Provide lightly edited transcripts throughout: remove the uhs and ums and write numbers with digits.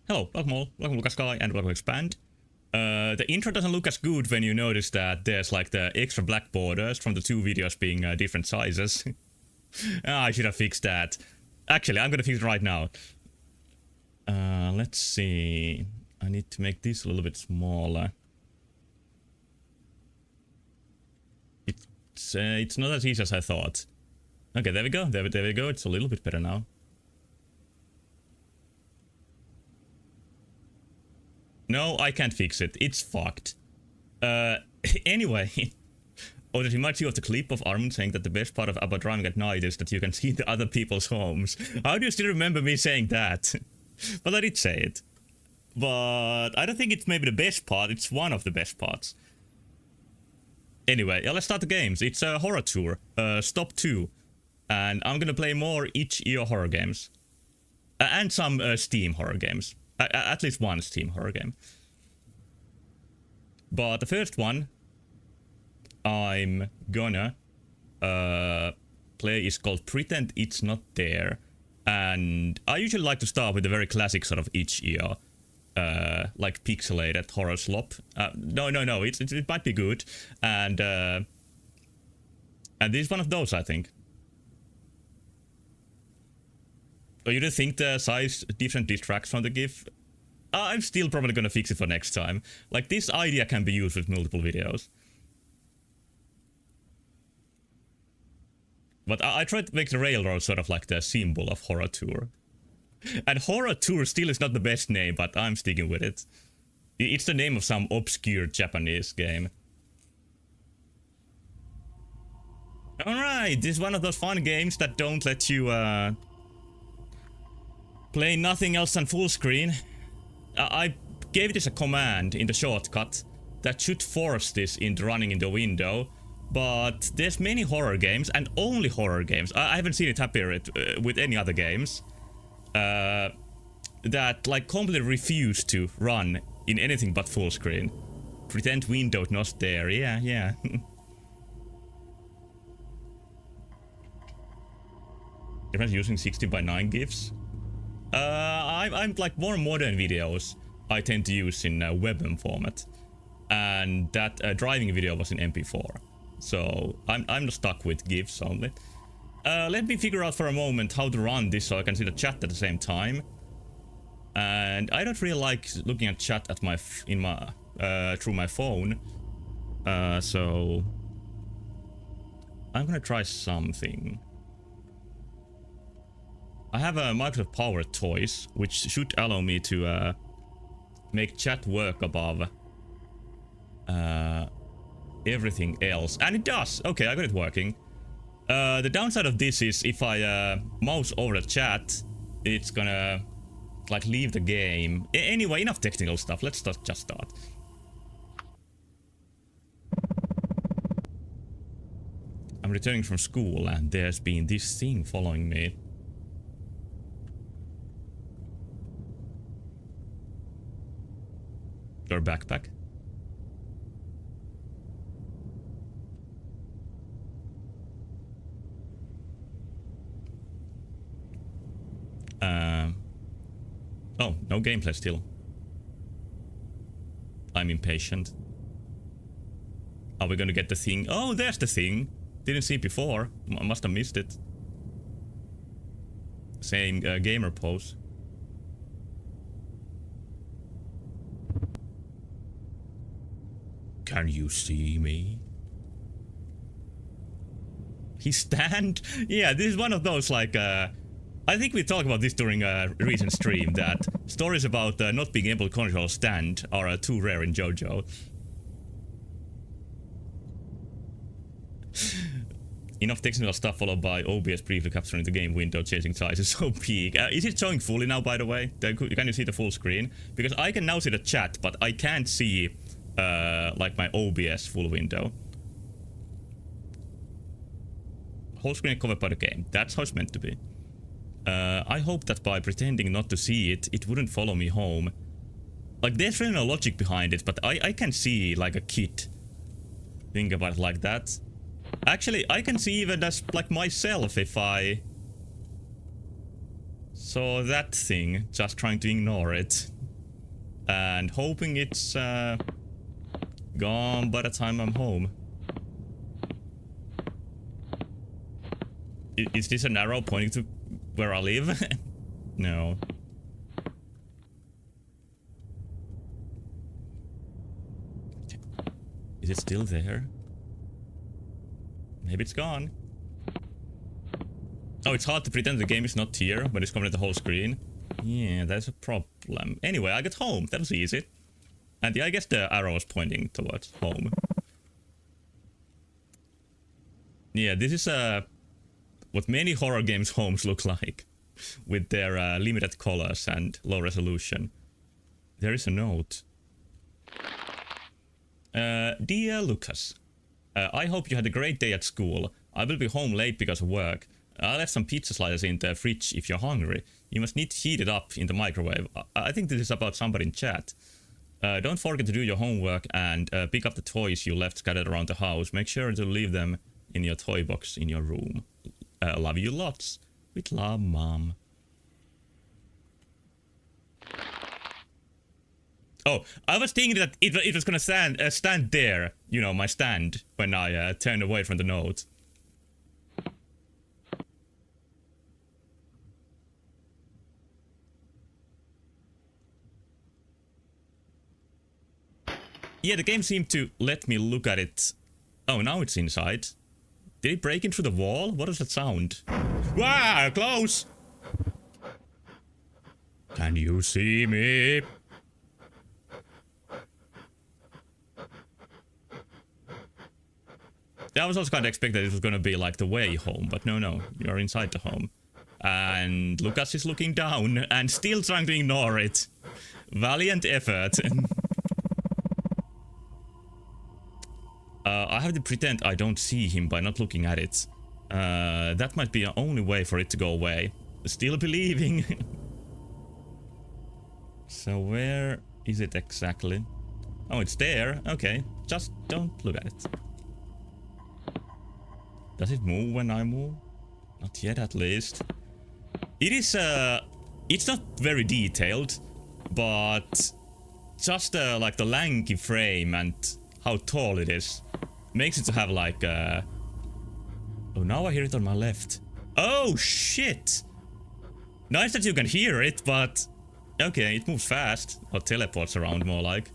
Hello, welcome Lucas Sky and welcome to Expand. The intro doesn't look as good when you notice that there's like the extra black borders from the two videos being different sizes. I should have fixed that. Actually, I'm gonna fix it right now. Let's see. I need to make this a little bit smaller. It's not as easy as I thought. Okay, there we go. There we go. It's a little bit better now. No, I can't fix it. It's fucked. Anyway. Oh, that reminds you of the clip of Armin saying that the best part about driving at night is that you can see the other people's homes. How do you still remember me saying that? Well, I did say it. But I don't think it's maybe the best part. It's one of the best parts. Anyway, yeah, let's start the games. It's a horror tour. Stop 2. And I'm gonna play more itch.io horror games. And some Steam horror games. At least one Steam horror game. But the first one I'm gonna play is called Pretend It's Not There. And I usually like to start with a very classic sort of itch.io. Like pixelated horror slop. No, it might be good. And this is one of those, I think. Oh, you don't think the size difference distracts from the GIF? I'm still probably gonna fix it for next time. Like, this idea can be used with multiple videos. But I tried to make the railroad sort of like the symbol of horror tour. And horror tour still is not the best name, but I'm sticking with it. It's the name of some obscure Japanese game. Alright, this is one of those fun games that don't let you play nothing else than full screen. I gave this a command in the shortcut that should force this into running in the window. But there's many horror games, and only horror games. I haven't seen it happen with any other games. That like completely refuse to run in anything but full screen. Pretend window not there. Yeah. Everyone's using 16:9 GIFs. I'm like more modern videos I tend to use in WebM format, and that driving video was in MP4, so I'm stuck with GIFs only. Let me figure out for a moment how to run this so I can see the chat at the same time. And I don't really like looking at chat at through my phone, so I'm gonna try something. I have a Microsoft Power Toys, which should allow me to make chat work above everything else. And it does! Okay, I got it working. The downside of this is if I mouse over the chat, it's gonna like leave the game. Anyway, enough technical stuff. Let's just start. I'm returning from school and there's been this thing following me. Your backpack. Oh, no gameplay still. I'm impatient. Are we gonna get the thing? Oh, there's the thing. Didn't see it before. Must have missed it. Same gamer pose. Can you see me? He stand? Yeah, this is one of those like I think we talked about this during a recent stream, that stories about not being able to control stand are too rare in JoJo. Enough technical stuff followed by OBS briefly capturing the game window, changing size is so peak. Is it showing fully now, by the way? Can you see the full screen? Because I can now see the chat, but I can't see like my OBS full window. Whole screen covered by the game. That's how it's meant to be. I hope that by pretending not to see it, it wouldn't follow me home. Like, there's really no logic behind it, but I can see, like, a kid. Think about it like that. Actually, I can see even as, like, myself if I saw that thing, just trying to ignore it. and hoping it's gone by the time I'm home. Is this an arrow pointing to where I live? No. Is it still there? Maybe it's gone. Oh, it's hard to pretend the game is not here when it's covering the whole screen. Yeah, that's a problem. Anyway, I got home. That was easy. And yeah, I guess the arrow was pointing towards home. Yeah, this is what many horror games' homes look like. With their limited colors and low resolution. There is a note. Dear Lucas, I hope you had a great day at school. I will be home late because of work. I left some pizza slices in the fridge if you're hungry. You must need to heat it up in the microwave. I think this is about somebody in chat. Don't forget to do your homework and pick up the toys you left scattered around the house. Make sure to leave them in your toy box in your room. Love you lots. With love, Mom. Oh, I was thinking that it was gonna stand there, you know, my stand, when I turned away from the note. Yeah, the game seemed to let me look at it. Oh, now it's inside. Did it break in through the wall? What is that sound? Wow, close! Can you see me? I was also kind of expecting it was gonna be like the way home, but no, you're inside the home. And Lucas is looking down and still trying to ignore it. Valiant effort. I have to pretend I don't see him by not looking at it. That might be the only way for it to go away. Still believing. So where is it exactly? Oh, it's there. Okay, just don't look at it. Does it move when I move? Not yet, at least. It is, it's not very detailed, but just, like the lanky frame and how tall it is makes it to have like, oh, now I hear it on my left. Oh, shit! Nice that you can hear it, but okay, it moves fast, or teleports around more like.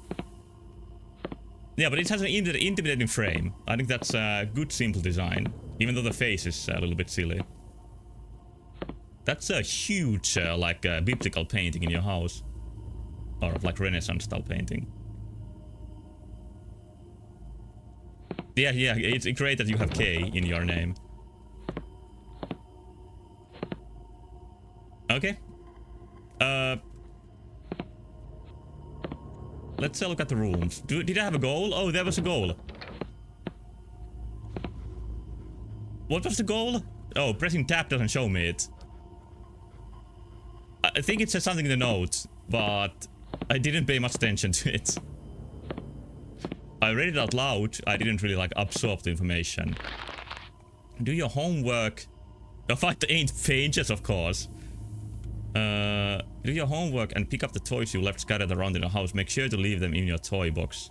Yeah, but it has an intimidating frame. I think that's a good, simple design. Even though the face is a little bit silly. That's a huge, like, biblical painting in your house. Or, like, Renaissance-style painting. Yeah, it's great that you have K in your name. Okay. Let's look at the rooms. Did I have a goal? Oh, there was a goal. What was the goal? Oh, pressing tab doesn't show me it. I think it says something in the notes, but I didn't pay much attention to it. I read it out loud. I didn't really like absorb the information. Do your homework. Find the 8 pages, of course. Do your homework and pick up the toys you left scattered around in the house. Make sure to leave them in your toy box.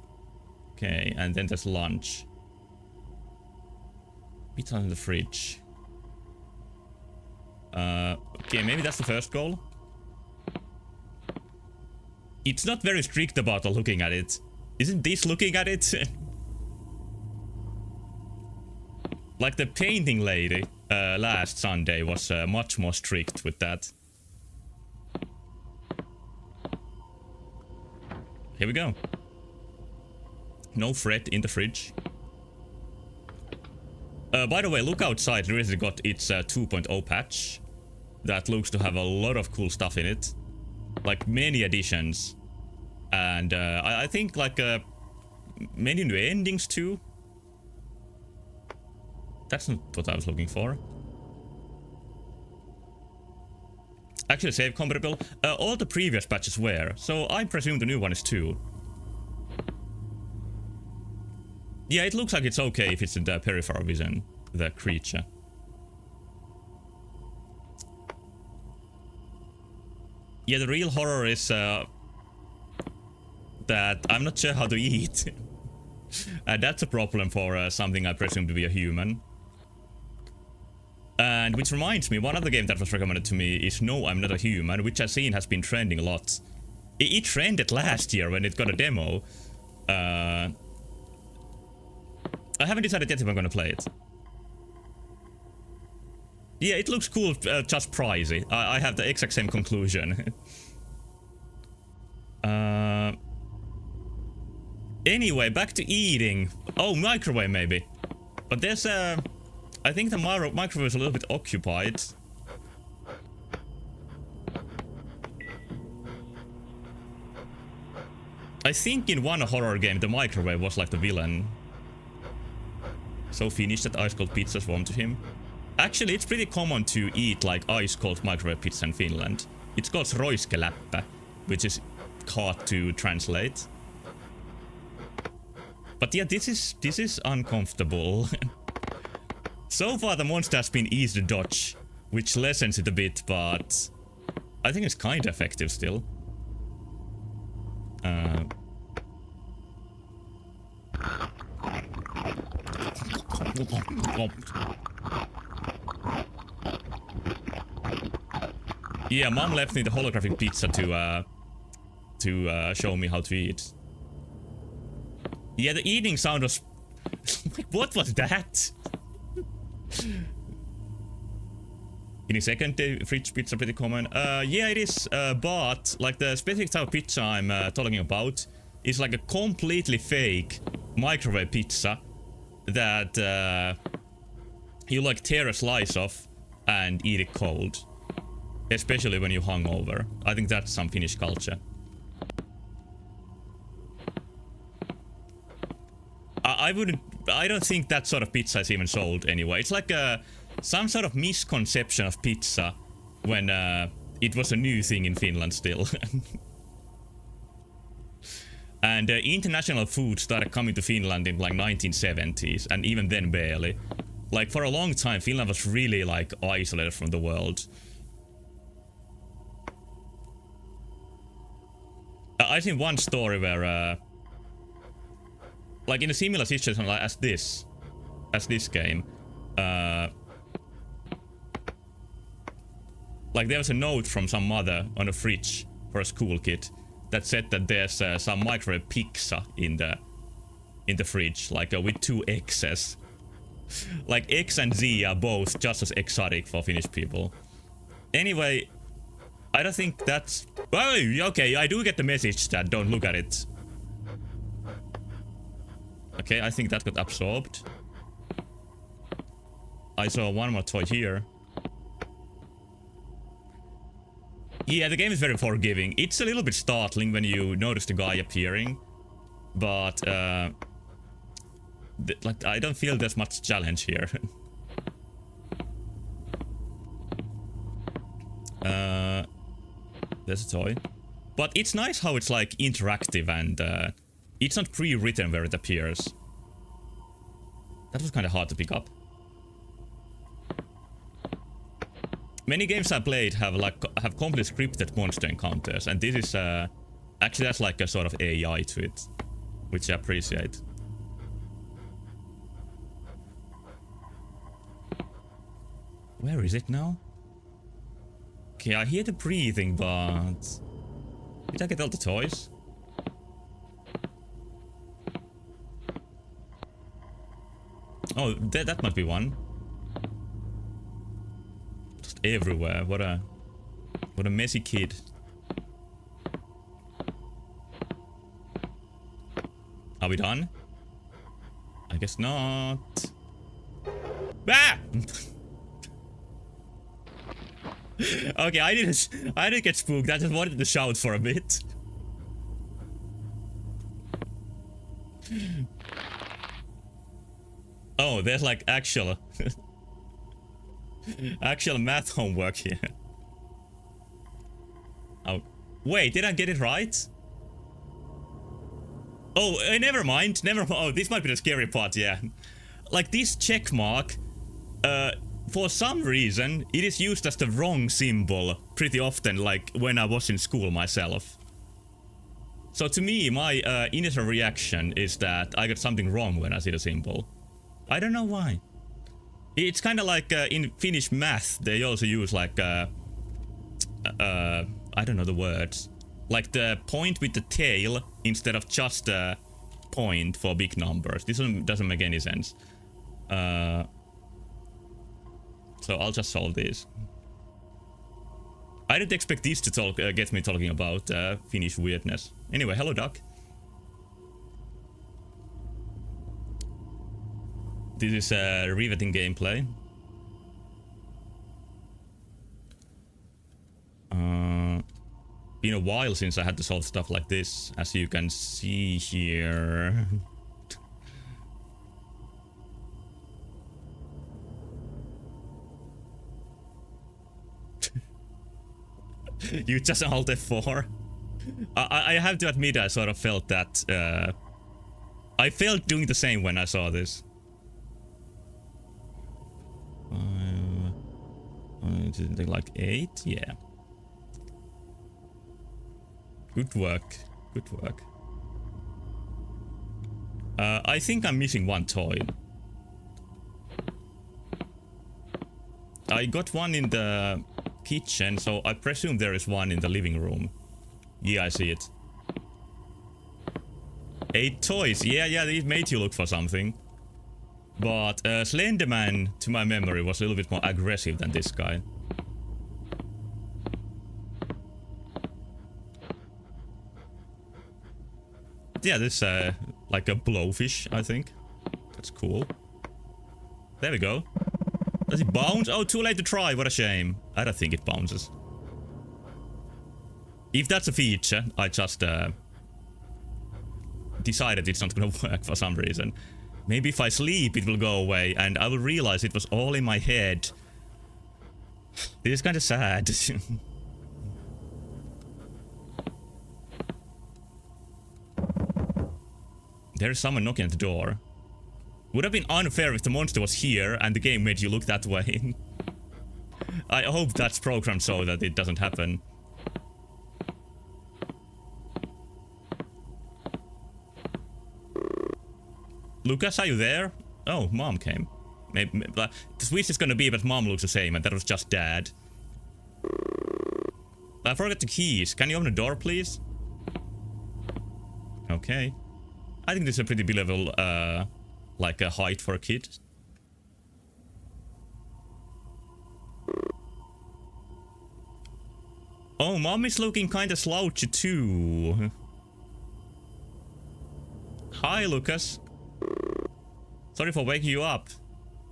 Okay, and then there's lunch. Pizza in the fridge. Okay, maybe that's the first goal. It's not very strict about looking at it. Isn't this looking at it? Like the painting lady last Sunday was much more strict with that. Here we go. No Fred in the fridge. By the way, look outside. It recently got its 2.0 patch. That looks to have a lot of cool stuff in it. Like many additions. And I think like many new endings too. That's not what I was looking for. Actually, save compatible. All the previous patches were, so I presume the new one is too. Yeah, it looks like it's okay if it's in the peripheral vision, the creature. Yeah, the real horror is that I'm not sure how to eat. And that's a problem for something I presume to be a human. And which reminds me, one other game that was recommended to me is No, I'm Not a Human, which I've seen has been trending a lot. It trended last year when it got a demo. I haven't decided yet if I'm gonna play it. Yeah, it looks cool, just pricey. I have the exact same conclusion. Anyway, back to eating. Oh, microwave maybe. But there's I think the microwave is a little bit occupied. I think in one horror game the microwave was like the villain. So finished that ice cold pizzas warm to him. Actually, it's pretty common to eat like ice cold microwave pizza in Finland. It's called roiskeläppä, which is hard to translate. But yeah, this is uncomfortable. So far the monster has been easy to dodge, which lessens it a bit, but I think it's kind of effective still. Yeah, mom left me the holographic pizza to show me how to eat. Yeah, the eating sound was... What was that? In a second, the fridge pizza pretty common. Yeah, it is, but like the specific type of pizza I'm talking about is like a completely fake microwave pizza that you like tear a slice off and eat it cold. Especially when you're hungover. I think that's some Finnish culture. I don't think that sort of pizza is even sold anyway. It's like some sort of misconception of pizza when it was a new thing in Finland still. And international food started coming to Finland in like 1970s, and even then barely. Like for a long time, Finland was really like isolated from the world. I've seen one story where, like in a similar situation like as this game, like there was a note from some mother on a fridge for a school kid that said that there's some microwave pizza in the fridge, like with 2 X's. Like X and Z are both just as exotic for Finnish people. Anyway, I don't think that's... Well, okay, I do get the message that don't look at it. Okay, I think that got absorbed. I saw one more toy here. Yeah, the game is very forgiving. It's a little bit startling when you notice the guy appearing. But, like, I don't feel there's much challenge here. There's a toy. But it's nice how it's like interactive and it's not pre-written where it appears. That was kind of hard to pick up. Many games I played have completely scripted monster encounters, and this is actually that's like a sort of AI to it, which I appreciate. Where is it now? Okay, I hear the breathing, but... Did I get all the toys? Oh, that might be one. Just everywhere. What a messy kid. Are we done? I guess not. Ah! Okay, I didn't get spooked. I just wanted to shout for a bit. Oh, there's like actual math homework here. Oh, wait, did I get it right? Oh, never mind. Oh, this might be the scary part, yeah. Like this check mark, for some reason, it is used as the wrong symbol pretty often, like when I was in school myself. So to me, my initial reaction is that I got something wrong when I see the symbol. I don't know why. It's kind of like in Finnish math, they also use like I don't know the words. Like the point with the tail instead of just a point for big numbers. This one doesn't make any sense. So I'll just solve this. I didn't expect this to get me talking about Finnish weirdness. Anyway, hello Duck. This is riveting gameplay. Been a while since I had to solve stuff like this, as you can see here. You just alt F4. I have to admit, I sort of felt that. I felt doing the same when I saw this. Like 8? Yeah. Good work. Good work. I think I'm missing one toy. I got one in the kitchen, so I presume there is one in the living room. Yeah, I see it. 8 toys. Yeah, it made you look for something. But Slenderman, to my memory, was a little bit more aggressive than this guy. Yeah, this like a blowfish, I think. That's cool. There we go. Does it bounce? Oh, too late to try. What a shame. I don't think it bounces. If that's a feature, I just decided it's not gonna work for some reason. Maybe if I sleep, it will go away, and I will realize it was all in my head. This is kind of sad. There's someone knocking at the door. Would have been unfair if the monster was here and the game made you look that way. I hope that's programmed so that it doesn't happen. Lucas, are you there? Oh, Mom came. Maybe, the switch is gonna be, but Mom looks the same, and that was just Dad. I forgot the keys. Can you open the door, please? Okay. I think this is a pretty believable, like a height for a kid. Oh, Mom is looking kinda slouchy too. Hi, Lucas. Sorry for waking you up.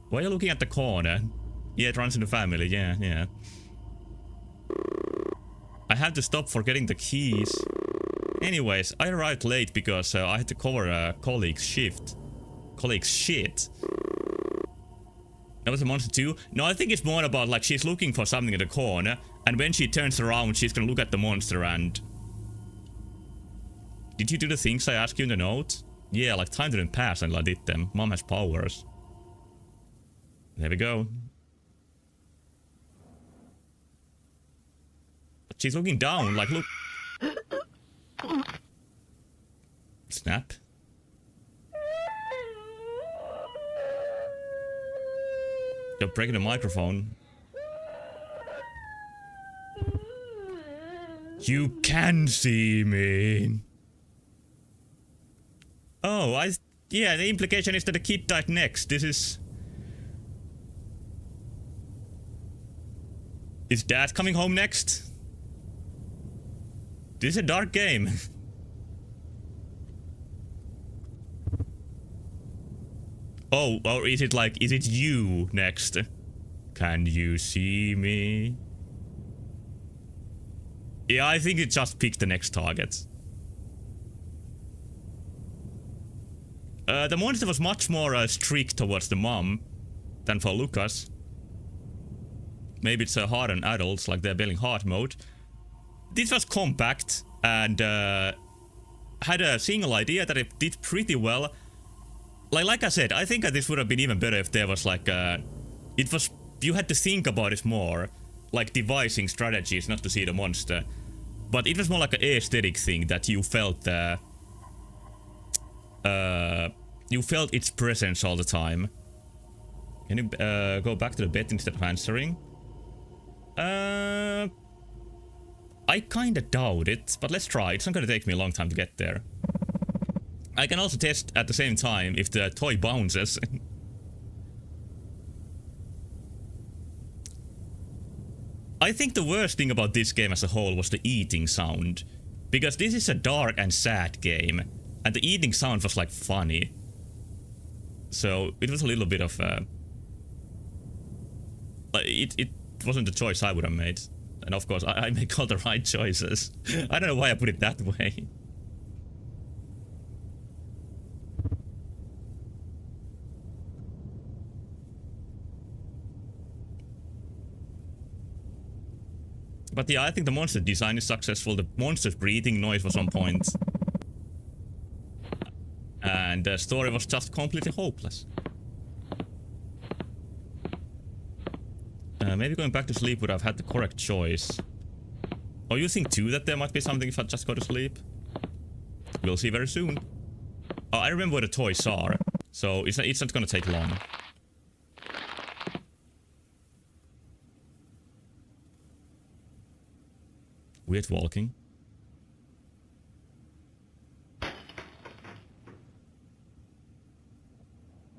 Why are you looking at the corner? Yeah, it runs in the family. Yeah. I had to stop forgetting the keys. Anyways, I arrived late because I had to cover a colleague's shift. Colleague's shit. That was a monster too? No, I think it's more about like she's looking for something in the corner, and when she turns around, she's gonna look at the monster and... Did you do the things I asked you in the note? Yeah, like time didn't pass until I did them. Mom has powers. There we go. But she's looking down, like look. Snap. You're breaking the microphone. You can see me. Oh, yeah, the implication is that the kid died next. This is... Is Dad coming home next? This is a dark game. Oh, or is it like, is it you next? Can you see me? Yeah, I think it just picked the next target. The monster was much more strict towards the mom than for Lucas. Maybe it's hard on adults, like they're building hard mode. This was compact and had a single idea that it did pretty well. Like I said, I think that this would have been even better if there was like it was, you had to think about it more, like devising strategies not to see the monster. But it was more like an aesthetic thing that you felt its presence all the time. Can you go back to the bed instead of answering? I kinda doubt it, but let's try. It's not gonna take me a long time to get there. I can also test at the same time if the toy bounces. I think the worst thing about this game as a whole was the eating sound. Because this is a dark and sad game, and the eating sound was like funny. So it was a little bit of it wasn't the choice I would have made. And of course I make all the right choices. I don't know why I put it that way. But yeah, I think the monster design is successful. The monster's breathing noise was on point. And the story was just completely hopeless. Maybe going back to sleep would have had the correct choice. Or you think too that there might be something if I just go to sleep? We'll see very soon. Oh, I remember where the toys are. So it's not gonna take long. Weird walking.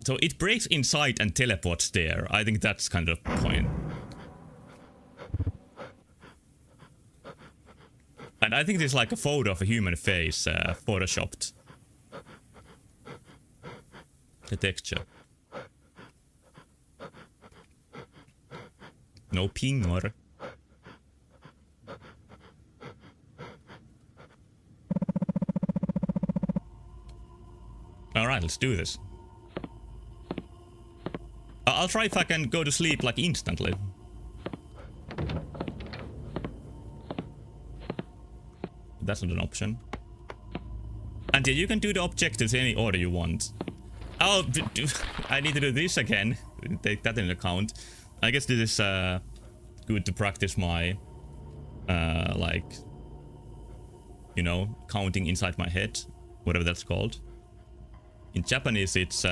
So it breaks inside and teleports there. I think that's kind of the point. And I think there's like a photo of a human face photoshopped. The texture. No pinger. Alright, let's do this. I'll try if I can go to sleep like instantly. That's not an option. And yeah, you can do the objectives any order you want. Oh, I need to do this again. Take that into account. I guess this is good to practice my like, you know, counting inside my head, whatever that's called. In Japanese, it's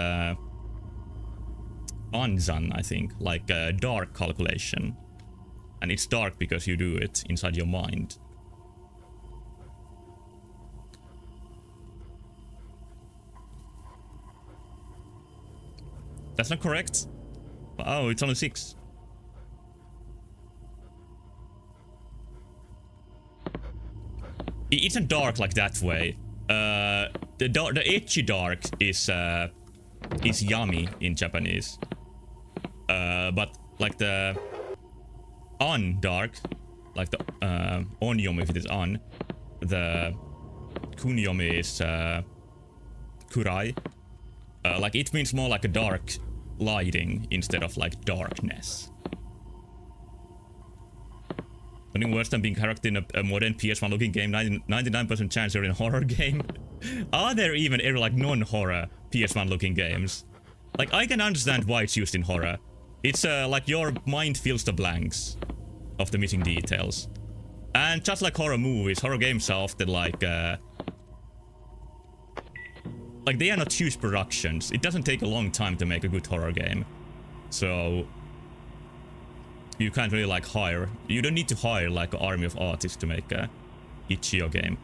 anzan, I think, like dark calculation. And it's dark because you do it inside your mind. That's not correct. Oh, it's only 6. It's not dark like that way. The edgy dark is yummy in Japanese. But like the dark, like the onyomi if it is on, the kunyomi is kurai. Like it means more like a dark lighting instead of like darkness. Nothing worse than being character in a modern PS1 looking game. 99% chance you're in a horror game. Are there even ever like non-horror PS1 looking games? Like I can understand why it's used in horror. It's like your mind fills the blanks of the missing details. And just like horror movies, horror games are often like they are not huge productions. It doesn't take a long time to make a good horror game. So you can't really like hire. You don't need to hire like an army of artists to make a itch.io game.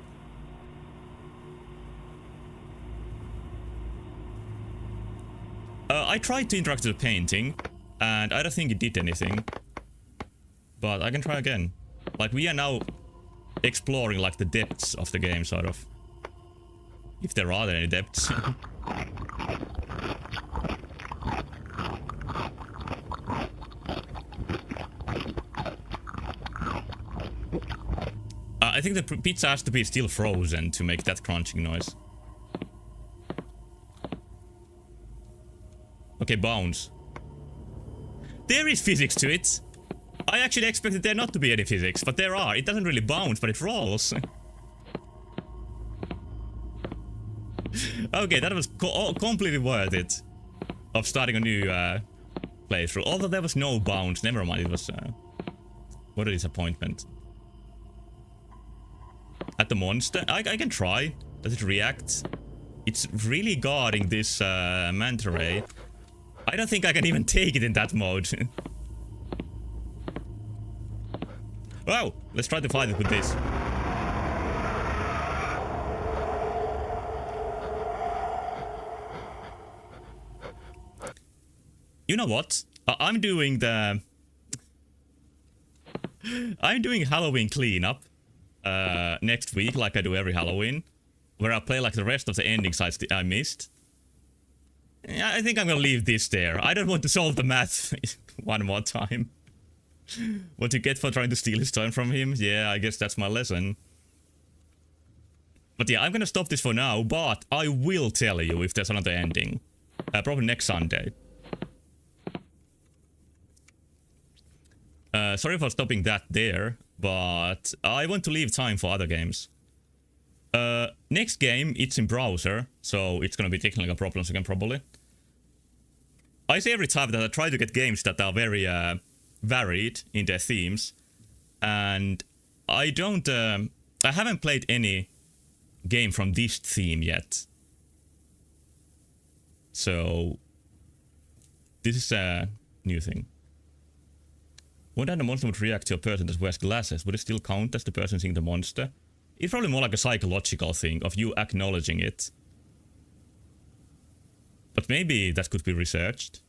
I tried to interact with the painting, and I don't think it did anything. But I can try again. Like we are now exploring like the depths of the game, sort of. If there are any depths. I think the pizza has to be still frozen to make that crunching noise. Okay, bounce. There is physics to it. I actually expected there not to be any physics, but there are. It doesn't really bounce, but it rolls. Okay, that was completely worth it. Of starting a new playthrough. Although there was no bounce, never mind, it was... what a disappointment. at the monster. I can try. Does it react? It's really guarding this manta ray. I don't think I can even take it in that mode. Wow, let's try to fight it with this. You know what? I'm doing Halloween cleanup next week, like I do every Halloween, where I play like the rest of the ending sites I missed. I think I'm gonna leave this there. I don't want to solve the math one more time. What you get for trying to steal his turn from him? Yeah, I guess that's my lesson. But yeah, I'm gonna stop this for now, but I will tell you if there's another ending. Probably next Sunday. Sorry for stopping that there, but I want to leave time for other games. Next game, it's in browser, so it's gonna be technical problems again, probably. I say every time that I try to get games that are very varied in their themes, and I haven't played any game from this theme yet. So, this is a new thing. One time the monster would react to a person that wears glasses. Would it still count as the person seeing the monster? It's probably more like a psychological thing of you acknowledging it. But maybe that could be researched.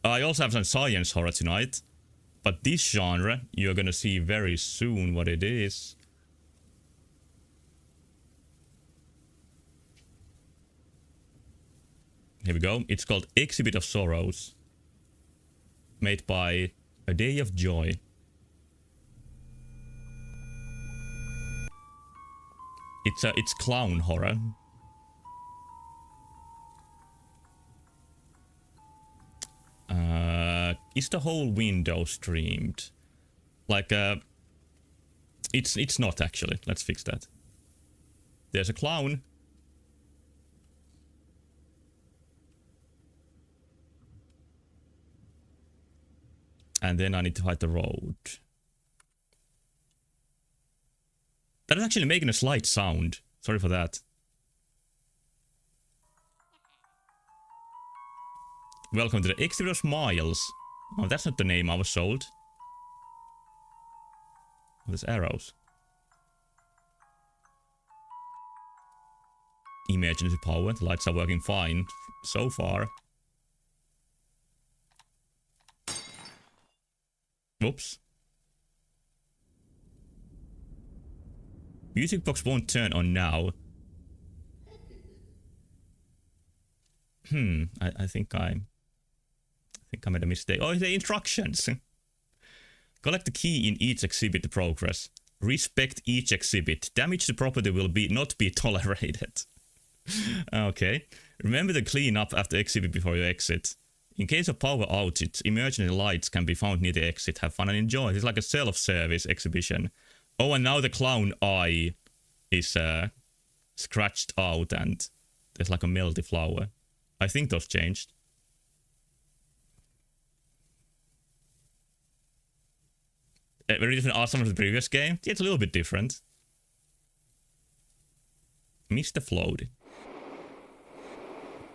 I also have some science horror tonight. But this genre, you're gonna see very soon what it is. Here we go. It's called Exhibit of Sorrows. Made by A Day of Joy. It's clown horror. Is the whole window streamed? Like it's not actually. Let's fix that. There's a clown. And then I need to hide the road. That is actually making a slight sound. Sorry for that. Welcome to the Exhibit of Smiles. Oh, that's not the name I was sold. Oh, there's arrows. Emergency power. The lights are working fine so far. Whoops. Music box won't turn on now. I think I made a mistake. Oh, the instructions. Collect the key in each exhibit to progress. Respect each exhibit. Damage to property will not be tolerated. Okay. Remember to clean up after exhibit before you exit. In case of power outage, emergency lights can be found near the exit. Have fun and enjoy. It's like a self-service exhibition. Oh, and now the clown eye is scratched out and there's like a melty flower. I think those changed. Very different art from the previous game. Yeah, it's a little bit different. Mr. Float.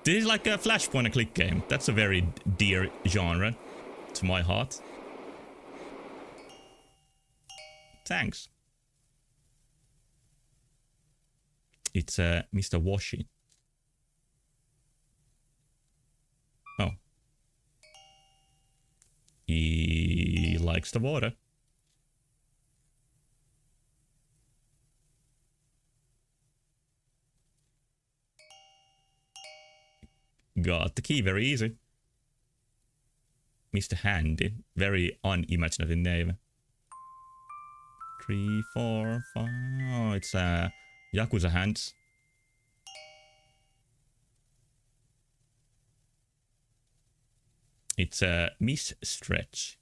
This is like a flash point and click game. That's a very dear genre to my heart. Thanks. It's Mr. Washi. Oh. He likes the water. Got the key very easy. Mr. Handy. Very unimaginative name. 3, 4, 5. Oh, it's Yakuza hands. It's Miss Stretch.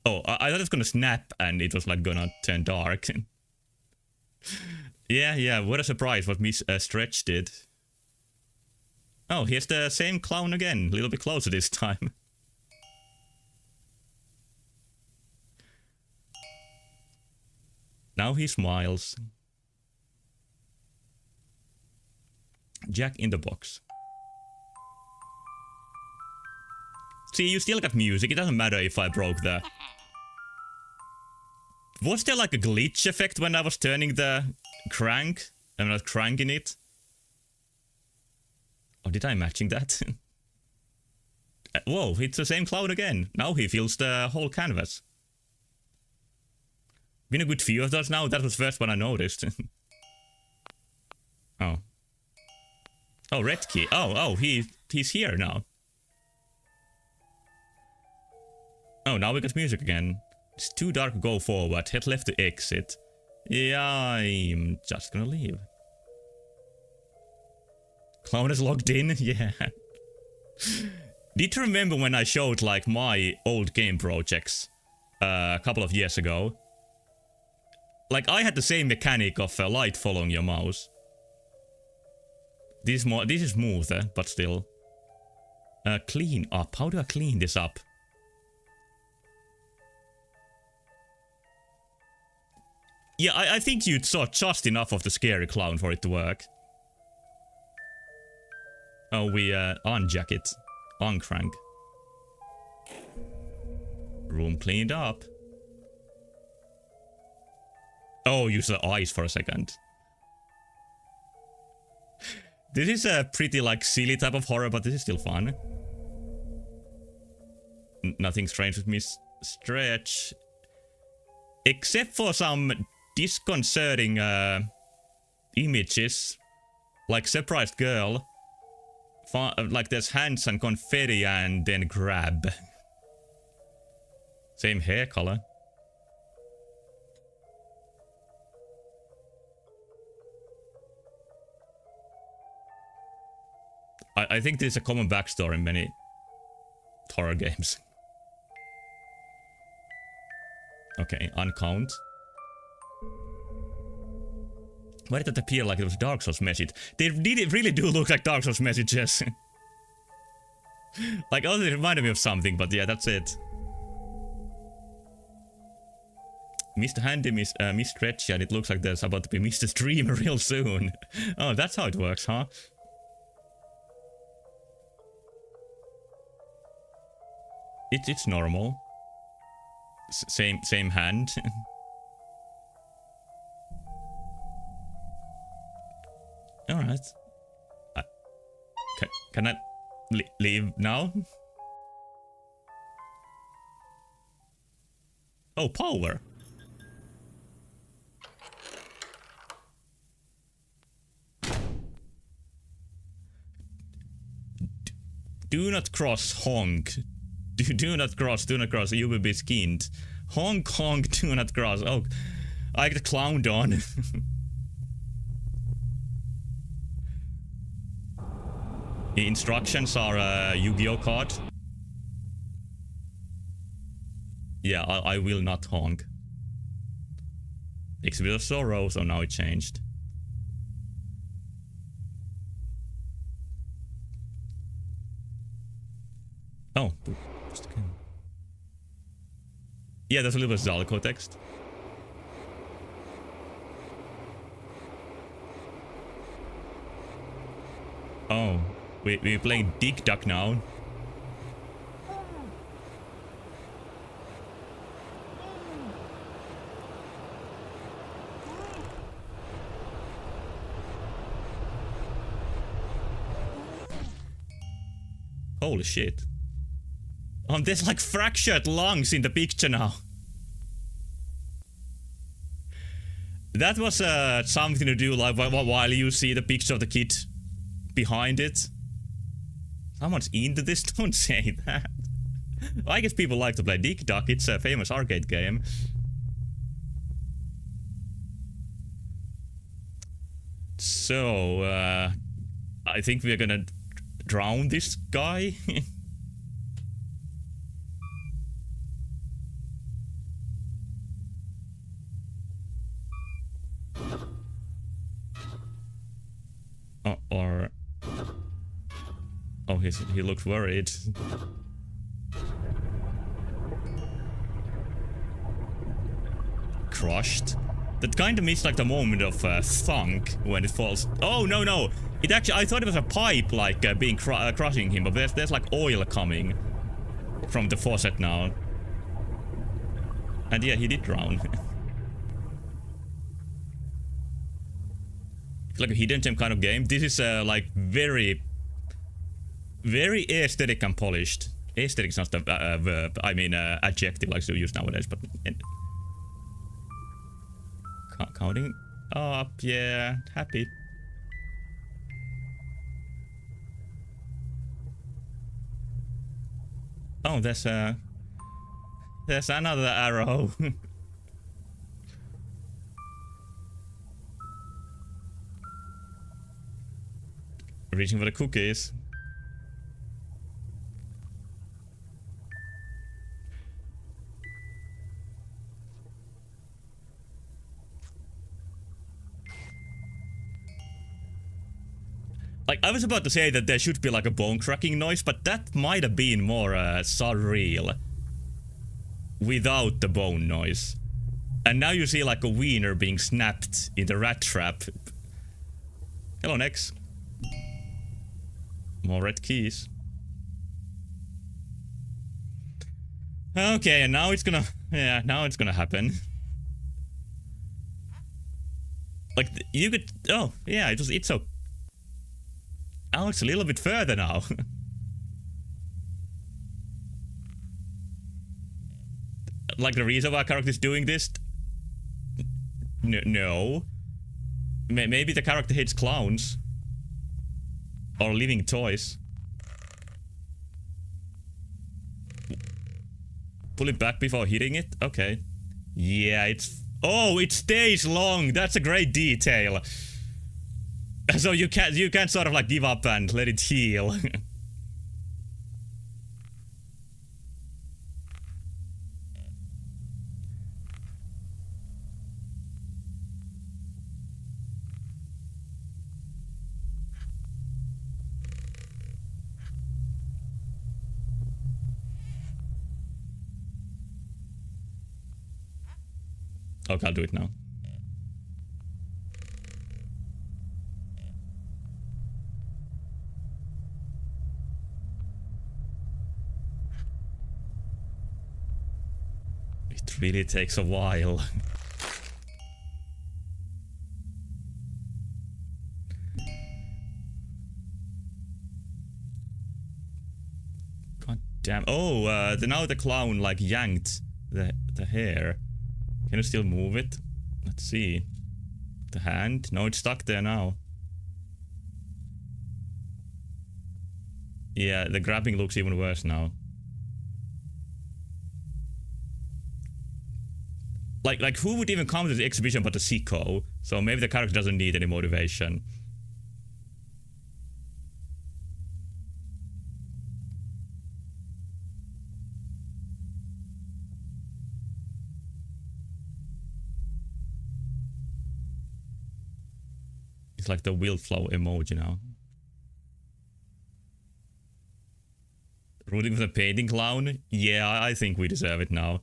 Oh, I thought it was gonna snap and it was like gonna turn dark. Yeah, what a surprise what Miss Stretch did. Oh, here's the same clown again, a little bit closer this time. Now he smiles. Jack in the Box. See, you still got music. It doesn't matter if I broke the... Was there like a glitch effect when I was turning the crank? I'm not cranking it. Or did I matching that? Whoa, it's the same cloud again. Now he fills the whole canvas. Been a good few of those now. That was the first one I noticed. Oh. Oh, red key. Oh, he's here now. Oh, now we got music again. It's too dark, go forward. Head left to exit. Yeah, I'm just gonna leave. Clown is logged in? Yeah. Did you remember when I showed like my old game projects a couple of years ago? Like I had the same mechanic of light following your mouse. This is smoother, but still. Clean up. How do I clean this up? Yeah, I think you saw just enough of the scary clown for it to work. Oh, we unjack it. Uncrank. Room cleaned up. Oh, use the eyes for a second. This is a pretty like silly type of horror, but this is still fun. Nothing strange with Miss Stretch. Except for some disconcerting images. Like surprised girl. Like there's hands and confetti and then grab. Same hair color. I think there's a common backstory in many horror games. Okay, uncount. Why did that appear like it was Dark Souls message? They really do look like Dark Souls messages. Like, oh, they reminded me of something, but yeah, that's it. Mr. Handy, Miss Stretchy, and it looks like there's about to be Mr. Stream real soon. Oh, that's how it works, huh? It's normal. Same hand. All right. Can I leave now? Oh, power. Do not cross, honk. Do not cross, you will be skinned. Honk, honk, do not cross. Oh, I get clowned on. The instructions are a Yu-Gi-Oh card. Yeah, I will not honk. Exhibit of sorrow, so now it changed. Oh, just again. Yeah, there's a little bit of Zalco text. Oh, we're playing Dick Duck now. Holy shit. There's like fractured lungs in the picture now. That was something to do like while you see the picture of the kid behind it. Someone's into this? Don't say that. I guess people like to play Dick Duck. It's a famous arcade game. So, I think we're gonna drown this guy. Oh, he looked worried. Crushed. That kind of missed like the moment of thunk when it falls. Oh no no! It actually, I thought it was a pipe like being crushing him, but there's like oil coming from the faucet now. And yeah, he did drown. It's like a hidden gem kind of game. This is like very aesthetic and polished. Aesthetic is not the verb. I mean adjective like to use nowadays, but counting up, yeah, happy. Oh, there's another arrow. Reaching for the cookies. Like, I was about to say that there should be like a bone cracking noise, but that might have been more surreal without the bone noise. And now you see like a wiener being snapped in the rat trap. Hello, Nex. More red keys. Okay, and now it's gonna... Yeah, now it's gonna happen. Like, you could... Oh, yeah, it's so... Oh, it's a little bit further now. Like, the reason why our character is doing this? No. Maybe the character hates clowns. Or living toys. Pull it back before hitting it? Okay. Yeah, it's... Oh, it stays long! That's a great detail. So you can't sort of like give up and let it heal. Okay, I'll do it now. It really takes a while. God damn. Oh, now the clown like yanked the hair. Can you still move it? Let's see. The hand? No, it's stuck there now. Yeah, the grabbing looks even worse now. Like who would even come to the exhibition but a sicko? So maybe the character doesn't need any motivation. It's like the will flow emoji now. Rooting for the painting clown? Yeah, I think we deserve it now.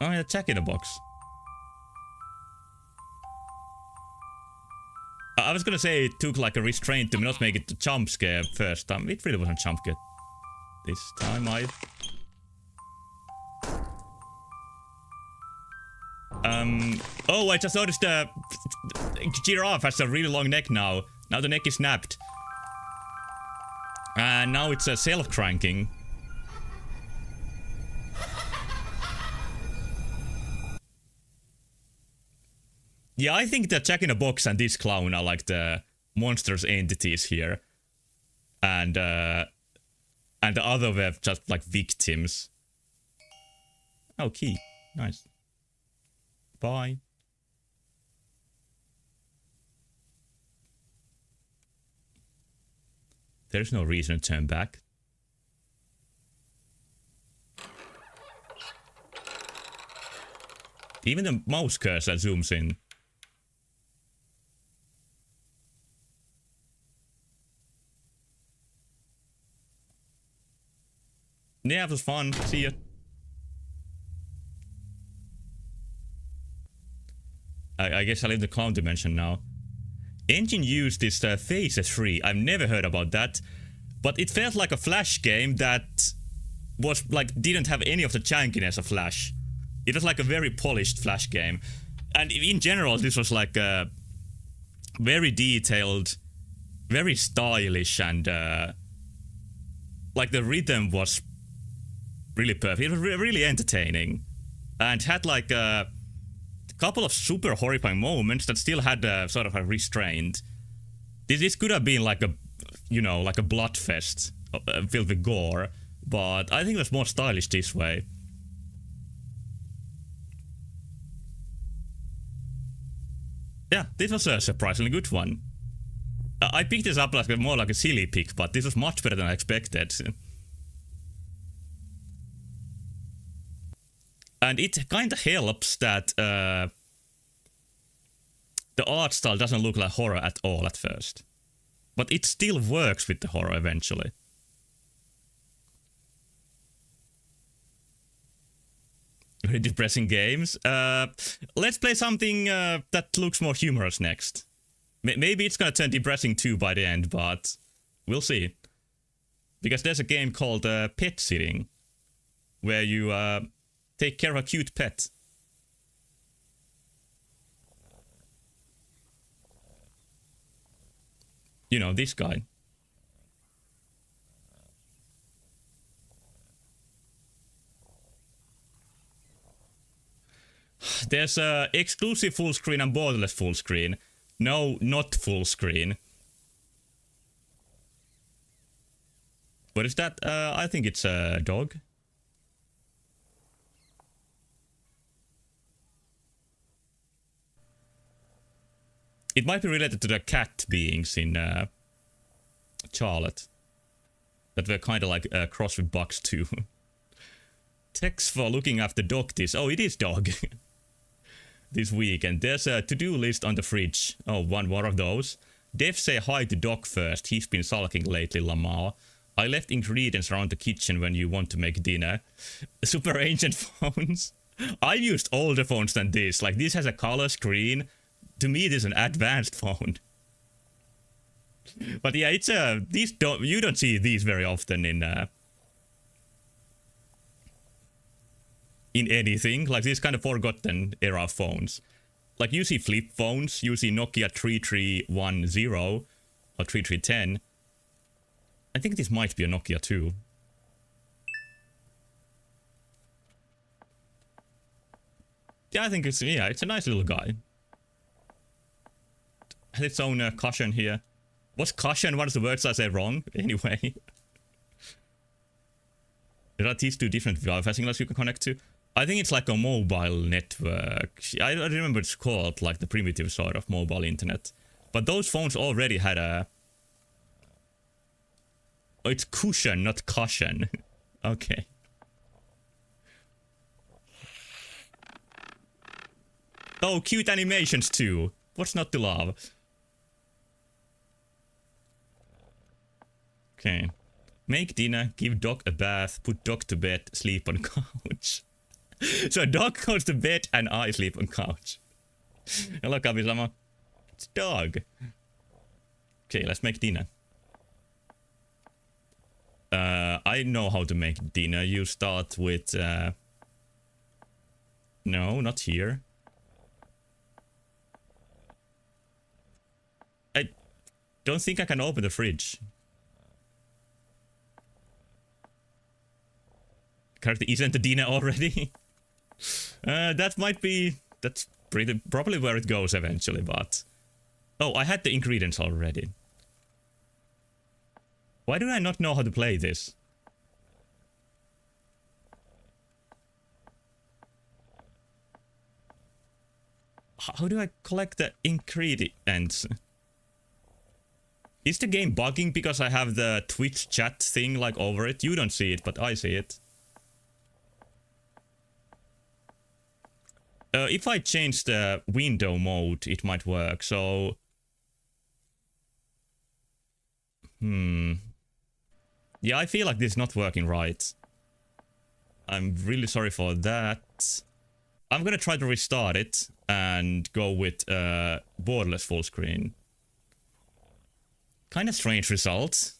Oh yeah, check in a box. I was gonna say it took like a restraint to not make it a jump scare first time. It really wasn't jump scare. This time Oh, I just noticed the giraffe has a really long neck now. Now the neck is snapped. And now it's self-cranking. Yeah, I think that Jack in the Box and this clown are like the monstrous entities here. And the other were just like victims. Oh, key. Nice. Bye. There's no reason to turn back. Even the mouse cursor zooms in. Yeah, it was fun. See ya. I guess I'll leave the clown dimension now. Engine used this Phases 3. I've never heard about that. But it felt like a Flash game that was like didn't have any of the jankiness of Flash. It was like a very polished Flash game. And in general, this was like a very detailed, very stylish, and like the rhythm was really perfect. It was really entertaining. And had like a couple of super horrifying moments that still had sort of a restraint. This could have been like a, you know, like a blood fest filled with gore, but I think it was more stylish this way. Yeah, this was a surprisingly good one. I picked this up like more like a silly pick, but this was much better than I expected. And it kind of helps that the art style doesn't look like horror at all at first. But it still works with the horror eventually. Very depressing games. Let's play something that looks more humorous next. Maybe it's gonna turn depressing too by the end, but we'll see. Because there's a game called Pet Sitting, where you take care of a cute pet. You know, this guy. There's exclusive full screen and borderless full screen. No, not full screen. What is that? I think it's a dog. It might be related to the cat beings in Charlotte. That were kind of like cross with bugs too. Text for looking after dog this. Oh, it is dog. This weekend. There's a to-do list on the fridge. Oh, one more of those. Dev say hi to Doc first. He's been sulking lately, Lamar. I left ingredients around the kitchen when you want to make dinner. Super ancient phones. I used older phones than this. Like, this has a color screen. To me, this is an advanced phone. But yeah, it's these don't, you don't see these very often in anything. Like, these kind of forgotten era phones. Like, you see flip phones, you see Nokia 3310 or 3310. I think this might be a Nokia too. Yeah, I think it's, yeah, it's a nice little guy. Has its own cushion here. What's cushion? What is the words I say wrong? Anyway. There are these two different Wi-Fi signals you can connect to. I think it's like a mobile network. I don't remember what it's called, like the primitive sort of mobile internet. But those phones already had a... Oh, it's cushion, not cushion. Okay. Oh, cute animations too. What's not to love? Okay. Make dinner, give dog a bath, put dog to bed, sleep on couch. So dog goes to bed and I sleep on couch. Hello, Kami-sama. It's dog. Okay, let's make dinner. I know how to make dinner. You start with... No, not here. I don't think I can open the fridge. Character isn't the dinner already? That might be... That's probably where it goes eventually, but... Oh, I had the ingredients already. Why do I not know how to play this? How do I collect the ingredients? Is the game bugging because I have the Twitch chat thing like over it? You don't see it, but I see it. If I change the window mode, it might work, so... Yeah, I feel like this is not working right. I'm really sorry for that. I'm gonna try to restart it and go with borderless full screen. Kind of strange results.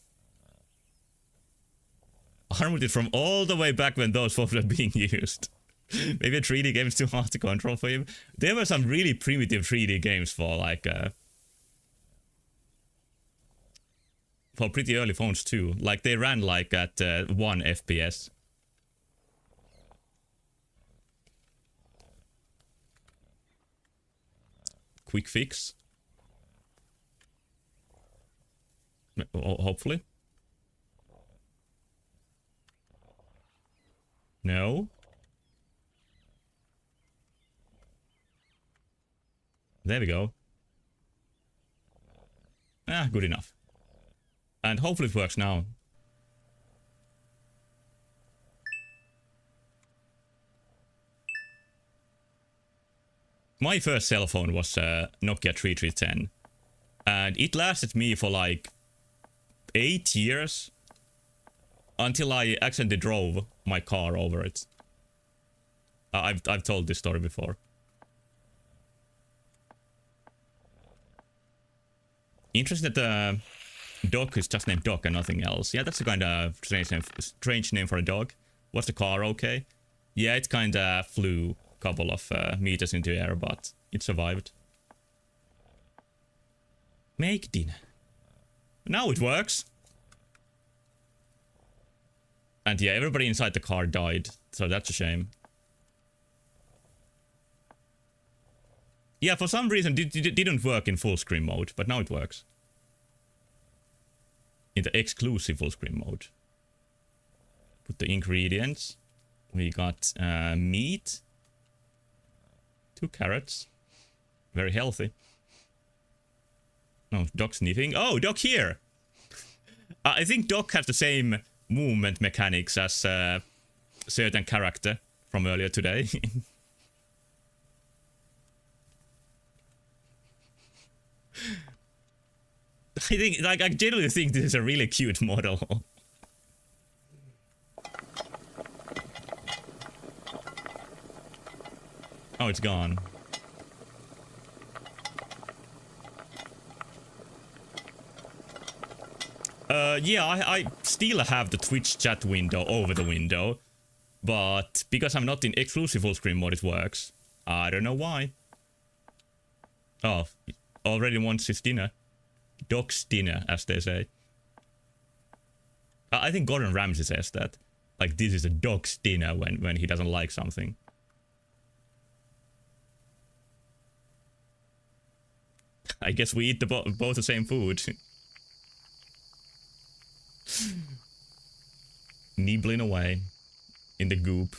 Unmuted from all the way back when those phones were being used. Maybe a 3D game is too hard to control for him. There were some really primitive 3D games for like for pretty early phones too. Like they ran like at 1 FPS. Quick fix. Hopefully. No. There we go. Ah, good enough. And hopefully it works now. My first cell phone was Nokia 3310. And it lasted me for like 8 years. Until I accidentally drove my car over it. I've told this story before. Interesting that dog is just named Doc and nothing else. Yeah, that's a kind of strange name for a dog. Was the car okay? Yeah, it kind of flew a couple of meters into the air, but it survived. Make dinner. Now it works. And yeah, everybody inside the car died, so that's a shame. Yeah, for some reason it didn't work in full screen mode, but now it works. In the exclusive full screen mode. Put the ingredients. We got meat. 2 carrots. Very healthy. No, Doc sniffing. Oh, Doc here! I think Doc has the same movement mechanics as a certain character from earlier today. I generally think this is a really cute model. Oh, it's gone. Yeah, I still have the Twitch chat window over the window, but because I'm not in exclusive full screen mode, it works. I don't know why. Oh, already wants his dinner. Doc's dinner, as they say. I think Gordon Ramsay says that. Like, this is a dog's dinner when he doesn't like something. I guess we eat both the same food. Nibbling away in the goop.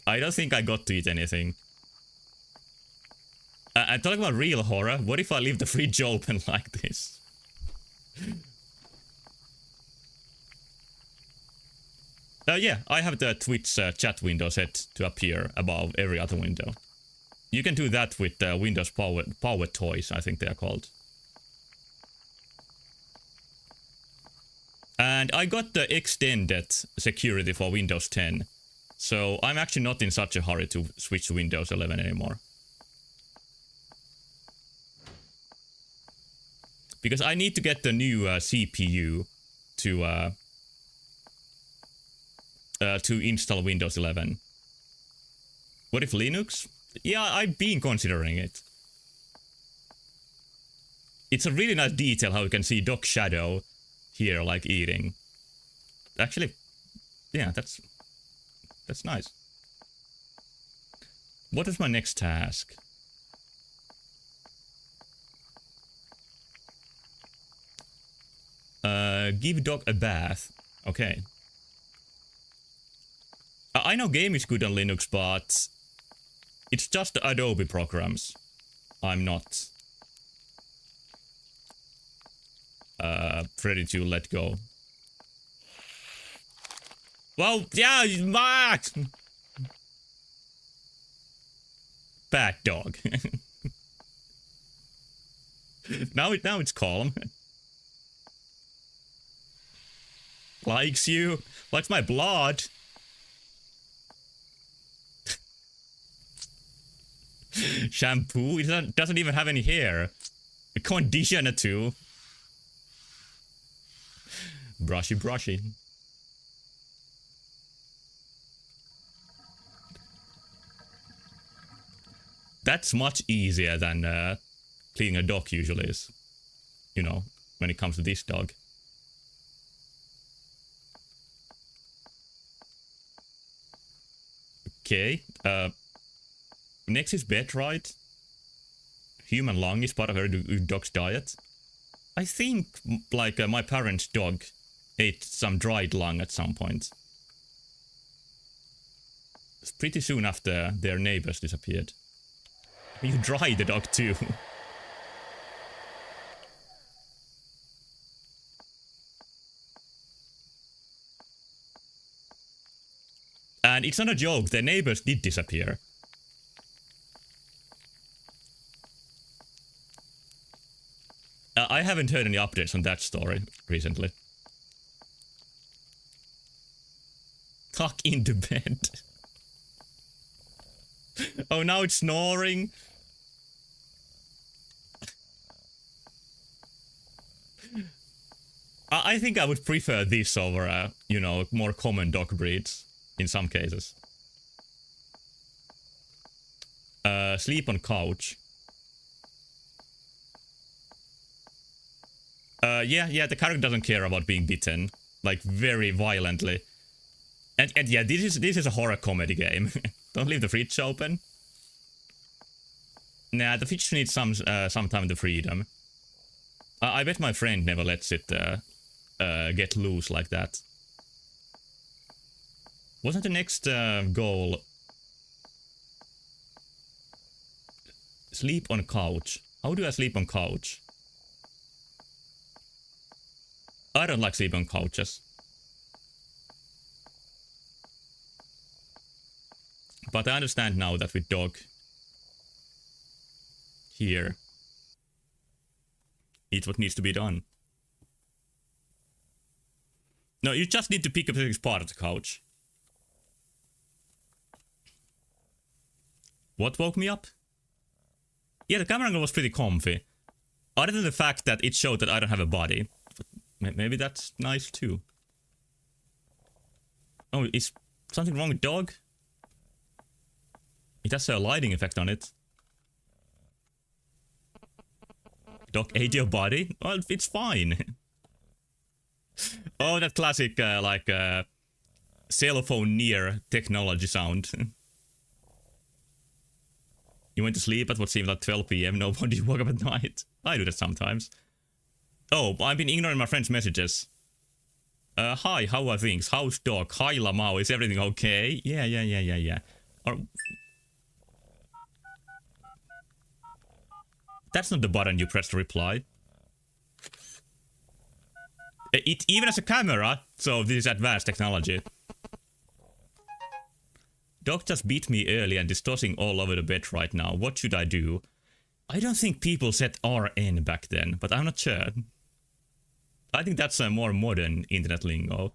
I don't think I got to eat anything. I'm talking about real horror. What if I leave the fridge open like this? Yeah, I have the Twitch chat window set to appear above every other window. You can do that with Windows Power Toys, I think they are called. And I got the extended security for Windows 10. So I'm actually not in such a hurry to switch to Windows 11 anymore. Because I need to get the new CPU to install Windows 11. What if Linux? Yeah, I've been considering it. It's a really nice detail how you can see Doc's shadow here, like eating. Actually, yeah, that's nice. What is my next task? Give Doc a bath. Okay. I know game is good on Linux, but it's just the Adobe programs. I'm not ready to let go. Well, yeah, Max! Bad dog. now it's calm. Likes you. Likes my blood. Shampoo? It doesn't even have any hair. A conditioner too. Brushy, brushy. That's much easier than cleaning a dog usually is. You know, when it comes to this dog. Okay. Next is bed right. Human lung is part of her dog's diet. I think, like, my parents' dog ate some dried lung at some point. It's pretty soon after their neighbors disappeared. You dry the dog too. And it's not a joke, their neighbors did disappear. I haven't heard any updates on that story recently. Tuck into bed. Oh, now it's snoring. I think I would prefer this over, you know, more common dog breeds in some cases. Sleep on couch. Yeah, the character doesn't care about being bitten, like very violently. And yeah, this is a horror comedy game. Don't leave the fridge open. Nah, the fridge needs some time to freedom. I bet my friend never lets it get loose like that. Wasn't the next goal sleep on couch? How do I sleep on couch? I don't like sleeping on couches. But I understand now that with dog here, it's what needs to be done. No, you just need to pick up the part of the couch. What woke me up? Yeah, the camera angle was pretty comfy. Other than the fact that it showed that I don't have a body. But maybe that's nice too. Oh, is something wrong with dog? It has a lighting effect on it. Dog ate your body? Well, it's fine. Oh, that classic, cell phone near technology sound. You went to sleep at what seemed like 12 PM. Nobody woke up at night. I do that sometimes. Oh, I've been ignoring my friend's messages. Hi, how are things? How's dog? Hi, Lamau, is everything okay? Yeah. Or... That's not the button you press to reply. It even has a camera, so this is advanced technology. Dog just beat me early and is tossing all over the bed right now. What should I do? I don't think people said RN back then, but I'm not sure. I think that's a more modern internet lingo.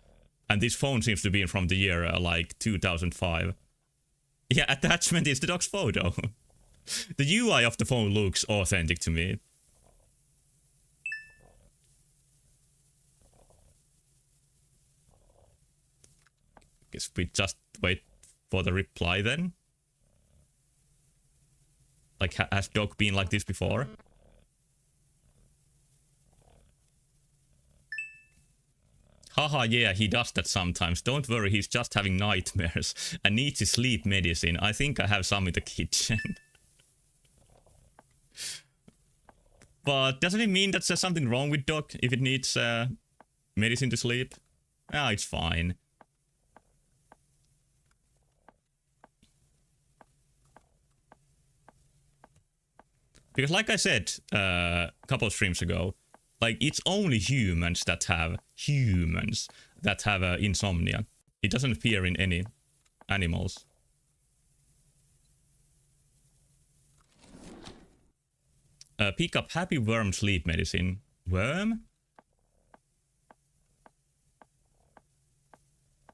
And this phone seems to be from the year, like, 2005. Yeah, attachment is the dog's photo. The UI of the phone looks authentic to me. Guess we just wait for the reply then. Like, has dog been like this before? Haha, yeah, he does that sometimes. Don't worry, he's just having nightmares and needs his sleep medicine. I think I have some in the kitchen. But doesn't it mean that there's something wrong with dog if it needs medicine to sleep? Ah, it's fine. Because like I said a couple of streams ago, like, it's only humans that have insomnia. It doesn't appear in any animals. Pick up Happy Worm sleep medicine. Worm?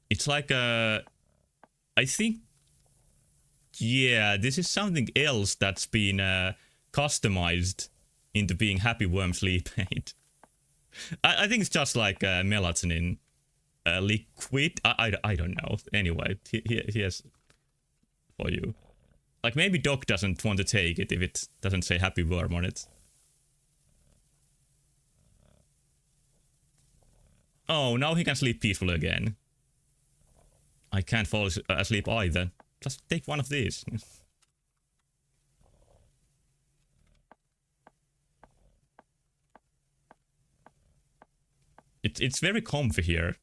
It's like a... I think Yeah, this is something else that's been customized into being Happy Worm Sleep Aid. I think it's just like melatonin liquid. I don't know. Anyway, here's for you. Like maybe Doc doesn't want to take it if it doesn't say Happy Worm on it. Oh, now he can sleep peacefully again. I can't fall asleep either. Just take one of these. It's very comfy here.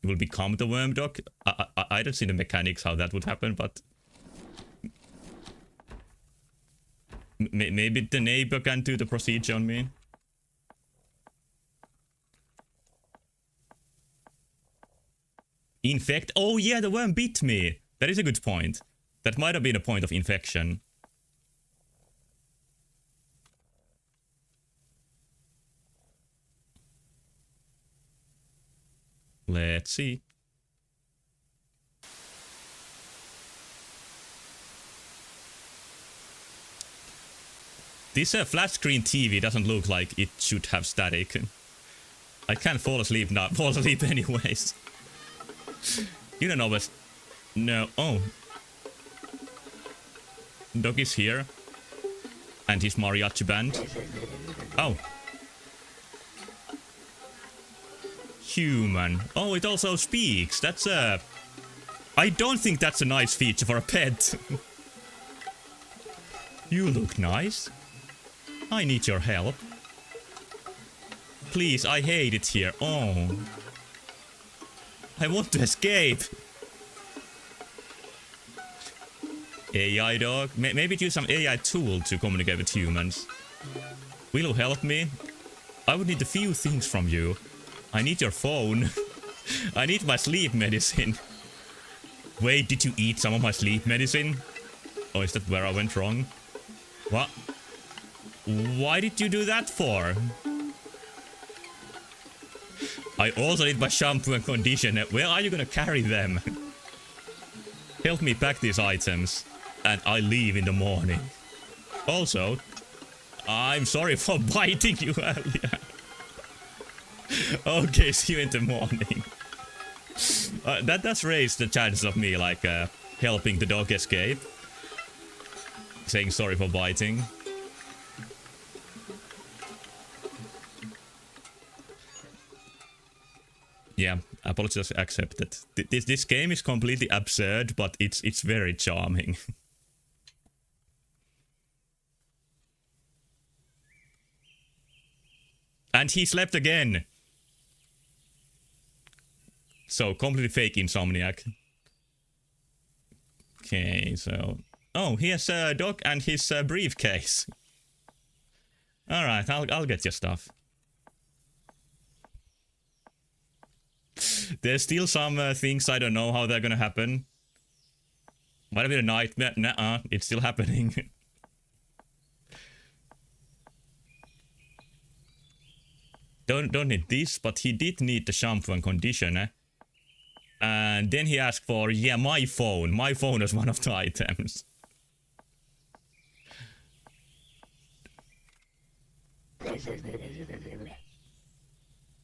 You will become the worm, Doc. I don't see the mechanics how that would happen, but maybe the neighbor can do the procedure on me. Infect? Oh yeah, the worm bit me. That is a good point. That might have been a point of infection. Let's see. This flat screen TV doesn't look like it should have static. I can't fall asleep now. Fall asleep anyways. You don't know what's... No. Oh. Doc is here. And his mariachi band. Oh. Human. Oh, it also speaks. That's a... I don't think that's a nice feature for a pet. You look nice. I need your help. Please, I hate it here. Oh. I want to escape. AI dog. Maybe use some AI tool to communicate with humans. Will you help me? I would need a few things from you. I need your phone. I need my sleep medicine. Wait, did you eat some of my sleep medicine? Oh, is that where I went wrong? What? Why did you do that for? I also need my shampoo and conditioner. Where are you gonna carry them? Help me pack these items. And I leave in the morning. Also, I'm sorry for biting you earlier. Okay, see you in the morning. That does raise the chances of me, like, helping the dog escape. Saying sorry for biting. Yeah, apologies accepted. This game is completely absurd, but it's very charming. And he slept again. So, completely fake insomniac. Okay, so... Oh, he has a dog and his briefcase. Alright, I'll get your stuff. There's still some things I don't know how they're gonna happen. Might have been a nightmare. Nuh-uh, it's still happening. Don't need this, but he did need the shampoo and conditioner. And then he asked for, yeah, my phone. My phone is one of the items.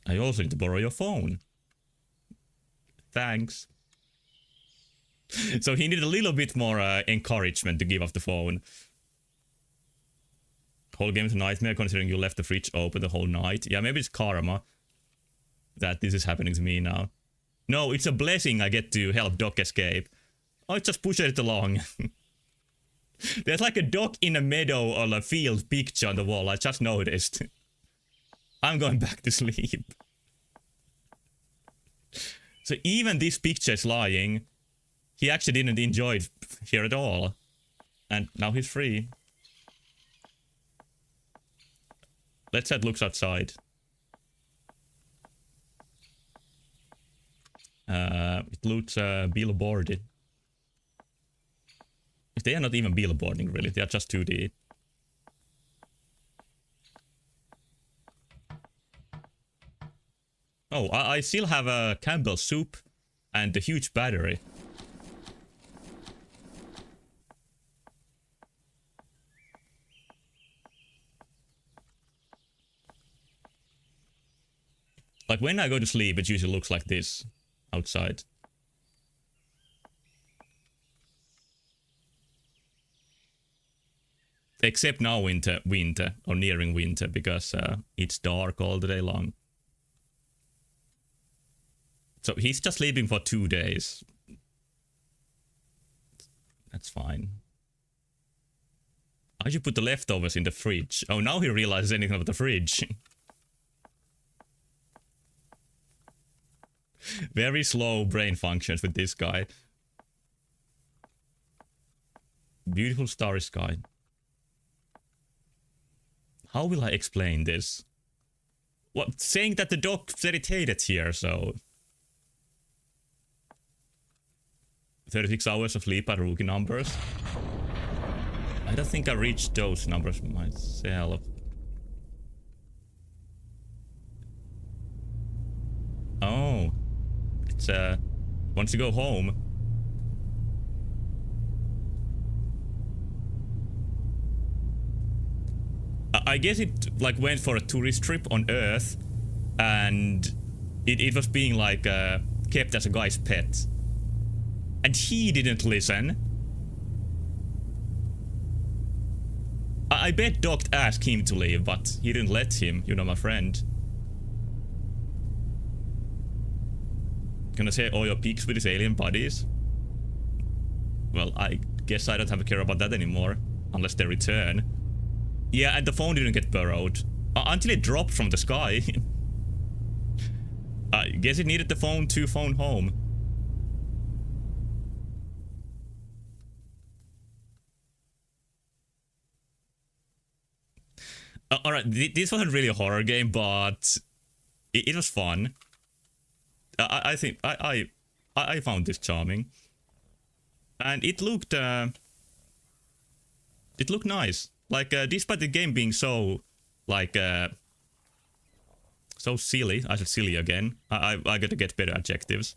I also need to borrow your phone. Thanks. So he needed a little bit more encouragement to give up the phone. Whole game is a nightmare considering you left the fridge open the whole night. Yeah, maybe it's karma that this is happening to me now. No, it's a blessing I get to help Doc escape. I just push it along. There's like a dog in a meadow or a field picture on the wall. I just noticed. I'm going back to sleep. So even this picture is lying. He actually didn't enjoy it here at all. And now he's free. Let's say it looks outside. It looks billboarded. They are not even billboarding really, they are just 2D. Oh, I still have a Campbell's soup and a huge battery. Like when I go to sleep, it usually looks like this outside. Except now winter or nearing winter, because it's dark all the day long. So he's just sleeping for 2 days. That's fine. I should put the leftovers in the fridge. Oh, now he realizes anything about the fridge. Very slow brain functions with this guy. Beautiful starry sky. How will I explain this? What, saying that the dog said it hated here, so... 36 hours of sleep at rookie numbers. I don't think I reached those numbers myself. Oh. It's, wants to go home. I guess it, like, went for a tourist trip on Earth. And it was being, like, kept as a guy's pet. And he didn't listen. I bet Doc asked him to leave, but he didn't let him, you know, my friend. Gonna say all your peaks with his alien buddies? Well, I guess I don't have to care about that anymore. Unless they return. Yeah, and the phone didn't get borrowed. Until it dropped from the sky. I guess it needed the phone to phone home. Alright, this wasn't really a horror game, but it was fun. I think I found this charming, and it looked nice. Like despite the game being so like so silly. I said silly again. I gotta get better adjectives.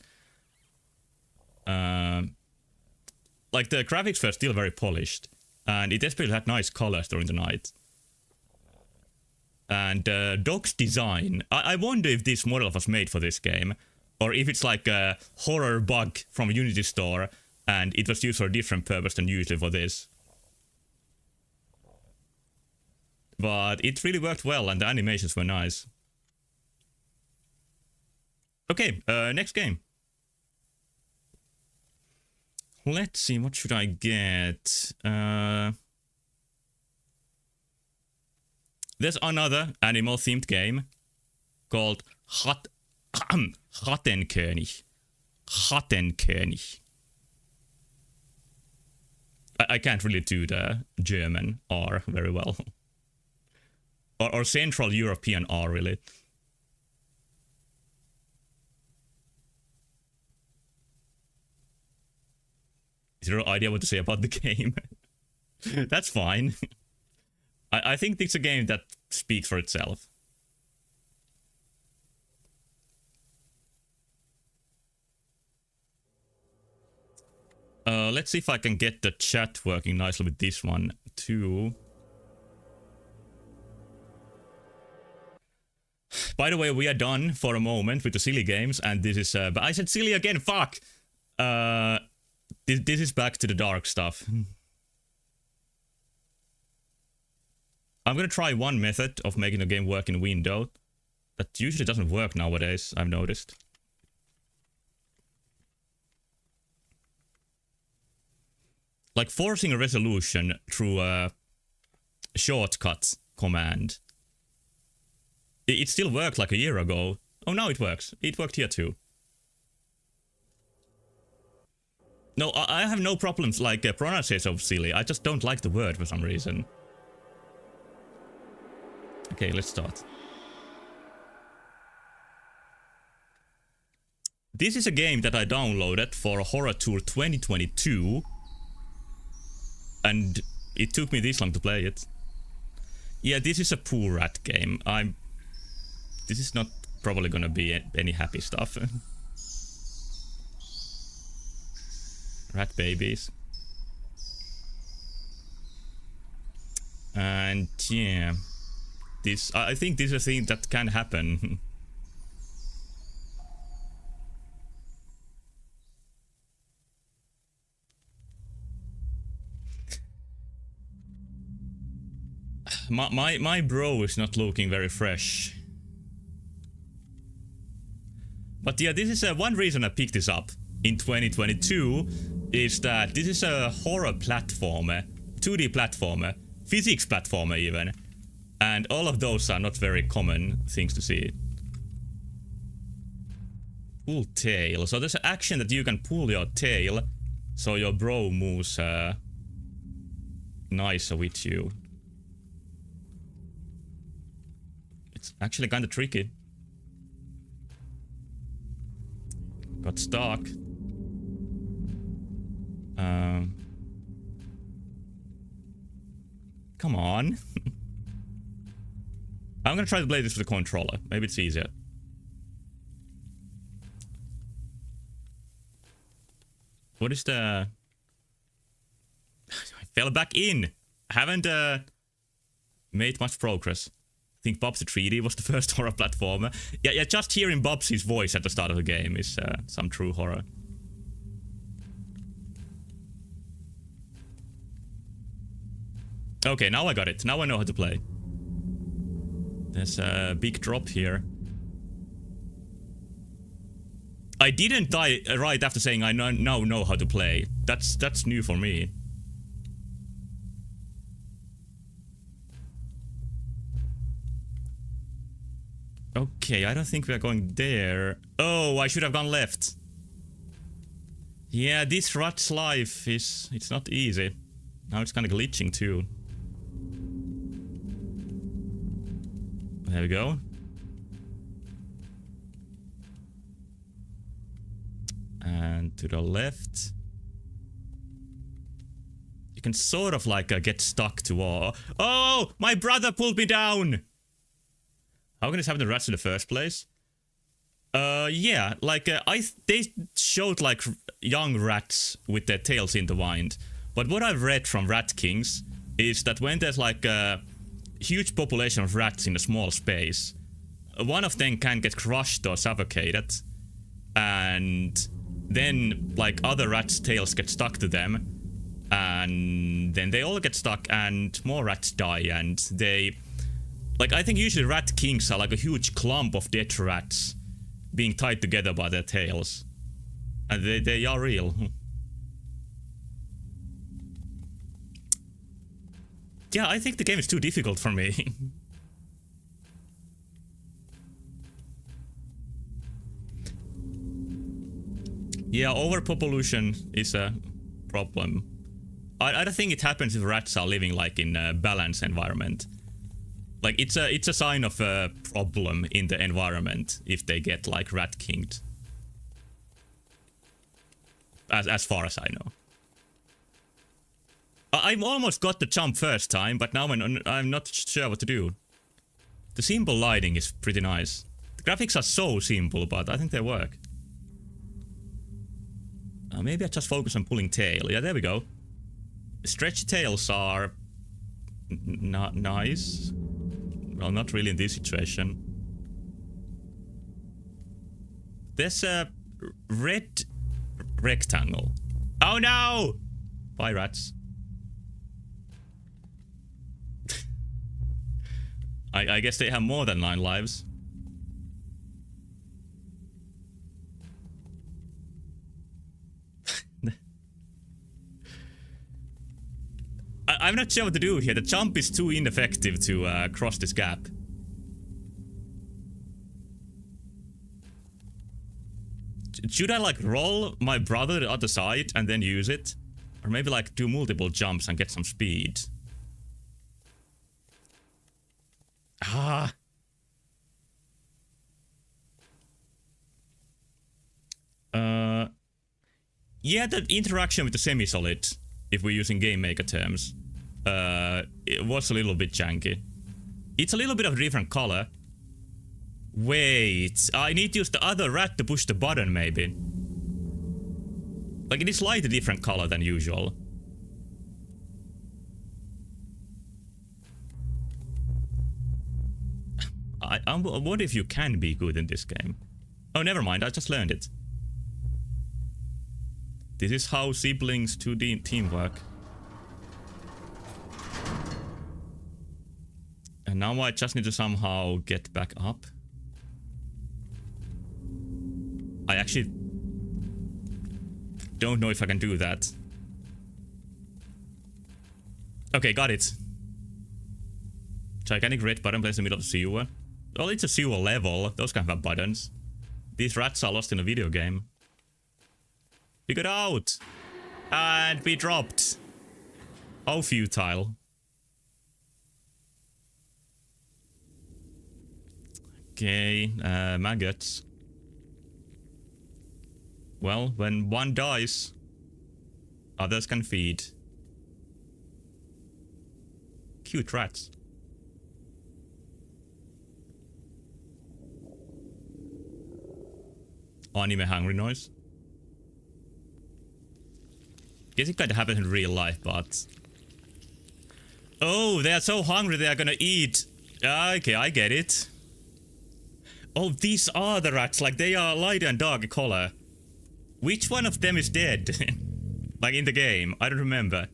Like the graphics were still very polished, and it especially had nice colors during the night. And Doc's design, I wonder if this model was made for this game, or if it's like a horror bug from Unity Store, and it was used for a different purpose than usually for this. But it really worked well, and the animations were nice. Okay, next game. Let's see, what should I get? There's another animal-themed game called Rattenkönig. Rattenkönig. I can't really do the German R very well. Or Central European R, really. Zero idea what to say about the game. That's fine. I think it's a game that speaks for itself. Let's see if I can get the chat working nicely with this one too. By the way, we are done for a moment with the silly games, and this is but I said silly again, fuck! This is back to the dark stuff. I'm gonna try one method of making a game work in window. That usually doesn't work nowadays, I've noticed. Like forcing a resolution through a shortcut command. It still worked like a year ago. Oh, now it works. It worked here too. No, I have no problems like pronunciation of silly. I just don't like the word for some reason. Okay, let's start. This is a game that I downloaded for Horror Tour 2022. And it took me this long to play it. Yeah, this is a poor rat game. This is not probably gonna be any happy stuff. Rat babies. And yeah. I think this is a thing that can happen. my bro is not looking very fresh. But yeah, this is one reason I picked this up in 2022 is that this is a horror platformer, 2D platformer, physics platformer even, and all of those are not very common things to see. Pull tail. So there's an action that you can pull your tail, so your bro moves nicer with you. It's actually kind of tricky. Got stuck. Come on. I'm gonna try to play this with the controller. Maybe it's easier. What is the... I fell back in. I haven't made much progress. I think Bubsy 3D was the first horror platformer. Yeah, just hearing Bubsy's voice at the start of the game is some true horror. Okay, now I got it. Now I know how to play. There's a big drop here. I didn't die right after saying I now know how to play. That's new for me. Okay, I don't think we are going there. Oh, I should have gone left. Yeah, this Rat's life is... it's not easy. Now it's kind of glitching too. There we go. And to the left. You can sort of like get stuck to wall. Oh, my brother pulled me down! How can this happen to rats in the first place? Yeah, like they showed like young rats with their tails in the wind. But what I've read from Rat Kings is that when there's like a huge population of rats in a small space, one of them can get crushed or suffocated, and then like other rats' tails get stuck to them, and then they all get stuck and more rats die, and they... like, I think usually Rat Kings are like a huge clump of dead rats being tied together by their tails. And they are real. Yeah, I think the game is too difficult for me. Yeah, overpopulation is a problem. I don't think it happens if rats are living like in a balanced environment. Like, it's a sign of a problem in the environment if they get like rat kinged. As far as I know. I almost got the jump first time, but now I'm not sure what to do. The simple lighting is pretty nice. The graphics are so simple, but I think they work. Maybe I just focus on pulling tail. Yeah, there we go. Stretchy tails are not nice. Well, not really in this situation. There's a red rectangle. Oh no! Bye, rats. I guess they have more than 9 lives. I'm not sure what to do here. The jump is too ineffective to cross this gap. Should I like roll my brother to the other side and then use it? Or maybe like do multiple jumps and get some speed? Ah. Yeah, the interaction with the semi-solid, if we're using Game Maker terms, it was a little bit janky. It's a little bit of a different color. Wait, I need to use the other rat to push the button, maybe. Like, it is slightly different color than usual. I wonder if you can be good in this game. Oh, never mind, I just learned it. This is how siblings 2D teamwork. And now I just need to somehow get back up. I actually don't know if I can do that. Okay, got it. Gigantic red button placed in the middle of the sewer. Well, it's a sewer level. Those kind of buttons. These rats are lost in a video game. We got out! And we dropped. How futile. Okay, maggots. Well, when one dies, others can feed. Cute rats. Anime hungry noise. Guess it kinda happens in real life, but... Oh, they are so hungry they are gonna eat. Okay, I get it. Oh, these are the rats, like they are light and dark color. Which one of them is dead? Like in the game, I don't remember.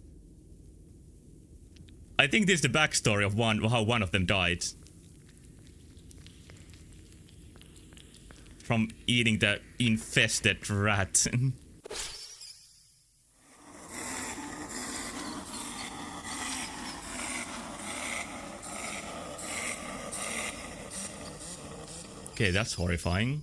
I think this is the backstory of how one of them died. From eating the infested rat. Okay, that's horrifying.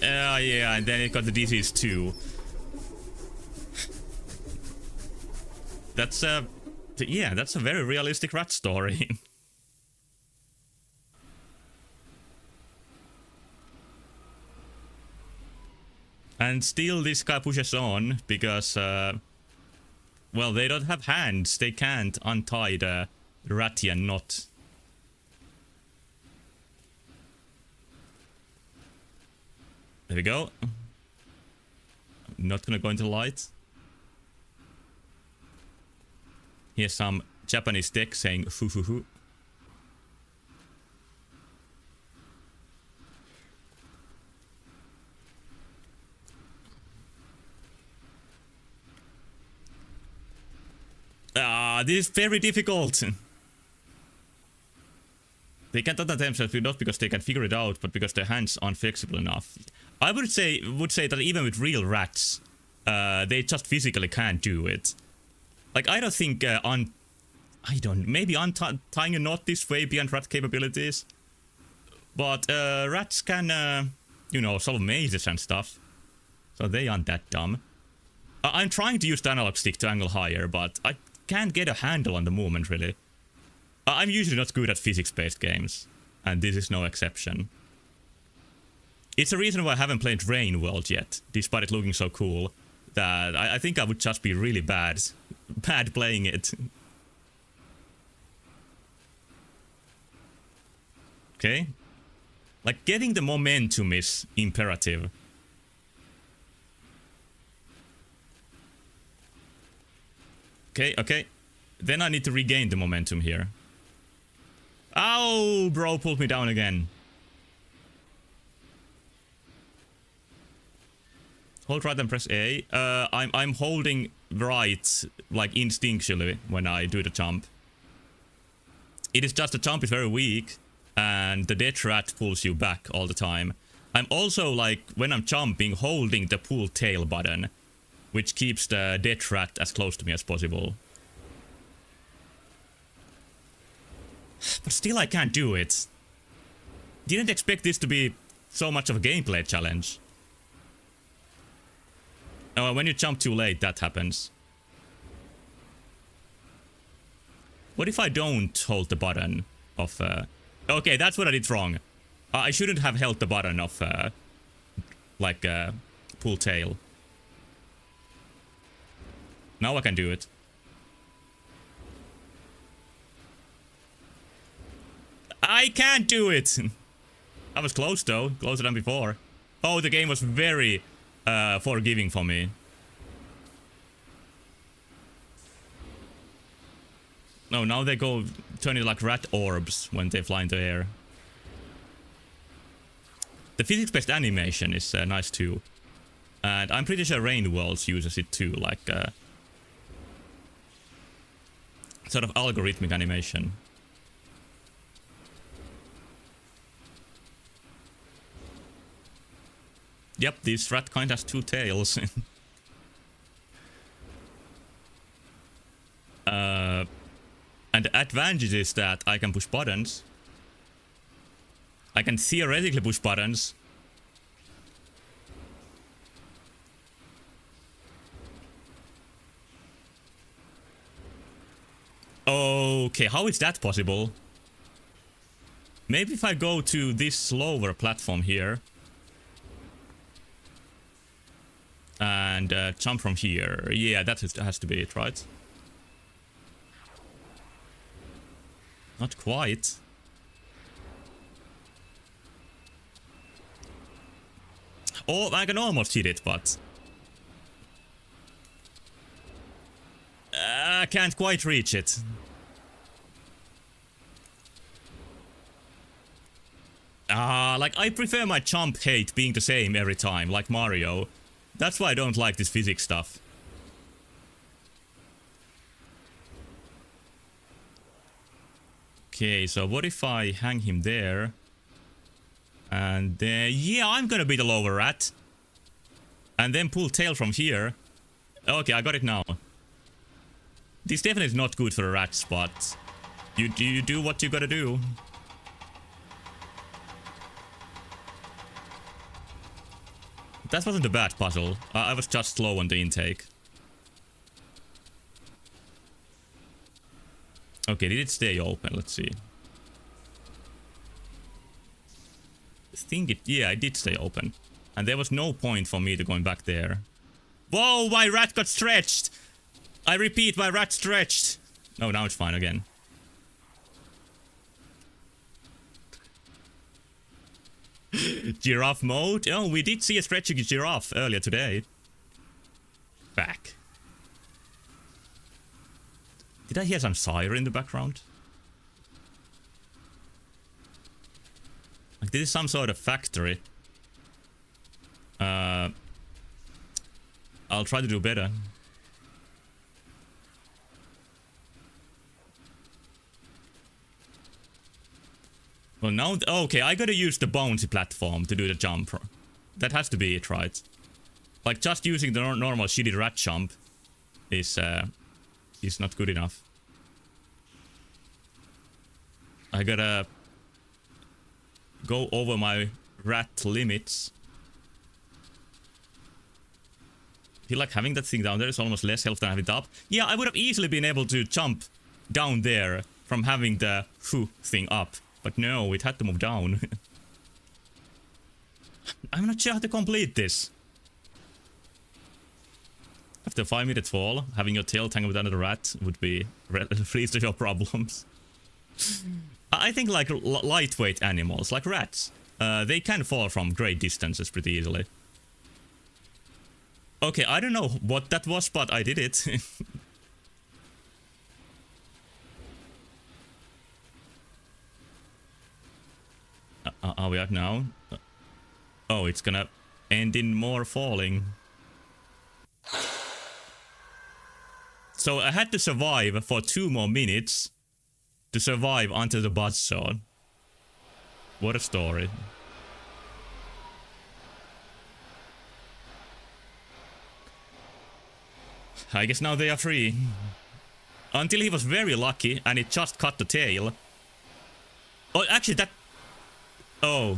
Yeah, and then it got the disease too. That's yeah, that's a very realistic rat story. And still this guy pushes on because, well, they don't have hands. They can't untie the Ratian knot. There we go. I'm not gonna go into light. Here's some Japanese text saying fu fu fu. This is very difficult. They can't attempt themselves not because they can figure it out, but because their hands aren't flexible enough. I would say that even with real rats, they just physically can't do it. Like I don't think maybe untying a knot is way beyond rat capabilities. But rats can, you know, solve mazes and stuff. So they aren't that dumb. I'm trying to use the analog stick to angle higher, but I can't get a handle on the movement, really. I'm usually not good at physics-based games, and this is no exception. It's a reason why I haven't played Rain World yet, despite it looking so cool, that I think I would just be really bad playing it. Okay. Like, getting the momentum is imperative. Okay. Then I need to regain the momentum here. Ow, bro, pulled me down again. Hold right and press A. I'm holding right, like instinctually, when I do the jump. It is just the jump is very weak, and the dead rat pulls you back all the time. I'm also, like, when I'm jumping, holding the pull tail button, which keeps the dead rat as close to me as possible. But still I can't do it. Didn't expect this to be so much of a gameplay challenge. Oh, when you jump too late, that happens. What if I don't hold the button of... Okay, that's what I did wrong. I shouldn't have held the button of, like, pull tail. Now I can do it. I can't do it! I was close though, closer than before. Oh, the game was very forgiving for me. No, now they go turn it like rat orbs when they fly in the air. The physics-based animation is nice too. And I'm pretty sure Rain Worlds uses it too, like sort of algorithmic animation. Yep, this rat kind has 2 tails. And the advantage is that I can push buttons. I can theoretically push buttons. Okay, how is that possible? Maybe if I go to this slower platform here and jump from here. Yeah, that has to be it, right? Not quite. Oh, I can almost hit it, but I can't quite reach it. Like I prefer my jump height being the same every time, like Mario. That's why I don't like this physics stuff. Okay, so what if I hang him there? And yeah, I'm gonna be the lower rat. And then pull tail from here. Okay, I got it now. This definitely is not good for a rat spot. You do what you gotta do. That wasn't a bad puzzle. I was just slow on the intake. Okay, did it stay open? Let's see. I think it... Yeah, it did stay open. And there was no point for me to going back there. Whoa, my rat got stretched! I repeat, my rat stretched! No, now it's fine again. Giraffe mode? Oh, we did see a stretching giraffe earlier today. Back. Did I hear some siren in the background? Like this is some sort of factory. I'll try to do better. Well, now... Okay, I gotta use the bouncy platform to do the jump. That has to be it, right? Like, just using the normal shitty rat jump is not good enough. I gotta go over my rat limits. I feel like having that thing down there is almost less health than having it up. Yeah, I would have easily been able to jump down there from having the thing up. But no, it had to move down. I'm not sure how to complete this. After 5-minute fall, having your tail tangled under the rat would be least of your problems. I think like lightweight animals, like rats, they can fall from great distances pretty easily. Okay, I don't know what that was, but I did it. Are we out now? Oh, it's gonna end in more falling. So I had to survive for 2 more minutes to survive until the buzzsaw. What a story. I guess now they are free. Until he was very lucky and it just cut the tail. Oh, actually that... Oh.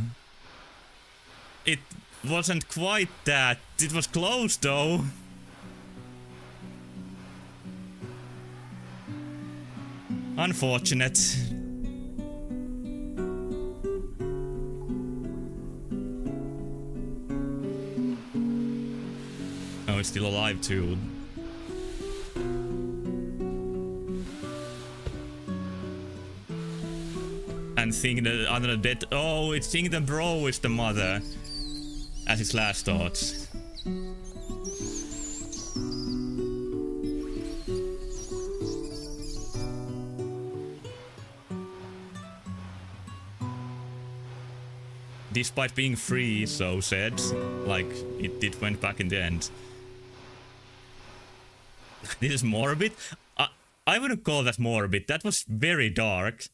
It wasn't quite that. It was close though. Unfortunate. Oh, it's still alive too. And thinking that other dead. Oh, it's thinking the bro is the mother. As his last thoughts. despite being free, so said, like, it went back in the end. This is morbid? I wouldn't call that morbid. That was very dark,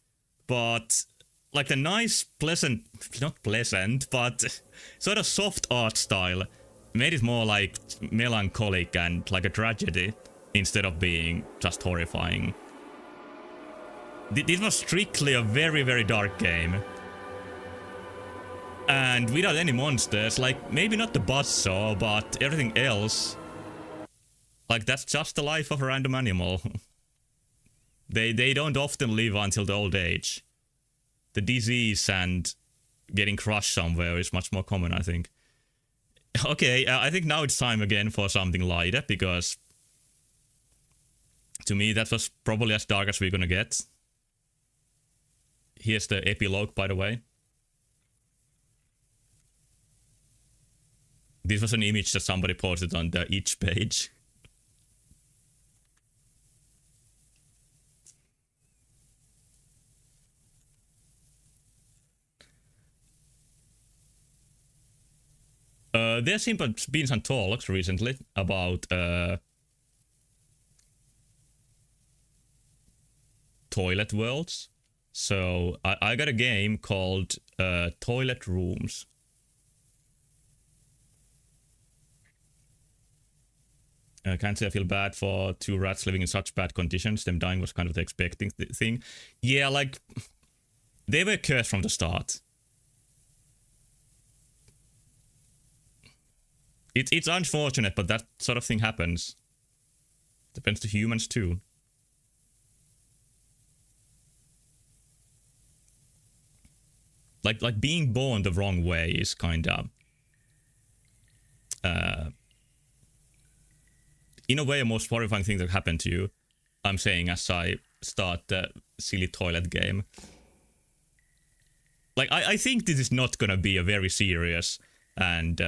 but like the nice, pleasant, not pleasant, but sort of soft art style made it more like melancholic and like a tragedy instead of being just horrifying. This was strictly a very, very dark game. And without any monsters, like maybe not the buzzsaw, but everything else. Like that's just the life of a random animal. They don't often live until the old age. The disease and getting crushed somewhere is much more common, I think. Okay, I think now it's time again for something lighter, because to me that was probably as dark as we're gonna get. Here's the epilogue, by the way. This was an image that somebody posted on the itch page. There's been some talks recently about toilet worlds. So I got a game called Toilet Rooms. I can't say I feel bad for two rats living in such bad conditions. Them dying was kind of the expecting thing. Yeah, like, they were cursed from the start. It's unfortunate, but that sort of thing happens. Depends to humans too. Like being born the wrong way is kind of in a way a most horrifying thing that happened to you. I'm saying as I start the silly toilet game. Like I think this is not gonna be a very serious and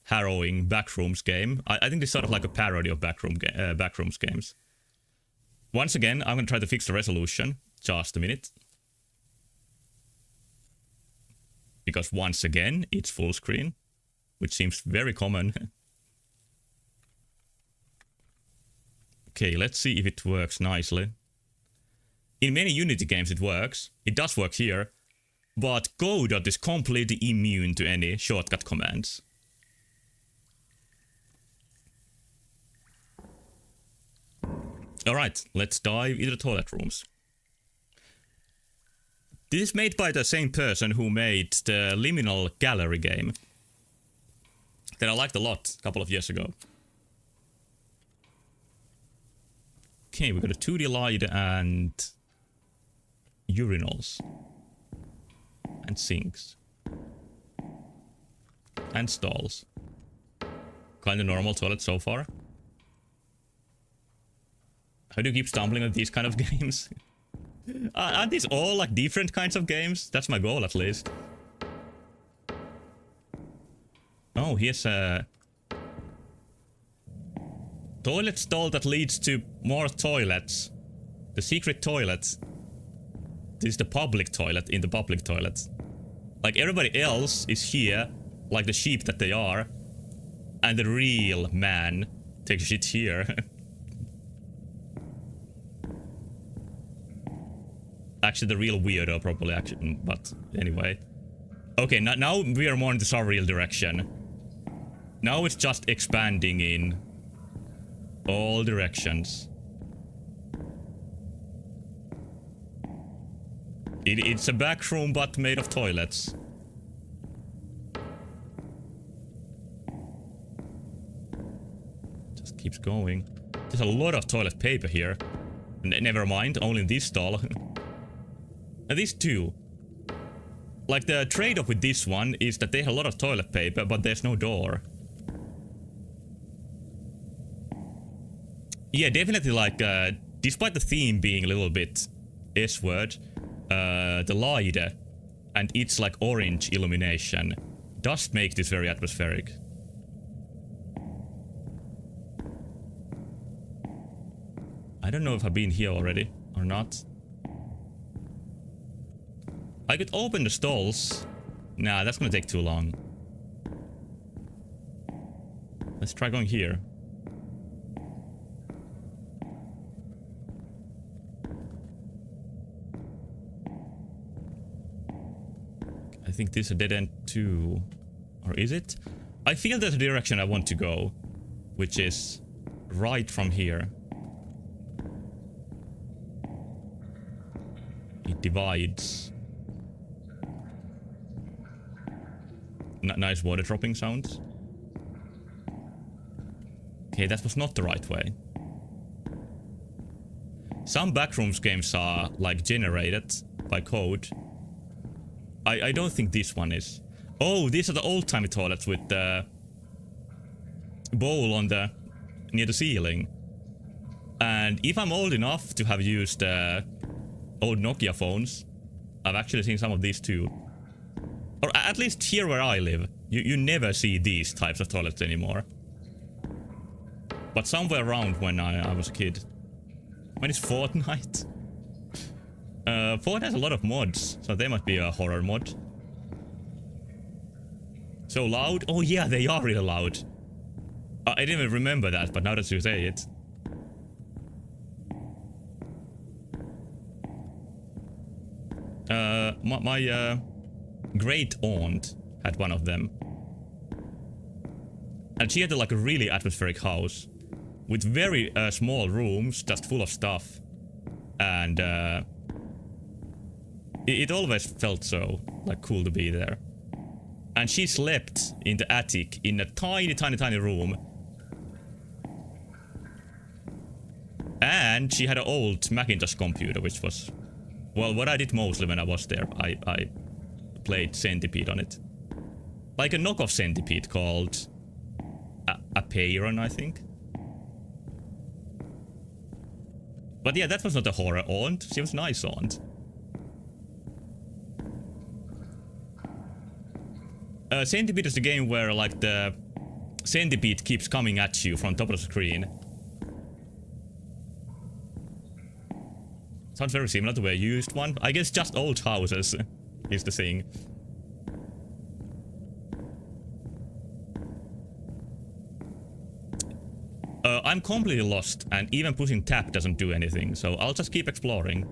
harrowing Backrooms game. I think it's sort of like a parody of Backrooms games. Once again, I'm gonna try to fix the resolution. Just a minute. Because once again, it's full screen, which seems very common. Okay, let's see if it works nicely. In many Unity games it works. It does work here. But Godot is completely immune to any shortcut commands. Alright, let's dive into the toilet rooms. This is made by the same person who made the Liminal Gallery game that I liked a lot a couple of years ago. Okay, we got a 2D light and urinals and sinks and stalls. Kind of normal toilet so far. How do you keep stumbling on these kind of games? Aren't these all like different kinds of games? That's my goal at least. Oh, here's a toilet stall that leads to more toilets. The secret toilet. This is the public toilet in the public toilet. Like everybody else is here, like the sheep that they are. And the real man takes shit here. Actually, the real weirdo probably, actually, but anyway. Okay, now we are more in the surreal direction. Now it's just expanding in all directions. It's a back room, but made of toilets. Just keeps going. There's a lot of toilet paper here. Never mind, only in this stall. And these two. Like the trade-off with this one is that they have a lot of toilet paper, but there's no door. Yeah, definitely like, despite the theme being a little bit S-word, the light and its like orange illumination does make this very atmospheric. I don't know if I've been here already or not. I could open the stalls Nah, that's gonna take too long. Let's try going here. I think this is a dead end too. Or is it? I feel there's a direction I want to go, which is right from here. It divides. Nice water dropping sounds. Okay, that was not the right way. Some backrooms games are like generated by code. I don't think this one is. Oh, these are the old-timey toilets with the bowl on the near the ceiling. And if I'm old enough to have used old Nokia phones, I've actually seen some of these too. Or at least here where I live, you never see these types of toilets anymore. But somewhere around when I was a kid. When is Fortnite? Fortnite has a lot of mods, so there might be a horror mod. So loud? Oh yeah, they are really loud. I didn't even remember that, but now that you say it. My great aunt had one of them. And she had like a really atmospheric house. With very small rooms, just full of stuff. And it always felt so like cool to be there. And she slept in the attic in a tiny room. And she had an old Macintosh computer, which was, well, what I did mostly when I was there. I played Centipede on it. Like a knockoff Centipede called Apeiron, I think. But yeah, that was not a horror aunt. She was a nice aunt. Centipede is the game where like the centipede keeps coming at you from top of the screen. Sounds very similar to a used one. I guess just old houses is the thing. I'm completely lost, and even pushing tab doesn't do anything, so I'll just keep exploring.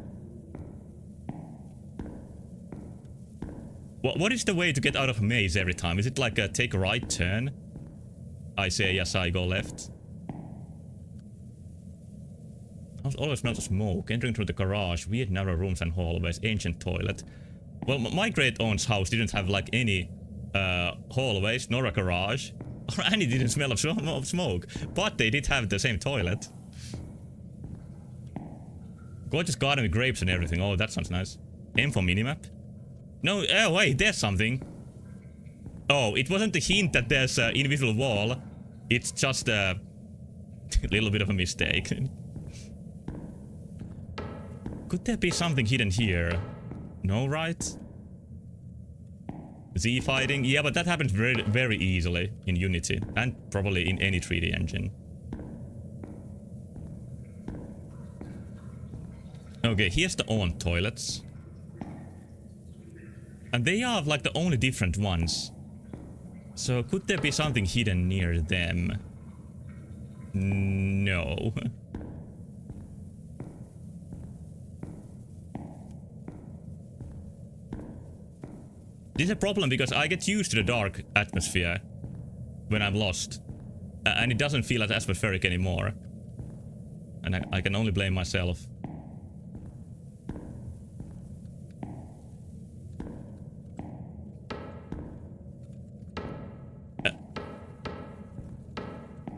What is the way to get out of a maze every time? Is it like a take a right turn? I say yes, I go left. I always smell the smoke. Entering through the garage, weird narrow rooms and hallways, ancient toilet. Well, my great aunt's house didn't have like any hallways, nor a garage. And it didn't smell of smoke. But they did have the same toilet. Gorgeous garden with grapes and everything. Oh, that sounds nice. M for minimap? No, oh wait, there's something. Oh, it wasn't a hint that there's an invisible wall. It's just a little bit of a mistake. Could there be something hidden here? No, right? Z fighting? Yeah, but that happens very, very easily in Unity. And probably in any 3D engine. Okay, here's the aunt toilets. And they are like the only different ones. So could there be something hidden near them? No. This is a problem because I get used to the dark atmosphere when I'm lost. And it doesn't feel as atmospheric anymore. And I can only blame myself.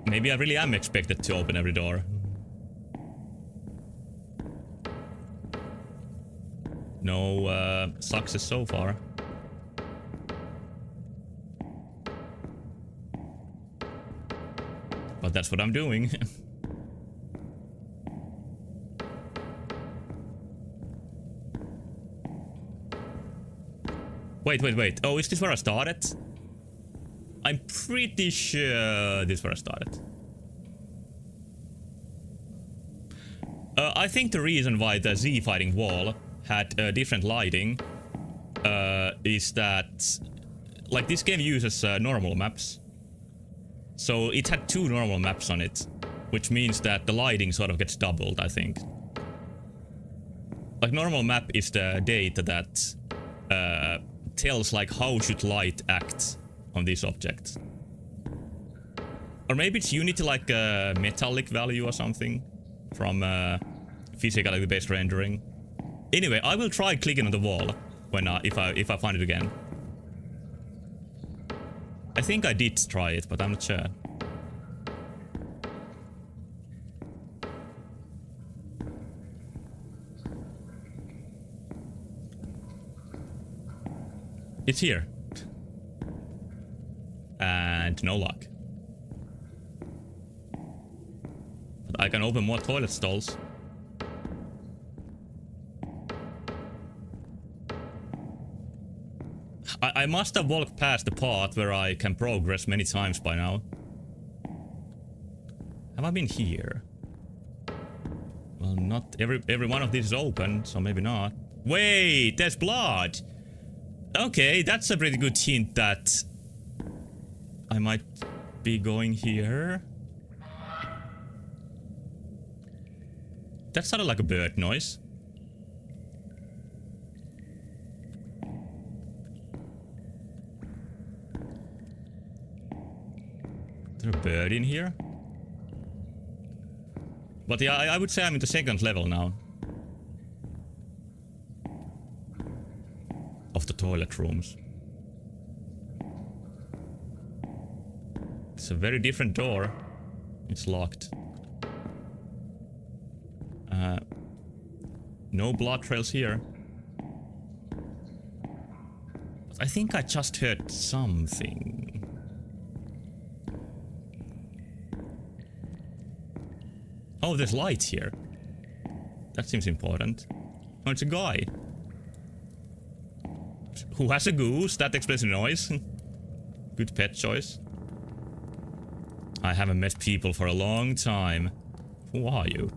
Maybe I really am expected to open every door. No success so far. But that's what I'm doing. Wait. Oh, is this where I started? I'm pretty sure this is where I started. I think the reason why the Z fighting wall had different lighting is that like this game uses normal maps. So it had 2 normal maps on it, which means that the lighting sort of gets doubled, I think. Like normal map is the data that tells like how should light act on this object. Or maybe it's Unity like a metallic value or something from physically based rendering. Anyway, I will try clicking on the wall when if I find it again. I think I did try it, but I'm not sure. It's here. And no luck. But I can open more toilet stalls. I must have walked past the part where I can progress many times by now. Have I been here? Well, not every one of these is open, so maybe not. Wait, there's blood! Okay, that's a pretty good hint that I might be going here. That sounded like a bird noise. Is there a bird in here? But yeah, I would say I'm in the 2nd level now. Of the toilet rooms. It's a very different door. It's locked. No blood trails here. I think I just heard something. Oh, there's light here. That seems important. Oh, it's a guy. Who has a goose? That explains the noise. Good pet choice. I haven't met people for a long time. Who are you?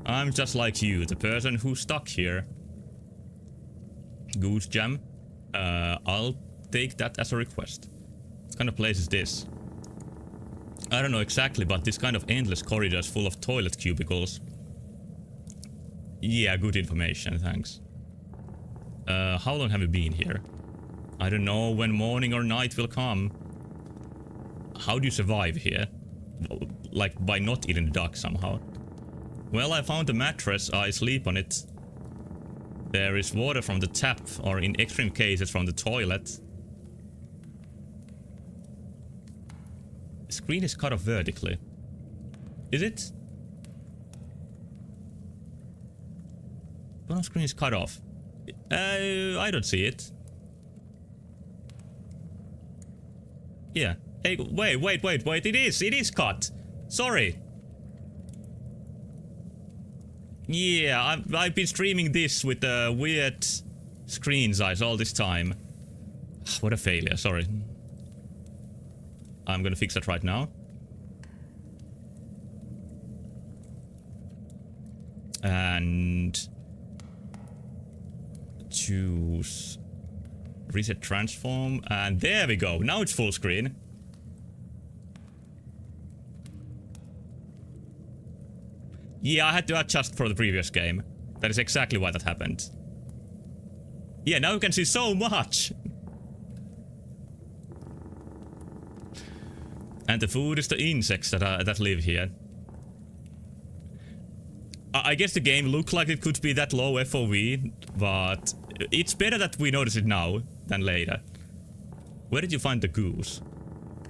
I'm just like you, the person who's stuck here. Goose jam. I'll take that as a request. What kind of place is this? I don't know exactly, but this kind of endless corridors full of toilet cubicles. Yeah, good information, thanks. How long have you been here? I don't know when morning or night will come. How do you survive here? Like, by not eating the duck somehow. Well, I found a mattress, I sleep on it. There is water from the tap, or in extreme cases from the toilet. The screen is cut off vertically. Is it? One screen is cut off. I don't see it. Yeah. Hey, wait, it is cut. Sorry. Yeah, I've been streaming this with a weird screen size all this time. What a failure, sorry. I'm gonna fix that right now. And choose reset transform, and there we go. Now it's full screen. Yeah, I had to adjust for the previous game. That is exactly why that happened. Yeah, now you can see so much. And the food is the insects that live here. I guess the game looked like it could be that low FOV, but it's better that we notice it now than later. Where did you find the goose?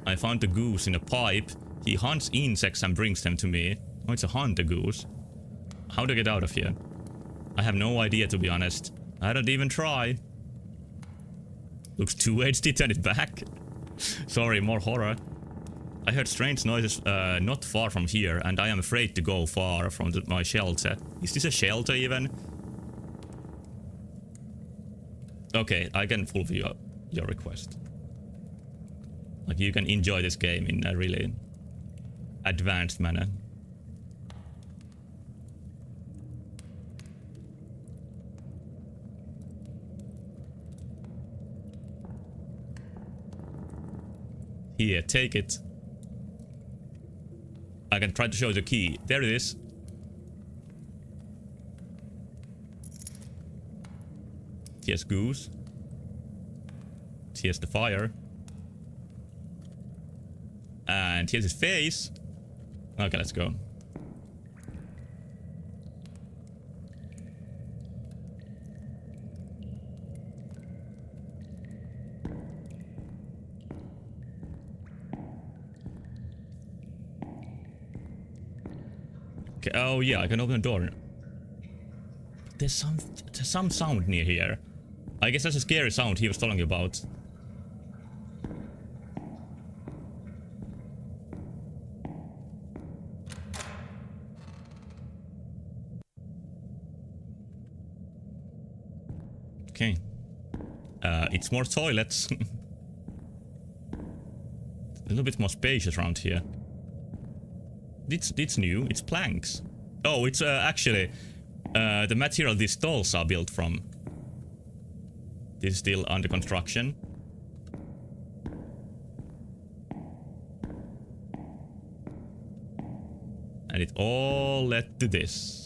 I found the goose in a pipe. He hunts insects and brings them to me. Oh, it's a hunter goose. How to get out of here? I have no idea, to be honest. I don't even try. Looks too HD, turn it back. Sorry, more horror. I heard strange noises not far from here, and I am afraid to go far from my shelter. Is this a shelter even? Okay, I can fulfill your request. Like, you can enjoy this game in a really advanced manner. Here, take it. I can try to show the key. There it is. Here's Goose. Here's the fire. And here's his face. Okay, let's go. Okay, oh yeah, I can open the door. There's some sound near here. I guess that's a scary sound he was telling you about. Okay. It's more toilets. A little bit more spacious around here. It's new. It's planks. Oh, it's actually the material these stalls are built from. This is still under construction. And it all led to this.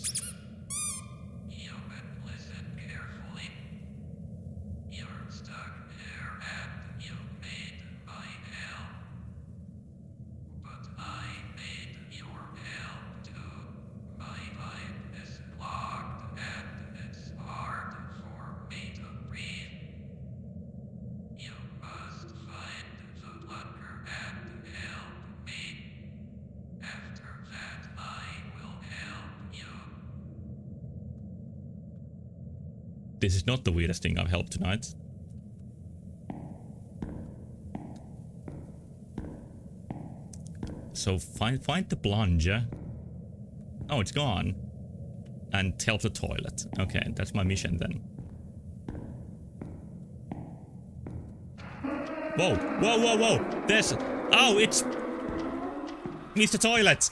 This is not the weirdest thing I've helped tonight. So find the plunger. Oh, it's gone. And help the toilet. Okay, that's my mission then. Whoa, whoa, whoa, whoa! There's... Oh, it's... Mr. Toilet!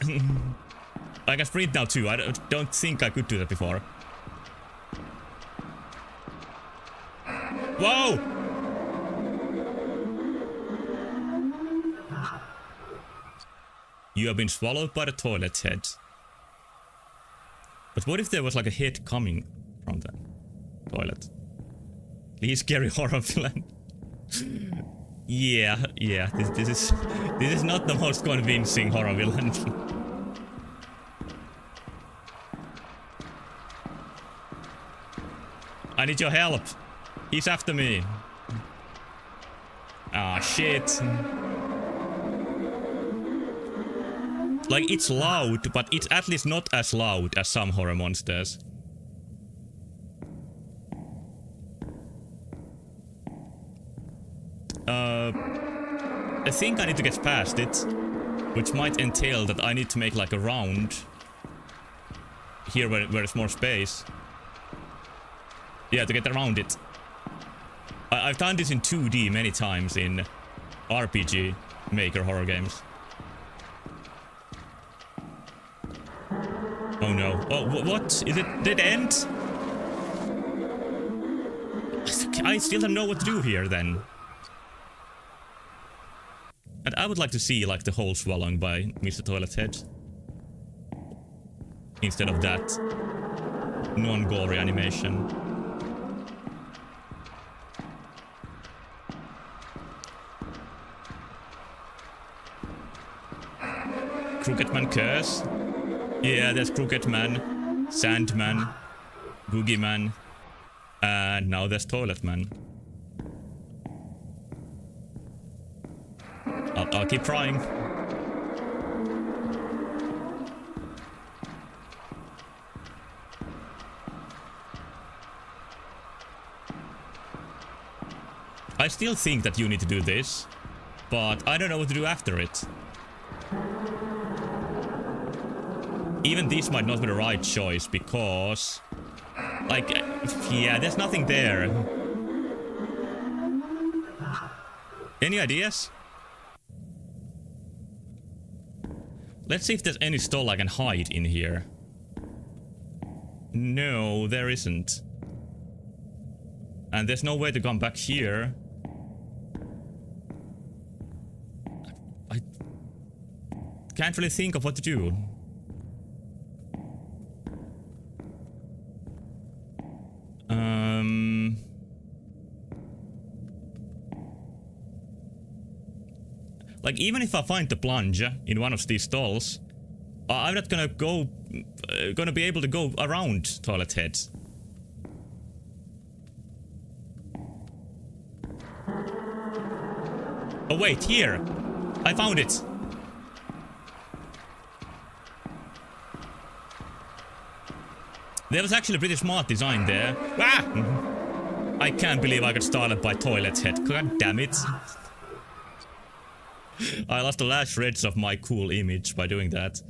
I can sprint now too. I don't think I could do that before. Whoa! You have been swallowed by the toilet head. But what if there was like a head coming from the toilet? Please, scary horror villain. Yeah, this is not the most convincing horror villain. I need your help. He's after me. Ah, shit. Like, it's loud, but it's at least not as loud as some horror monsters. I think I need to get past it, which might entail that I need to make like a round here where there's more space. Yeah, to get around it. I've done this in 2D many times in RPG Maker horror games. Oh no. Oh, what? Is it dead end? I still don't know what to do here then. And I would like to see like the whole swallowing by Mr. Toilet's head. Instead of that non-gory animation. Crooked Man Curse. Yeah, there's Crooked Man, Sandman, Boogeyman, and now there's Toilet Man. I'll keep trying. I still think that you need to do this, but I don't know what to do after it. Even this might not be the right choice because, like, yeah, there's nothing there. Any ideas? Let's see if there's any stall I can hide in here. No, there isn't. And there's no way to come back here. can't really think of what to do. Like, even if I find the plunger in one of these stalls, I'm not gonna be able to go around toilet heads. Oh wait, here! I found it! There was actually a pretty smart design there. Ah! I can't believe I got started by toilet head. God damn it. I lost the last shreds of my cool image by doing that.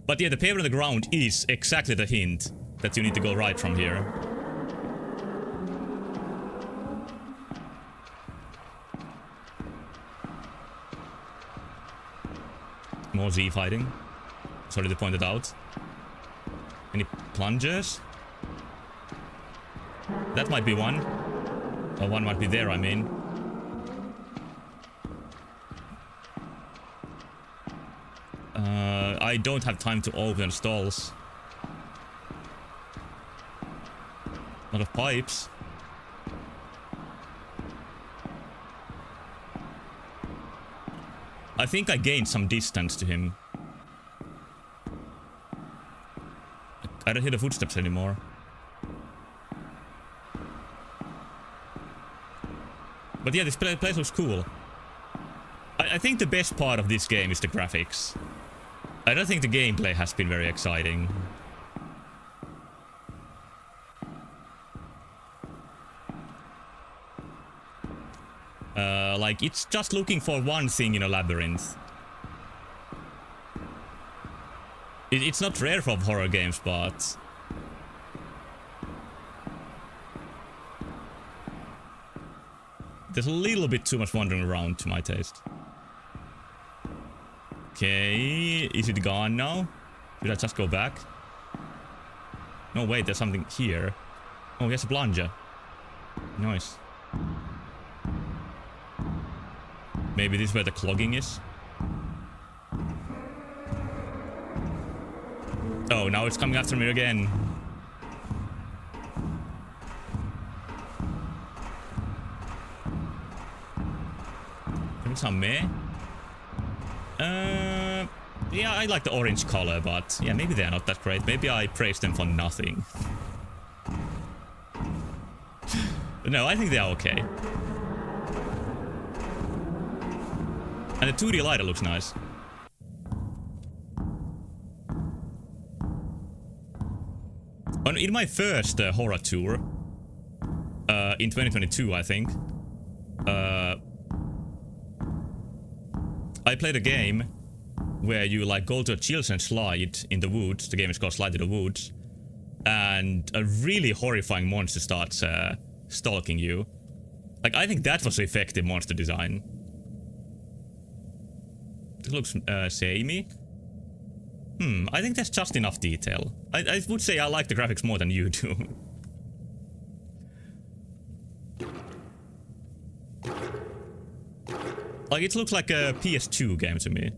But yeah, the paper on the ground is exactly the hint that you need to go right from here. More Z fighting. Sorry to point it out. Any plungers? That might be one. Or one might be there, I mean. I don't have time to open stalls. A lot of pipes. I think I gained some distance to him. I don't hear the footsteps anymore. But yeah, this place looks cool. I think the best part of this game is the graphics. I don't think the gameplay has been very exciting. Like, it's just looking for one thing in a labyrinth. It's not rare for horror games, but... there's a little bit too much wandering around to my taste. Okay, is it gone now? Should I just go back? No, wait, there's something here. Oh, here's a plunger. Nice. Maybe this is where the clogging is? Oh, now it's coming after me again. Some meh. Yeah, I like the orange color, but yeah, maybe they're not that great. Maybe I praised them for nothing. No, I think they are okay. And the 2D lighter looks nice. In my first horror tour, in 2022, I think, I played a game where you like go to a children's slide in the woods. The game is called Slide to the Woods. And a really horrifying monster starts stalking you. Like, I think that was effective monster design. It looks samey. I think that's just enough detail. I would say I like the graphics more than you do. Like, it looks like a PS2 game to me.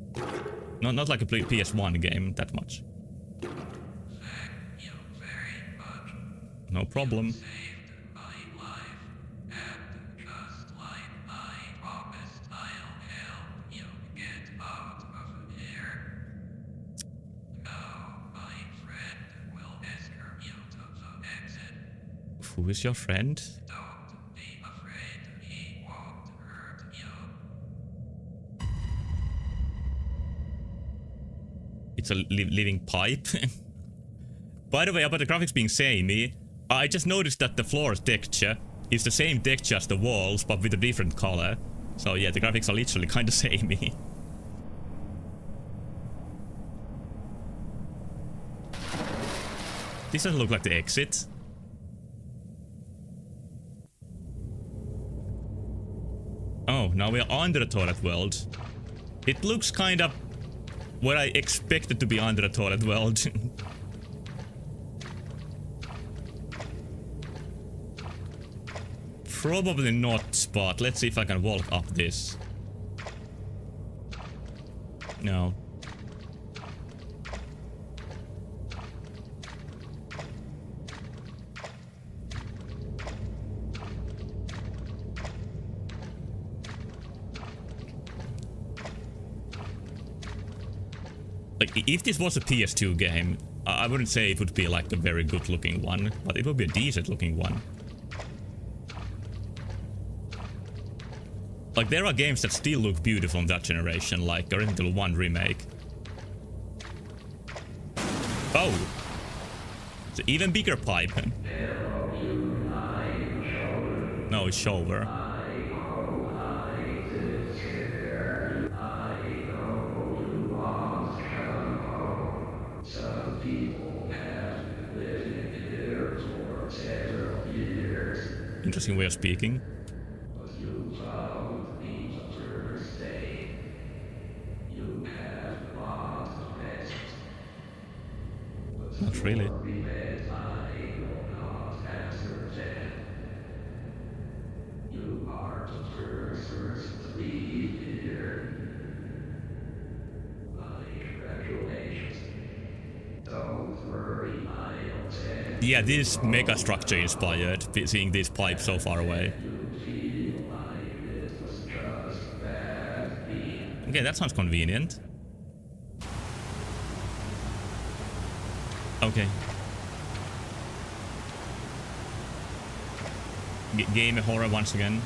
Not like a PS1 game that much. No problem. Who is your friend? It's a living pipe. By the way, about the graphics being samey, I just noticed that the floor texture is the same texture as the walls, but with a different color. So yeah, the graphics are literally kind of samey. This doesn't look like the exit. Oh, now we are under the toilet world. It looks kind of what I expected to be under the toilet world. Probably not, but let's see if I can walk up this. No. Like, if this was a PS2 game, I wouldn't say it would be like a very good looking one, but it would be a decent looking one. Like, there are games that still look beautiful from that generation, like Resident Evil 1 Remake. Oh! It's an even bigger pipe. No, it's shoulder. Interesting way of speaking. Not really. Yeah, this mega structure inspired, seeing this pipe so far away. Okay, that sounds convenient. Okay. Game horror once again.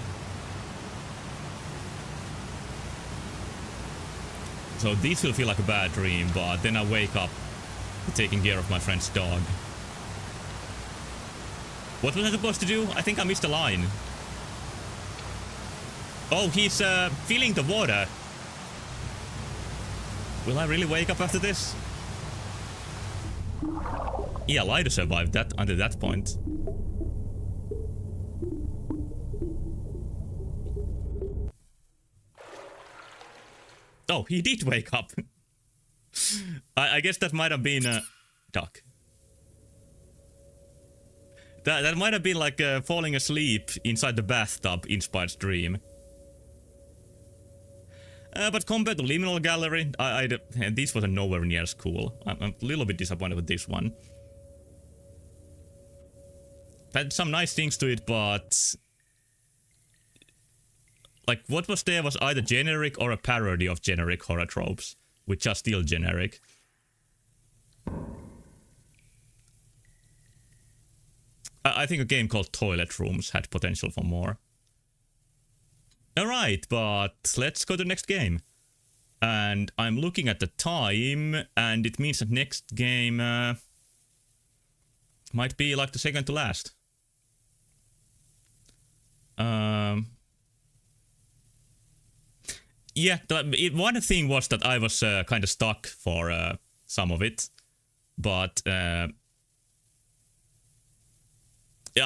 So these will feel like a bad dream, but then I wake up taking care of my friend's dog. What was I supposed to do? I think I missed a line. Oh, he's filling the water. Will I really wake up after this? Yeah, Lido survived that until that point. Oh, he did wake up. I guess that might have been a duck. That might have been like falling asleep inside the bathtub inspired dream. But compared to Liminal Gallery, and this was nowhere near as cool. I'm a little bit disappointed with this one. Had some nice things to it, but like what was there was either generic or a parody of generic horror tropes, which are still generic. I think a game called Toilet Rooms had potential for more. Alright, but let's go to the next game. And I'm looking at the time, and it means that next game might be like the second to last. Yeah, one thing was that I was kind of stuck for some of it, but yeah,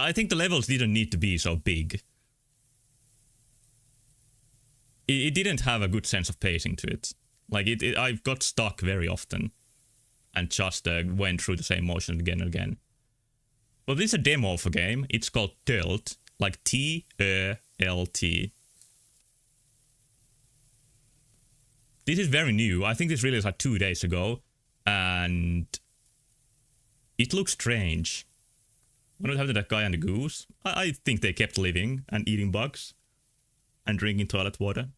I think the levels didn't need to be so big. It didn't have a good sense of pacing to it. Like I got stuck very often, and just went through the same motion again and again. Well, this is a demo of a game. It's called Telt, like T-E-L-T. This is very new. I think this released like 2 days ago, and it looks strange. What happened to that guy and the goose? I think they kept living and eating bugs and drinking toilet water.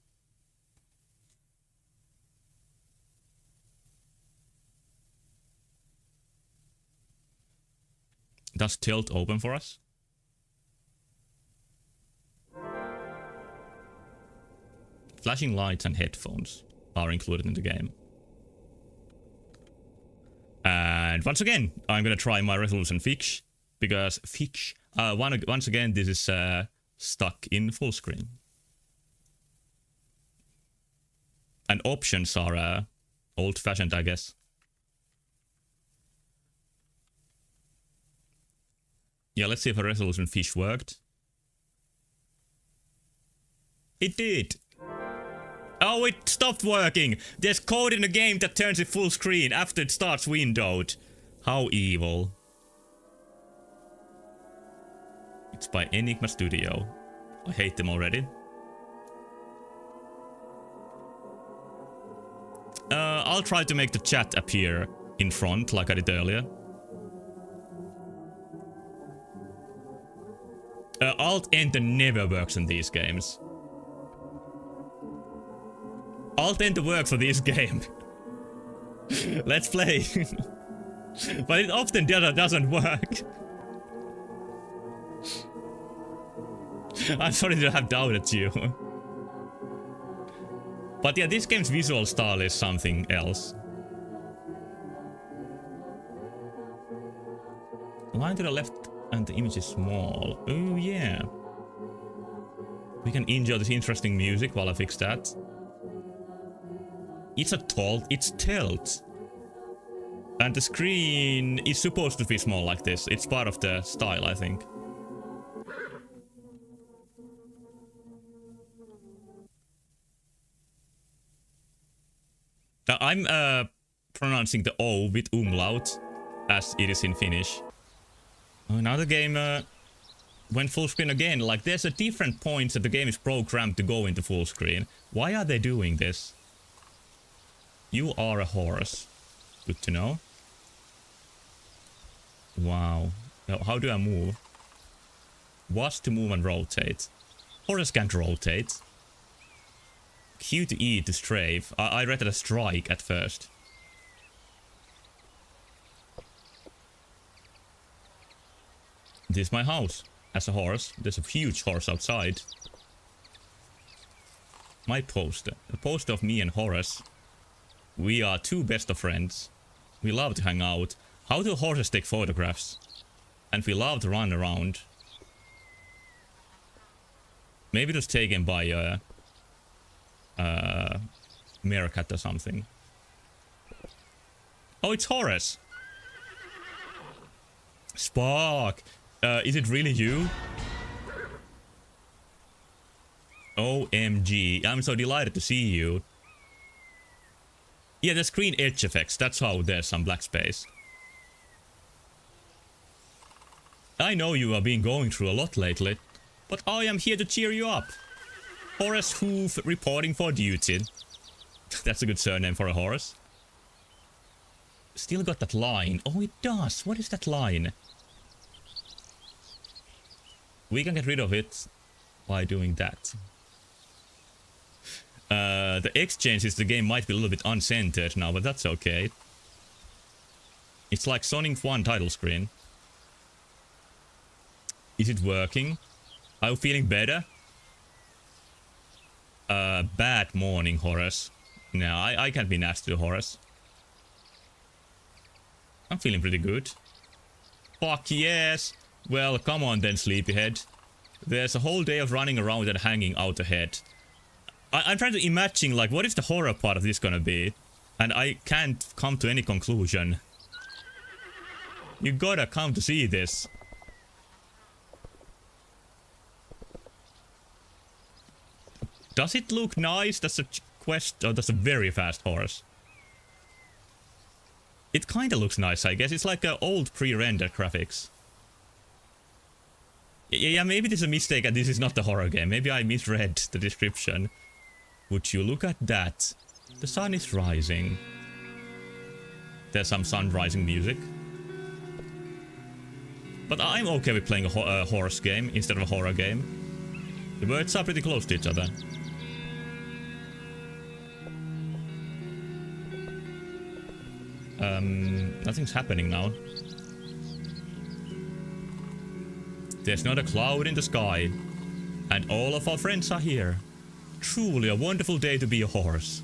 Does Tilt open for us? Flashing lights and headphones are included in the game. And once again, I'm gonna try my resolution fix, because once again this is stuck in full screen. And options are old-fashioned, I guess. Yeah, let's see if a resolution fish worked. It did! Oh, it stopped working! There's code in the game that turns it full screen after it starts windowed. How evil. It's by Enigma Studio. I hate them already. I'll try to make the chat appear in front like I did earlier. Alt-Enter never works in these games. Alt-Enter works for this game. Let's play. But it often doesn't work. I'm sorry to have doubted you. But yeah, this game's visual style is something else. Line to the left and the image is small. Oh yeah. We can enjoy this interesting music while I fix that. It's a it's tilt. And the screen is supposed to be small like this. It's part of the style, I think. I'm pronouncing the O with umlaut as it is in Finnish. Oh, now the game went full screen again. Like there's a different points that the game is programmed to go into full screen. Why are they doing this? You are a horse. Good to know. Wow. Now, how do I move? Was to move and rotate. Horse can't rotate. Q to E to strafe. I read it as strike at first. This is my house. As a horse. There's a huge horse outside. My poster. A poster of me and Horace. We are two best of friends. We love to hang out. How do horses take photographs? And we love to run around. Maybe it was taken by meerkat or something. Oh, it's Horace. Spark. Is it really you? OMG. I'm so delighted to see you. Yeah, the screen edge effects. That's how there's some black space. I know you have been going through a lot lately, but I am here to cheer you up. Horace Hoof reporting for duty. That's a good surname for a horse. Still got that line. Oh, it does. What is that line? We can get rid of it by doing that. The exchanges, the game might be a little bit uncentered now, but that's okay. It's like Sonic 1 title screen. Is it working? Are you feeling better? Bad morning, Horace. No, I can't be nasty to Horace. I'm feeling pretty good. Fuck yes! Well, come on then, sleepyhead. There's a whole day of running around and hanging out ahead. I'm trying to imagine, like, what is the horror part of this gonna be? And I can't come to any conclusion. You gotta come to see this. Does it look nice? That's a quest. Oh, that's a very fast horse. It kinda looks nice, I guess. It's like old pre-rendered graphics. Yeah, maybe this is a mistake and this is not the horror game. Maybe I misread the description. Would you look at that? The sun is rising. There's some sun rising music. But I'm okay with playing a horse game instead of a horror game. The words are pretty close to each other. Nothing's happening now. There's not a cloud in the sky. And all of our friends are here. Truly a wonderful day to be a horse.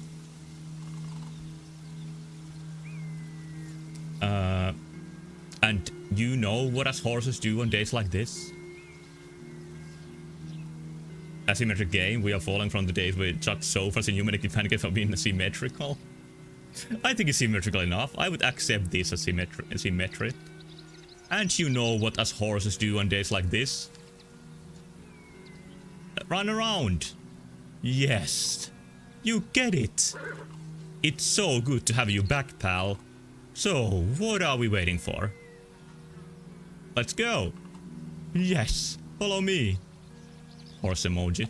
And you know what us horses do on days like this? Asymmetric game, we are falling from the days where just sofas and humanity pancakes have been symmetrical. I think it's symmetrical enough. I would accept this as symmetry. And you know what us horses do on days like this? Run around. Yes. You get it. It's so good to have you back, pal. So, what are we waiting for? Let's go. Yes. Follow me. Horse emoji.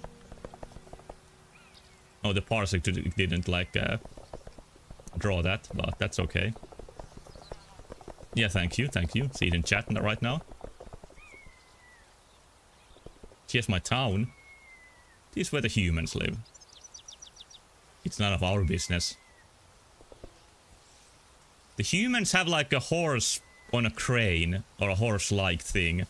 Oh, the parsec didn't like draw that, but that's okay. Yeah, thank you, thank you. See it in chat right now. Here's my town. This is where the humans live. It's none of our business. The humans have like a horse on a crane, or a horse-like thing.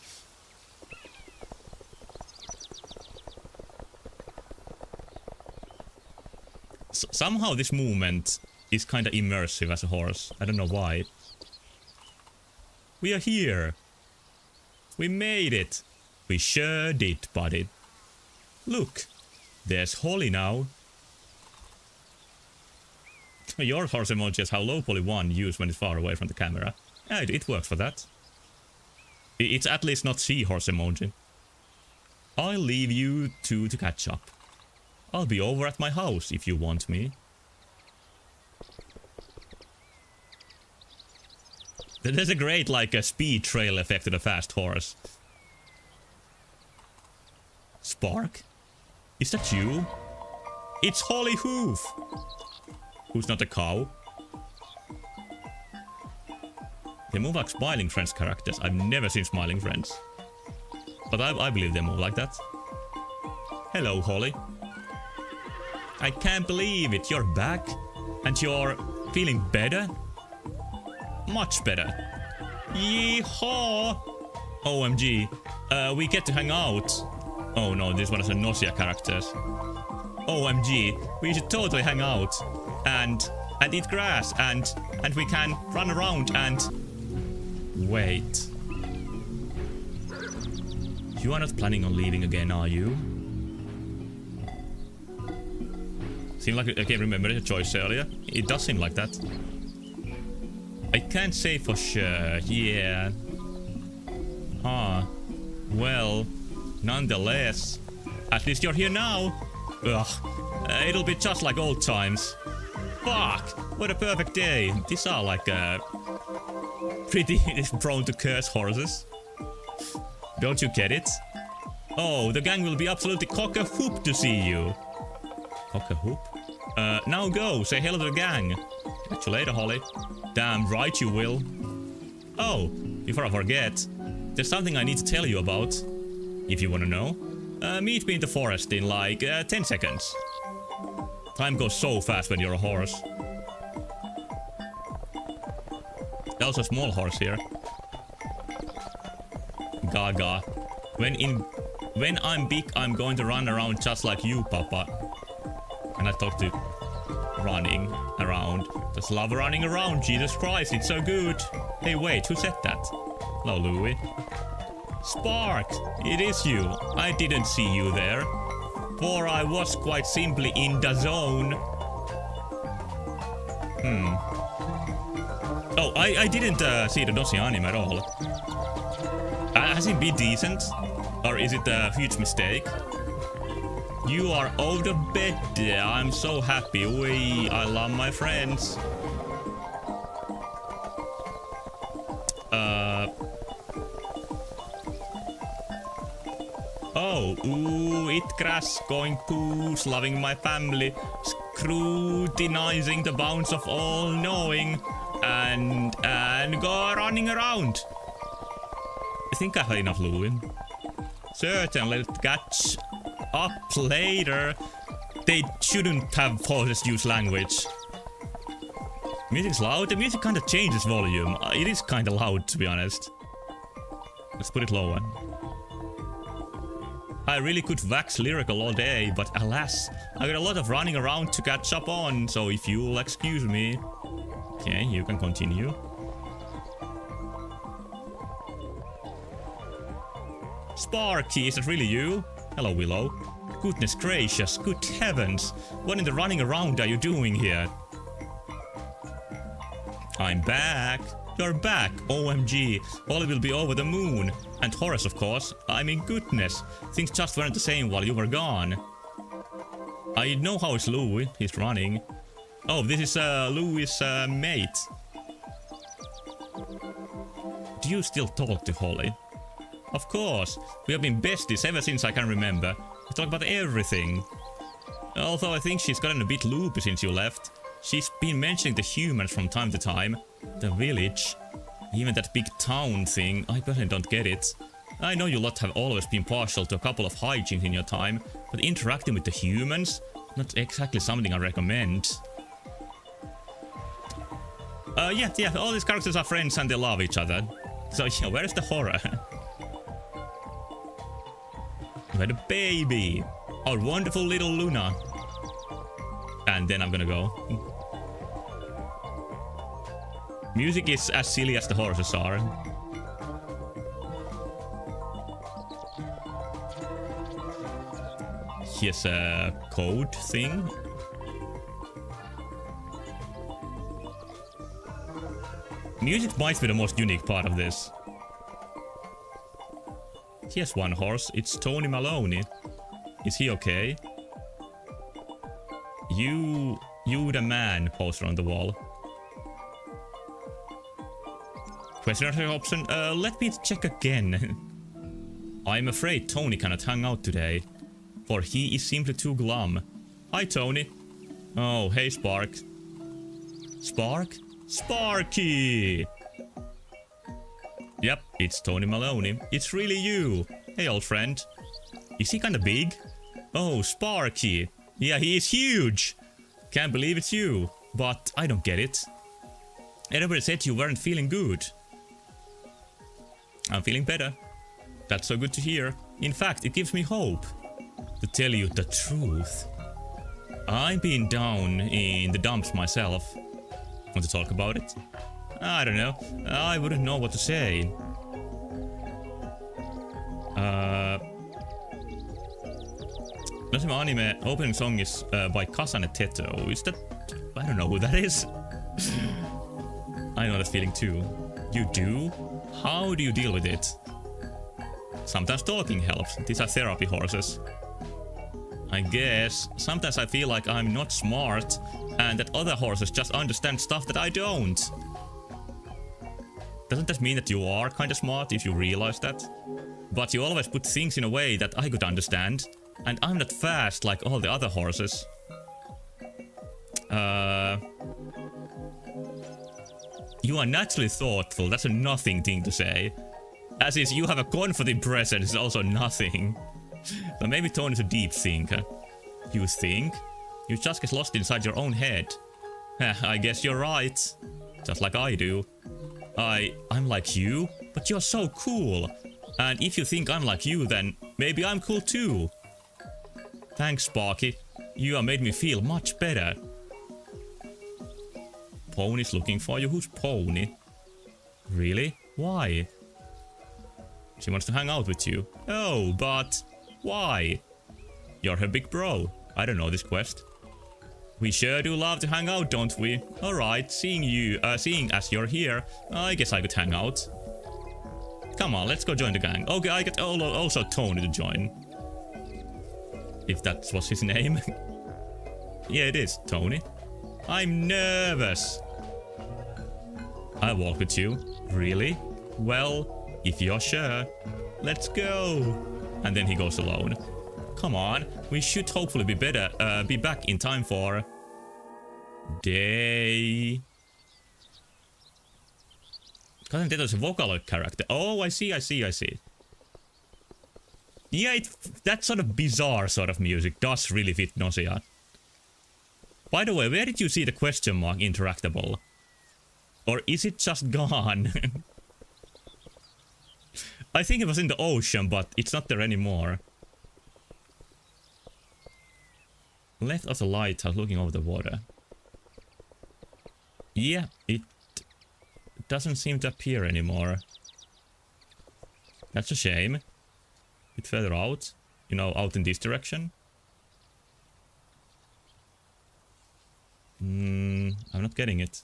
Somehow this movement is kinda immersive as a horse. I don't know why. We are here. We made it. We sure did, buddy. Look, there's Holly now. Your horse emoji has how low poly 1 used when it's far away from the camera. Yeah, it works for that. It's at least not seahorse emoji. I'll leave you two to catch up. I'll be over at my house if you want me. There's a great, like, a speed trail effect to the fast horse. Spark? Is that you? It's Holly Hoof! Who's not a cow? They move like Smiling Friends characters. I've never seen Smiling Friends. But I believe they move like that. Hello, Holly. I can't believe it. You're back. And you're feeling better? Much better. Yeehaw! OMG. We get to hang out. Oh no, this one is a Nausea characters. OMG. We should totally hang out. And eat grass. And we can run around and... Wait. You are not planning on leaving again, are you? Seemed like I can't remember the choice earlier. It does seem like that. I can't say for sure. Yeah. Huh. Well, nonetheless, at least you're here now. Ugh. It'll be just like old times. Fuck! What a perfect day. These are like pretty prone to curse horses. Don't you get it? Oh, the gang will be absolutely cock-a-hoop to see you. Cock-a-hoop? Now go, say hello to the gang. Catch you later, Holly. Damn right you will. Oh, before I forget, there's something I need to tell you about. If you wanna know. Meet me in the forest in like 10 seconds. Time goes so fast when you're a horse. There's also a small horse here. Gaga. When I'm big, I'm going to run around just like you, Papa. And I talk to running around. Just love running around, Jesus Christ, it's so good. Hey, wait, who said that? Hello, Louie. Spark, it is you. I didn't see you there. For I was quite simply in the zone. Oh, I didn't see the Nausea anime at all. Has it been decent? Or is it a huge mistake? You are out of bed. I'm so happy. Wee, I love my friends. Oh, ooh, eat grass, going poos, loving my family, scrutinizing the bounds of all knowing, and go running around. I think I had enough, Louie. Certainly, let's catch up later. They shouldn't have forced use language. Music's loud. The music kind of changes volume. It is kind of loud, to be honest. Let's put it lower. I really could wax lyrical all day, but alas, I got a lot of running around to catch up on, so if you'll excuse me. Okay, you can continue. Sparky, is it really you? Hello, Willow. Goodness gracious, good heavens. What in the running around are you doing here? I'm back. You're back, OMG. Holly will be over the moon. And Horace, of course. I mean, goodness. Things just weren't the same while you were gone. I know how it's Louie. He's running. Oh, this is Louie's mate. Do you still talk to Holly? Of course. We have been besties ever since I can remember. We talk about everything. Although I think she's gotten a bit loopy since you left. She's been mentioning the humans from time to time. The village. Even that big town thing. I personally don't get it. I know you lot have always been partial to a couple of hijinks in your time, but interacting with the humans? Not exactly something I recommend. Yeah, all these characters are friends and they love each other. So yeah, where's the horror? Where the baby? Our wonderful little Luna. And then I'm gonna go. Music is as silly as the horses are. Here's a code thing. Music might be the most unique part of this. Here's one horse. It's Tony Maloney. Is he okay? You the man poster on the wall. Question option. Let me check again. I'm afraid Tony cannot hang out today, for he is simply too glum. Hi, Tony. Oh, hey, Spark. Spark? Sparky! Yep, it's Tony Maloney. It's really you. Hey, old friend. Is he kinda big? Oh, Sparky. Yeah, he is huge. Can't believe it's you. But I don't get it. Everybody said you weren't feeling good. I'm feeling better. That's so good to hear. In fact, it gives me hope. To tell you the truth. I've been down in the dumps myself. Want to talk about it? I don't know. I wouldn't know what to say. Nasima Anime opening song is by Kasane Teto. Is that... I don't know who that is. I know that feeling too. You do? How do you deal with it? Sometimes talking helps. These are therapy horses. I guess. Sometimes I feel like I'm not smart and that other horses just understand stuff that I don't. Doesn't that mean that you are kinda smart if you realize that? But you always put things in a way that I could understand. And I'm not fast like all the other horses. You are naturally thoughtful. That's a nothing thing to say. As is, you have a confident presence is also nothing. But maybe Tony's a deep thinker. You think? You just get lost inside your own head. I guess you're right. Just like I do. I'm like you, but you're so cool. And if you think I'm like you, then maybe I'm cool too. Thanks, Sparky. You have made me feel much better. Pony's looking for you. Who's Pony? Really? Why? She wants to hang out with you. Oh, but why? You're her big bro. I don't know this quest. We sure do love to hang out, don't we? Alright, seeing as you're here, I guess I could hang out. Come on, let's go join the gang. Okay, I get also Tony to join. If that was his name. Yeah, it is, Tony. I'm nervous. I'll walk with you. Really? Well, if you're sure. Let's go. And then he goes alone. Come on, we should hopefully be back in time for day. Cousin Teto's a Vocaloid character. Oh, I see. Yeah, that sort of bizarre sort of music does really fit Nausea. By the way, where did you see the question mark interactable? Or is it just gone? I think it was in the ocean, but it's not there anymore. Left of the lighthouse looking over the water. Yeah, it doesn't seem to appear anymore. That's a shame. A bit further out. You know, out in this direction. I'm not getting it.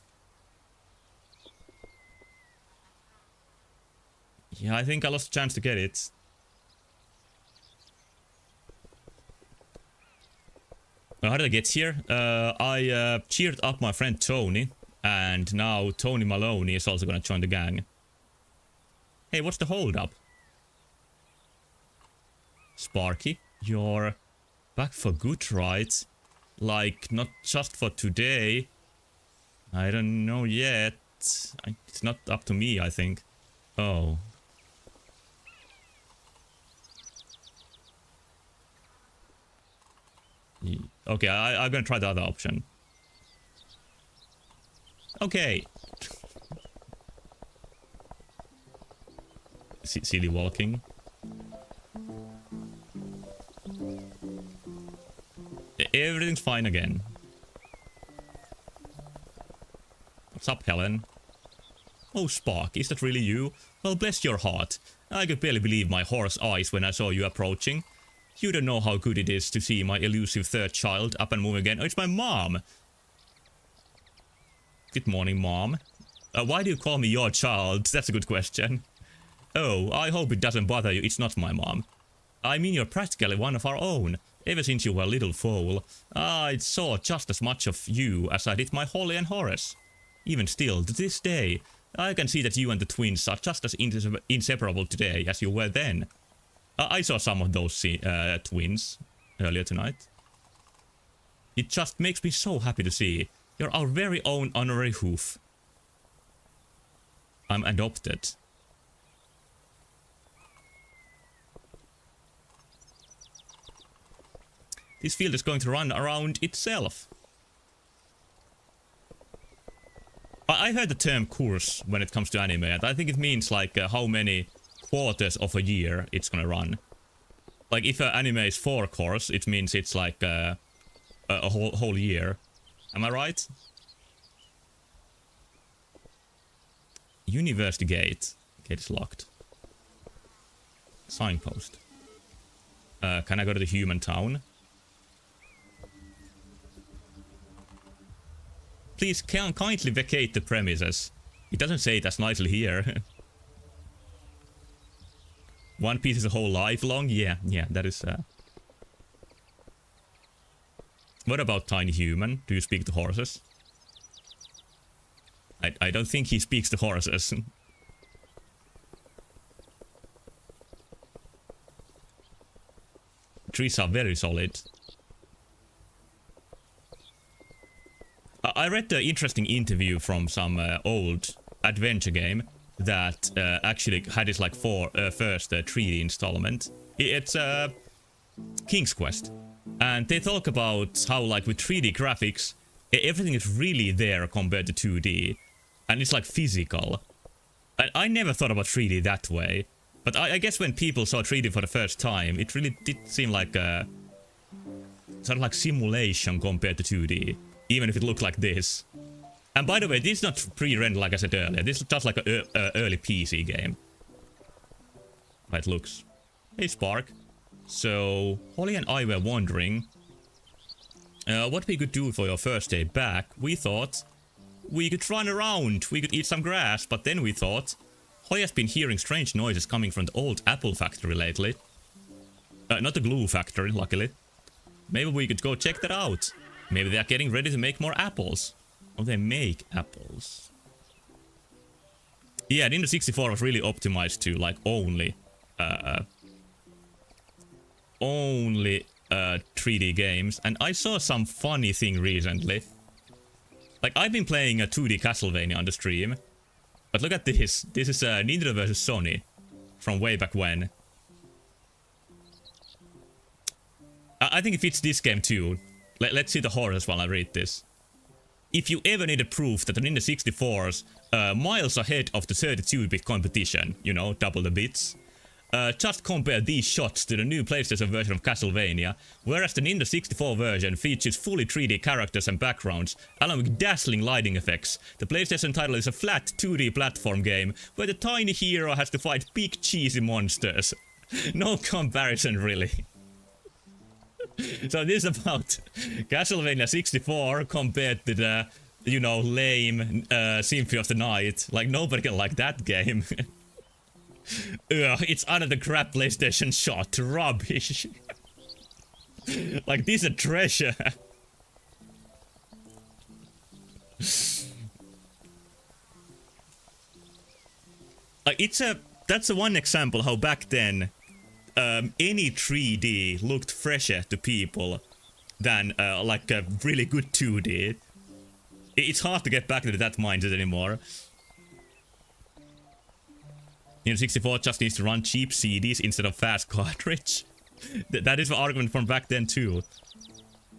Yeah, I think I lost a chance to get it. How did I get here? I cheered up my friend Tony. And now Tony Maloney is also gonna join the gang. Hey, what's the hold-up? Sparky, you're back for good, right? Like, not just for today, I don't know yet. It's not up to me, I think. Oh. Okay, I'm gonna try the other option. Okay. Silly walking. Everything's fine again. What's up, Helen? Oh, Spark, is that really you? Well, bless your heart. I could barely believe my horse eyes when I saw you approaching. You don't know how good it is to see my elusive third child up and moving again. Oh, it's my mom! Good morning, Mom. Why do you call me your child? That's a good question. Oh, I hope it doesn't bother you. It's not my mom. I mean, you're practically one of our own. Ever since you were a little foal, I saw just as much of you as I did my Holly and Horace. Even still, to this day, I can see that you and the twins are just as inseparable today as you were then. I saw some of those twins earlier tonight. It just makes me so happy to see. You're our very own honorary hoof. I'm adopted. This field is going to run around itself. I heard the term course when it comes to anime, and I think it means like how many quarters of a year it's gonna run. Like if an anime is 4 course, it means it's like a whole year. Am I right? University gate. Gate is locked. Signpost. Can I go to the human town? Please kindly vacate the premises. It doesn't say it as nicely here. One Piece is a whole life long? Yeah, that is... What about Tiny Human? Do you speak to horses? I don't think he speaks to horses. Trees are very solid. I read the interesting interview from some old adventure game that actually had its like first 3D installment. It's King's Quest, and they talk about how like with 3D graphics, everything is really there compared to 2D, and it's like physical. And I never thought about 3D that way, but I guess when people saw 3D for the first time, it really did seem like a sort of like simulation compared to 2D. Even if it looked like this. And by the way, this is not pre-rendered like I said earlier. This is just like an early PC game. How it looks. Hey, Spark. So, Holly and I were wondering what we could do for your first day back. We thought we could run around, we could eat some grass, but then we thought Holly has been hearing strange noises coming from the old apple factory lately. Not the glue factory, luckily. Maybe we could go check that out. Maybe they are getting ready to make more apples. Or they make apples. Yeah, Nintendo 64 was really optimized to like only 3D games. And I saw some funny thing recently. Like I've been playing a 2D Castlevania on the stream. But look at this. This is Nintendo vs Sony from way back when. I think it fits this game too. Let's see the horrors while I read this. If you ever needed proof that the Nintendo 64's miles ahead of the 32-bit competition, you know, double the bits, just compare these shots to the new PlayStation version of Castlevania, whereas the Nintendo 64 version features fully 3D characters and backgrounds, along with dazzling lighting effects. The PlayStation title is a flat 2D platform game, where the tiny hero has to fight big cheesy monsters. No comparison, really. So this is about Castlevania 64 compared to the, you know, lame Symphony of the Night. Like, nobody can like that game. Ugh, it's another crap PlayStation shot. Rubbish. Like, this is a treasure. Like, that's a one example how back then any 3D looked fresher to people than like a really good 2D. It's hard to get back into that mindset anymore. Nintendo 64 just needs to run cheap CDs instead of fast cartridge. That is the argument from back then too.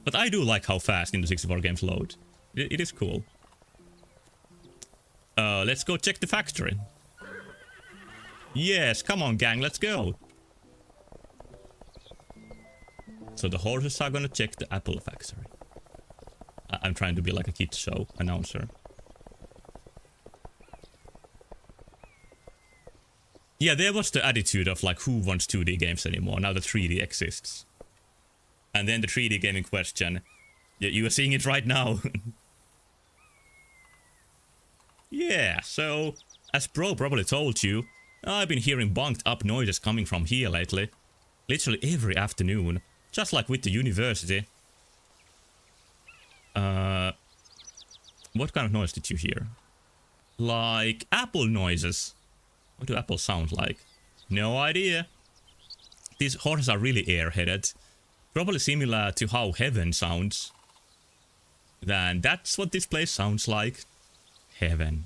But I do like how fast Nintendo 64 games load. It is cool. Let's go check the factory. Yes, come on gang, let's go. So the horses are gonna check the Apple factory. I'm trying to be like a kids show announcer. Yeah, there was the attitude of like, who wants 2D games anymore? Now the 3D exists. And then the 3D game in question. You are seeing it right now. Yeah, so, as Bro probably told you, I've been hearing bunked up noises coming from here lately. Literally every afternoon. Just like with the university. What kind of noise did you hear? Like apple noises. What do apples sound like? No idea. These horses are really airheaded. Probably similar to how heaven sounds. Then that's what this place sounds like. Heaven.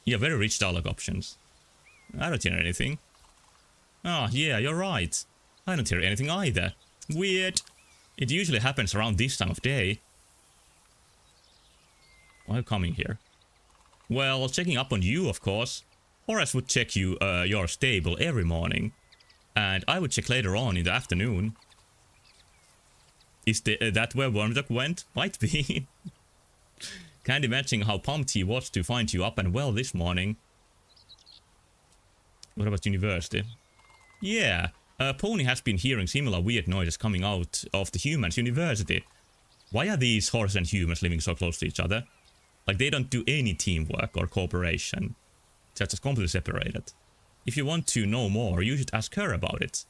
Yeah, very rich dialogue options. I don't hear anything. Ah, yeah, you're right. I don't hear anything either. Weird. It usually happens around this time of day. Why are you coming here? Well, checking up on you, of course. Horace would check your stable every morning. And I would check later on in the afternoon. Is that where Wormduck went? Might be. Can't imagine how pumped he was to find you up and well this morning. What about university? Yeah, Pony has been hearing similar weird noises coming out of the humans' university. Why are these horses and humans living so close to each other? Like they don't do any teamwork or cooperation. They're just completely separated. If you want to know more, you should ask her about it.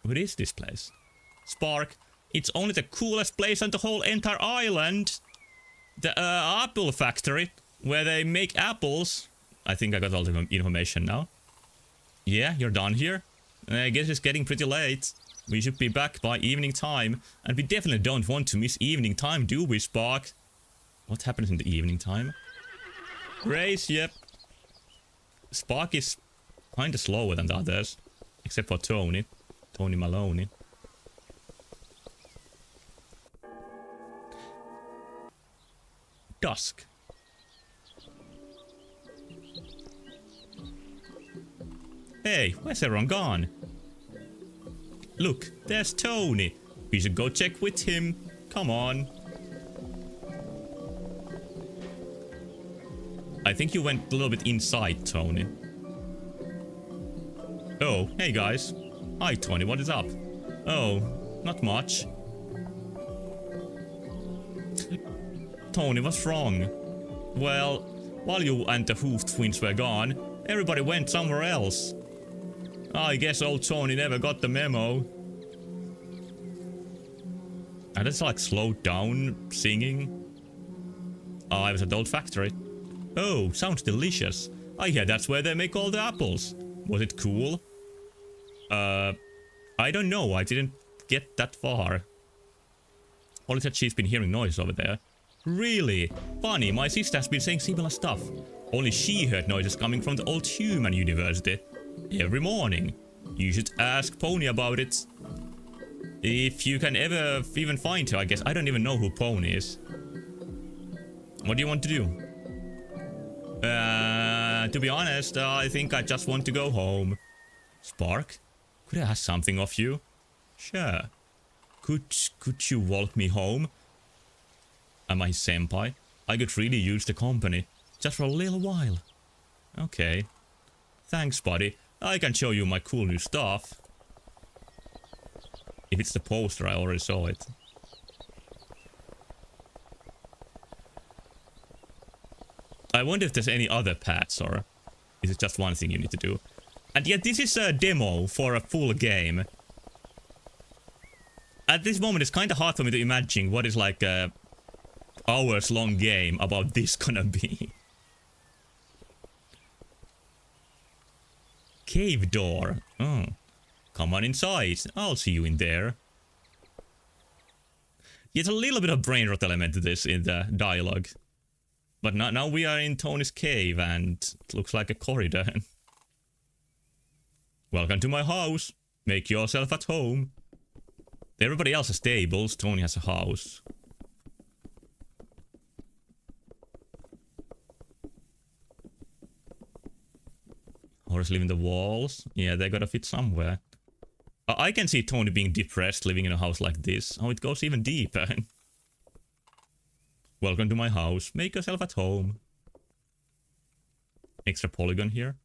What is this place? Spark, it's only the coolest place on the whole entire island. The apple factory, where they make apples. I think I got all the information now. Yeah, you're done here. I guess it's getting pretty late. We should be back by evening time. And we definitely don't want to miss evening time, do we, Spark? What happens in the evening time? Grace, yep. Spark is kinda slower than the others. Except for Tony. Tony Maloney. Dusk. Hey, where's everyone gone? Look, there's Tony. We should go check with him. Come on. I think you went a little bit inside, Tony. Oh, hey guys. Hi, Tony, what is up? Oh, not much. Tony, what's wrong? Well, while you and the Hoof twins were gone, everybody went somewhere else. I guess old Tony never got the memo. And it's like slowed down singing. Oh, I was at the old factory. Oh, sounds delicious. I hear that's where they make all the apples. Was it cool? I don't know. I didn't get that far. Holly said she's been hearing noise over there. Really? Funny, my sister has been saying similar stuff. Only she heard noises coming from the old human university. Every morning. You should ask Pony about it. If you can ever even find her, I guess. I don't even know who Pony is. What do you want to do? To be honest, I think I just want to go home. Spark? Could I ask something of you? Sure. Could you walk me home? Am I senpai? I could really use the company. Just for a little while. Okay. Thanks, buddy. I can show you my cool new stuff. If it's the poster, I already saw it. I wonder if there's any other paths, or is it just one thing you need to do? And yet this is a demo for a full game. At this moment it's kinda hard for me to imagine what is like a hours long game about this gonna be. Cave door. Oh. Come on inside. I'll see you in there. It's a little bit of brain rot element to this in the dialogue. But now we are in Tony's cave and it looks like a corridor. Welcome to my house. Make yourself at home. Everybody else has stables. Tony has a house. Horse live in the walls. Yeah, they gotta fit somewhere. I can see Tony being depressed living in a house like this. Oh, it goes even deeper. Welcome to my house. Make yourself at home. Extra polygon here.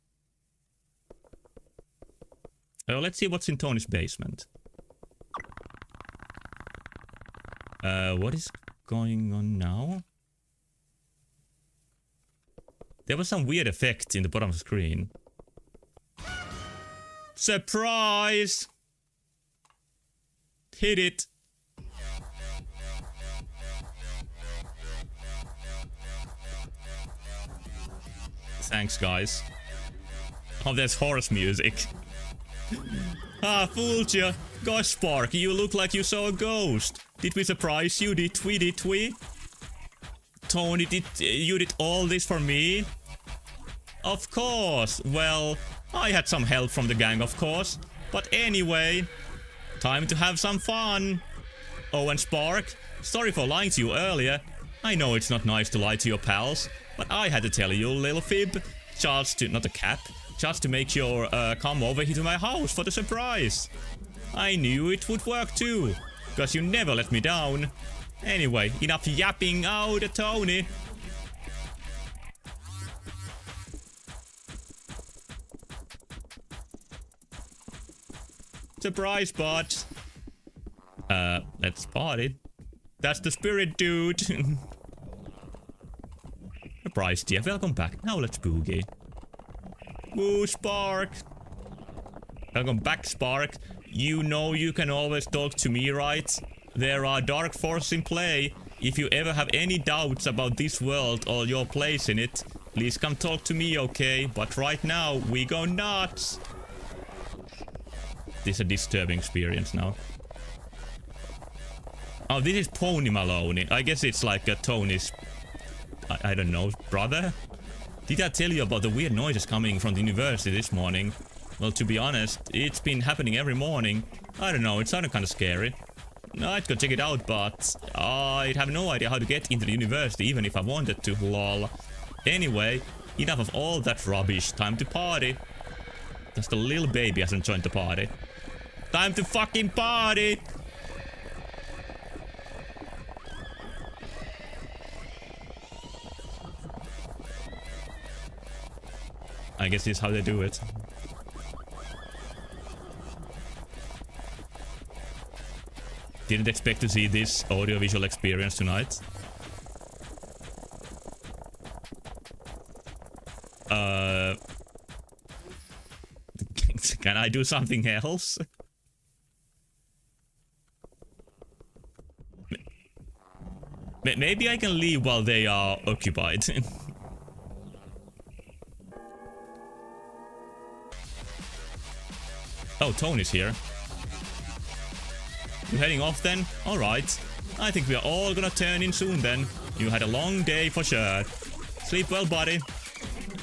Oh, let's see what's in Tony's basement. What is going on now? There was some weird effect in the bottom of the screen. Surprise! Hit it. Thanks, guys. Oh, there's horse music. Ah, fooled you. Gosh, Spark, you look like you saw a ghost. Did we surprise you? Did we? Tony, you did all this for me? Of course. Well, I had some help from the gang, of course. But anyway, time to have some fun. Oh, and Spark, sorry for lying to you earlier. I know it's not nice to lie to your pals, but I had to tell you a little fib. Just to, not a cap, just to make you come over here to my house for the surprise. I knew it would work too, because you never let me down. Anyway, enough yapping out at Tony. Surprise, bot. Let's party. That's the spirit, dude. Surprise, dear. Welcome back. Now let's boogie. Woo, Spark. Welcome back, Spark. You know you can always talk to me, right? There are dark forces in play. If you ever have any doubts about this world or your place in it, please come talk to me, okay? But right now, we go nuts. This is a disturbing experience now. Oh, this is Pony Maloney. I guess it's like a Tony's... I don't know, brother? Did I tell you about the weird noises coming from the university this morning? Well, to be honest, it's been happening every morning. I don't know, it sounded kind of scary. I'd go check it out, but I'd have no idea how to get into the university even if I wanted to, lol. Anyway, enough of all that rubbish. Time to party. Just a little baby hasn't joined the party. Time to fucking party! I guess this is how they do it. Didn't expect to see this audiovisual experience tonight. Can I do something else? Maybe I can leave while they are occupied. Oh, Tony's here. You heading off then? Alright. I think we are all gonna turn in soon then. You had a long day for sure. Sleep well, buddy.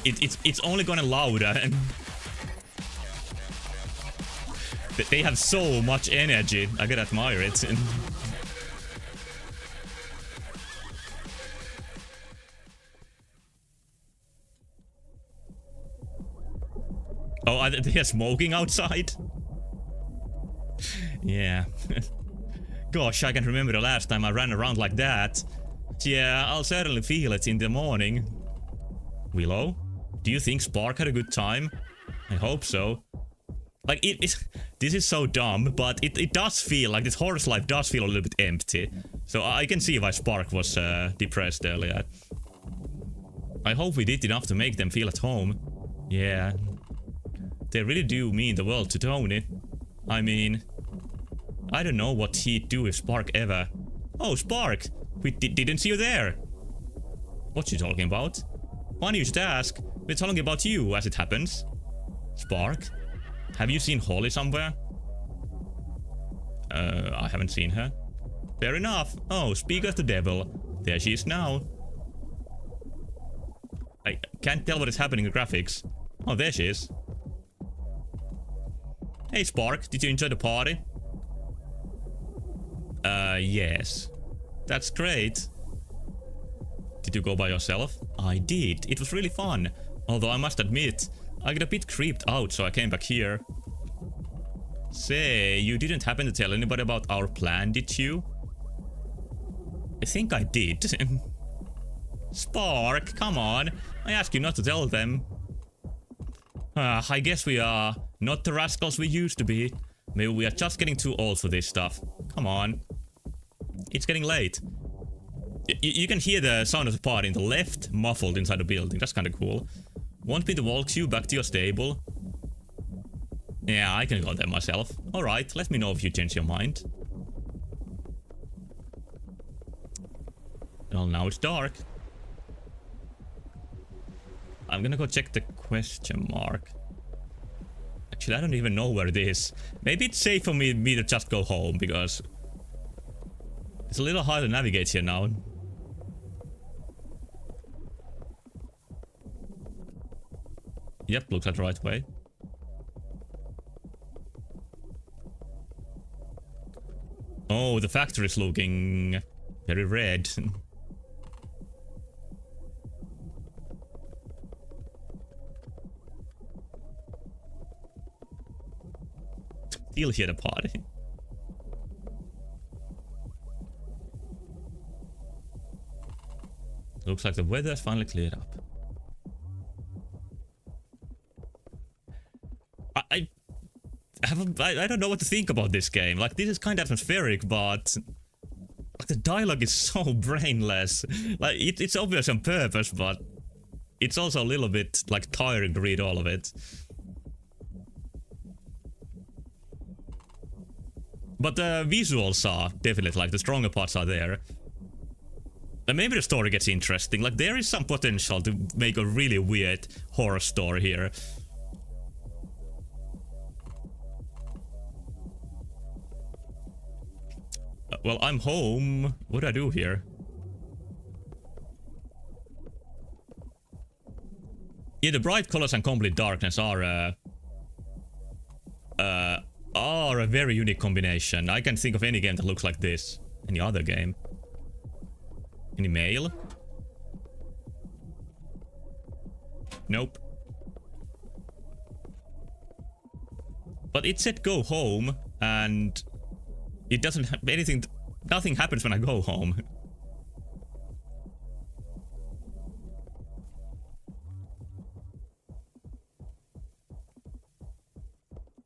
It's only gonna louder and... They have so much energy. I gotta admire it. Oh, they're smoking outside? Yeah. Gosh, I can remember the last time I ran around like that. Yeah, I'll certainly feel it in the morning. Willow? Do you think Spark had a good time? I hope so. Like, this is so dumb, but it does feel like this horse life does feel a little bit empty. So I can see why Spark was depressed earlier. I hope we did enough to make them feel at home. Yeah. They really do mean the world to Tony. I mean, I don't know what he'd do if Spark ever... Oh, Spark! We didn't see you there! What you talking about? Funny you should ask. We're talking about you, as it happens. Spark? Have you seen Holly somewhere? I haven't seen her. Fair enough. Oh, speak of the devil. There she is now. I can't tell what is happening in the graphics. Oh, there she is. Hey, Spark. Did you enjoy the party? Yes. That's great. Did you go by yourself? I did. It was really fun. Although I must admit, I got a bit creeped out, so I came back here. Say, you didn't happen to tell anybody about our plan, did you? I think I did. Spark, come on. I asked you not to tell them. I guess we are not the rascals we used to be. Maybe we are just getting too old for this stuff. Come on. It's getting late. You can hear the sound of the party in the left, muffled inside the building. That's kind of cool. Want me to walk you back to your stable? Yeah, I can go there myself. Alright, let me know if you change your mind. Well, now it's dark. I'm gonna go check the question mark. Actually, I don't even know where it is. Maybe it's safe for me to just go home, because it's a little hard to navigate here now. Yep, looks like the right way. Oh, the factory's looking very red. Still hear the party. Looks like the weather's finally cleared up. I don't know what to think about this game. Like, this is kind of atmospheric, but like, the dialogue is so brainless. Like, it's obvious on purpose, but it's also a little bit like tiring to read all of it. But the visuals are definitely, like, the stronger parts are there. And maybe the story gets interesting. Like, there is some potential to make a really weird horror story here. Well, I'm home. What do I do here? Yeah, the bright colors and complete darkness are a very unique combination. I can't think of any game that looks like this. Any other game? Any mail? Nope. But it said go home, and it doesn't have anything. Nothing happens when I go home.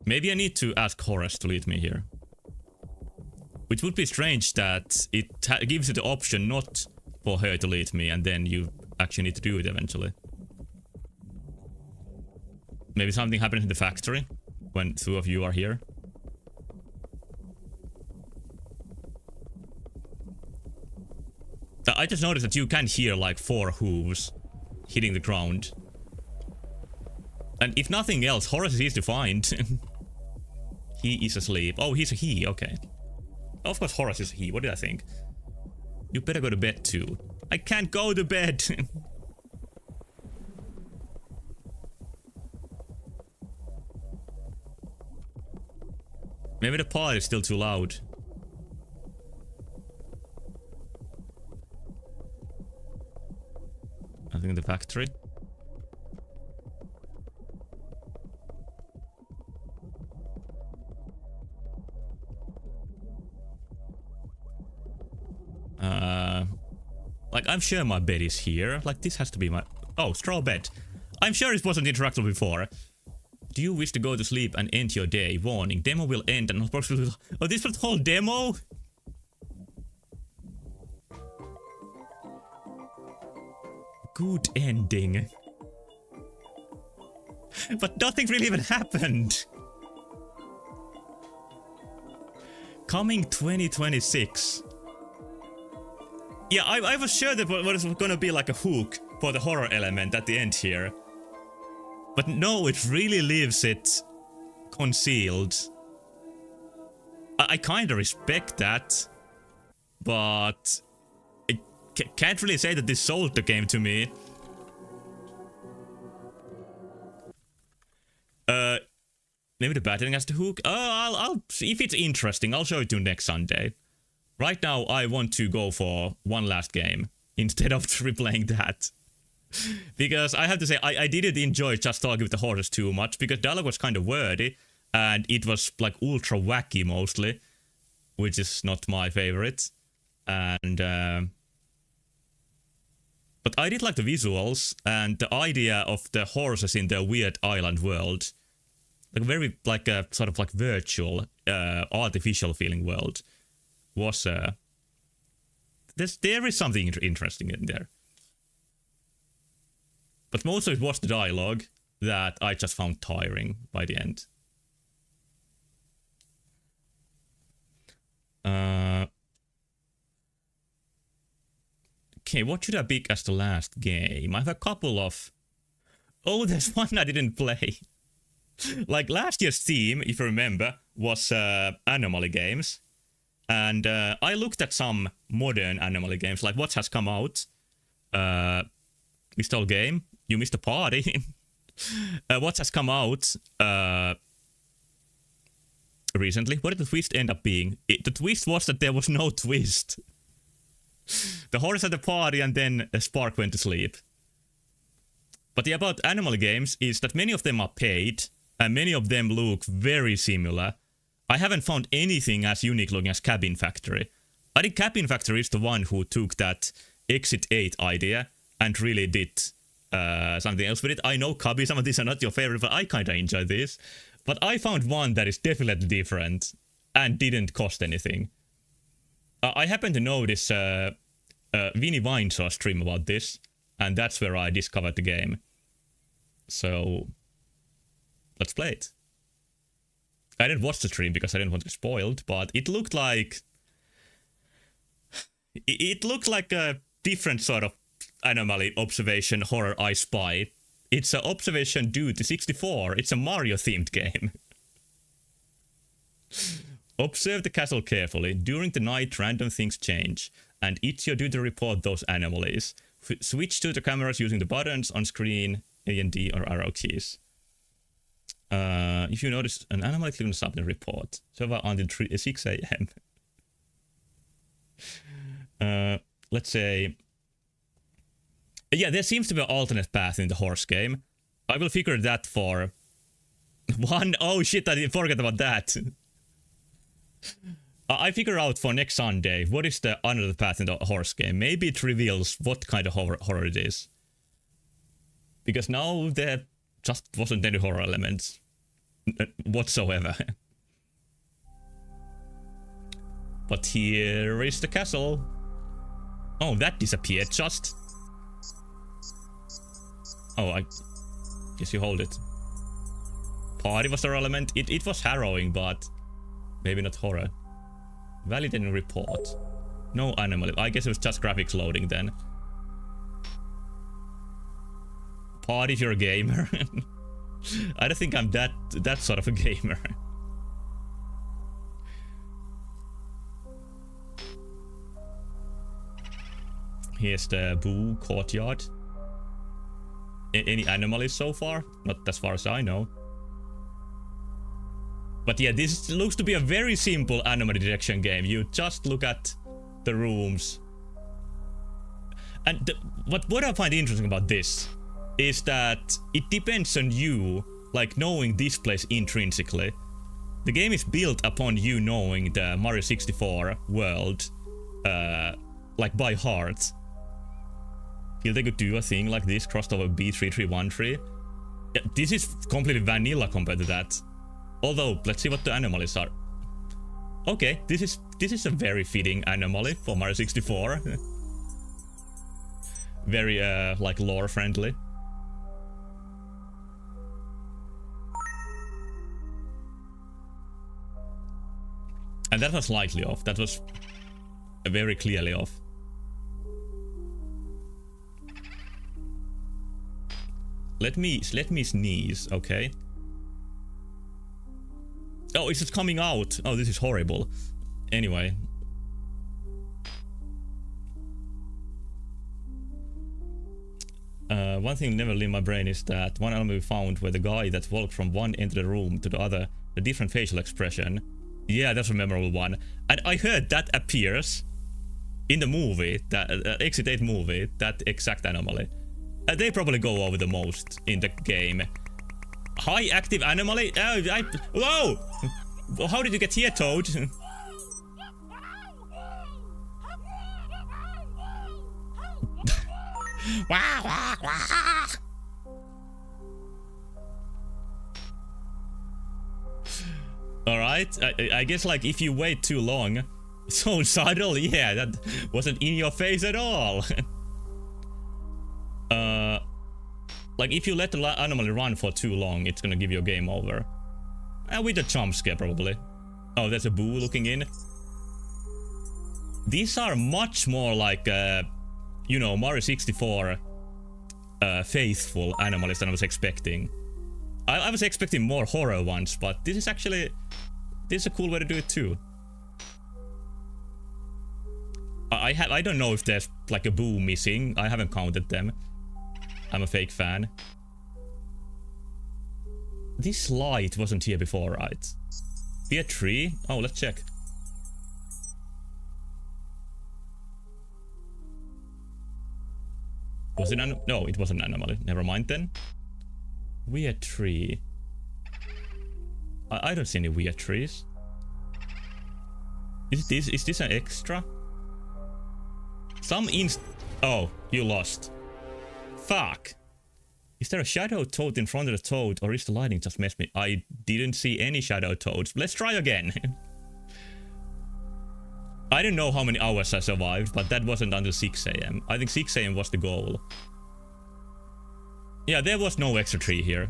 Maybe I need to ask Horace to lead me here. Which would be strange that it gives you the option not for her to lead me, and then you actually need to do it eventually. Maybe something happens in the factory when two of you are here. I just noticed that you can hear like 4 hooves hitting the ground. And if nothing else, Horace is easy to find. He is asleep. Oh, he's a he, okay. Of course Horace is a he, what did I think? You better go to bed too. I can't go to bed! Maybe the party is still too loud. I think the factory. Like, I'm sure my bed is here. Like, this has to be my... Oh, straw bed. I'm sure it wasn't interactive before. Do you wish to go to sleep and end your day? Warning, demo will end and approximately... Oh, this was the whole demo? Good ending. But nothing really even happened. Coming 2026. Yeah, I was sure that was gonna be like a hook for the horror element at the end here. But no, it really leaves it concealed. I kinda respect that. but I can't really say that this sold the game to me. Maybe the battering has the hook. I'll if it's interesting, I'll show it to you next Sunday. Right now, I want to go for one last game instead of replaying that. Because I have to say, I didn't enjoy just talking with the horses too much, because dialogue was kind of wordy, and it was like ultra wacky mostly, which is not my favorite. And but I did like the visuals and the idea of the horses in the weird island world. Like very like a sort of like virtual, artificial feeling world was there is something interesting in there. But most of it was the dialogue that I just found tiring by the end. Okay, what should I pick as the last game? I have a couple of... Oh, there's one I didn't play. Like last year's theme, if you remember, was Anomaly games. And I looked at some modern Anomaly games, like what has come out. Missed all game. You missed a party. What has come out recently? What did the twist end up being? The twist was that there was no twist. The horse had a party and then Spark went to sleep. But the about Anomaly games is that many of them are paid and many of them look very similar. I haven't found anything as unique looking as Cabin Factory. I think Cabin Factory is the one who took that Exit 8 idea and really did something else with it. I know, Cubby, some of these are not your favorite, but I kinda enjoy this. But I found one that is definitely different and didn't cost anything. I happen to know this Vinny Vinesaw stream about this, and that's where I discovered the game. So, let's play it. I didn't watch the stream because I didn't want to get spoiled, but it looked like... It looked like a different sort of Anomaly observation horror I Spy. It's an observation due to 64. It's a Mario-themed game. Observe the castle carefully. During the night, random things change, and it's your duty to report those anomalies. Switch to the cameras using the buttons on screen, A and D or arrow keys. If you notice an anomaly, click on the subnet report. Server until 6 a.m. Let's say... Yeah, there seems to be an alternate path in the horse game. I will figure that for... one... Oh shit, I didn't forget about that. I figure out for next Sunday what is the another path in the horse game. Maybe it reveals what kind of horror it is. Because now there just wasn't any horror elements whatsoever. But here is the castle. Oh, that disappeared just. Oh, I guess you hold it. Party was the element. It was harrowing, but maybe not horror. Validating report. No anomaly. I guess it was just graphics loading then. Party if you're a gamer. I don't think I'm that sort of a gamer. Here's the Boo courtyard. Any anomalies so far? Not as far as I know. But yeah, this looks to be a very simple anomaly detection game. You just look at the rooms. And what I find interesting about this is that it depends on you, like, knowing this place intrinsically. The game is built upon you knowing the Mario 64 world, like, by heart. Feel they could do a thing like this, crossed over B3313. Yeah, this is completely vanilla compared to that. Although, let's see what the anomalies are. Okay, this is a very fitting anomaly for Mario 64. Very, like, lore-friendly. And that was slightly off. That was very clearly off. Let me sneeze, okay? Oh, it's just coming out. Oh, this is horrible. Anyway. One thing never leave my brain is that one element we found where the guy that walked from one end of the room to the other, a different facial expression. Yeah, that's a memorable one. And I heard that appears in the movie, that Exit 8 movie, that exact anomaly. They probably go over the most in the game. High active anomaly? Whoa! How did you get here, Toad? Alright, I guess like if you wait too long, so subtle, yeah, that wasn't in your face at all. Like if you let the anomaly run for too long, it's gonna give you a game over. With a jump scare probably. Oh, there's a Boo looking in. These are much more like, you know, Mario 64 faithful anomalies than I was expecting. I was expecting more horror ones, but this is actually, this is a cool way to do it too. I don't know if there's like a Boo missing. I haven't counted them. I'm a fake fan. This light wasn't here before, right? Be a tree? Oh, let's check. Was it an... No, it wasn't an anomaly. Never mind then. Weird tree. I don't see any weird trees. Is this an extra? Oh, you lost. Fuck. Is there a shadow toad in front of the toad, or is the lighting just messed me? I didn't see any shadow toads. Let's try again. I don't know how many hours I survived, but that wasn't until 6 AM. I think 6 AM was the goal. Yeah, there was no extra tree here.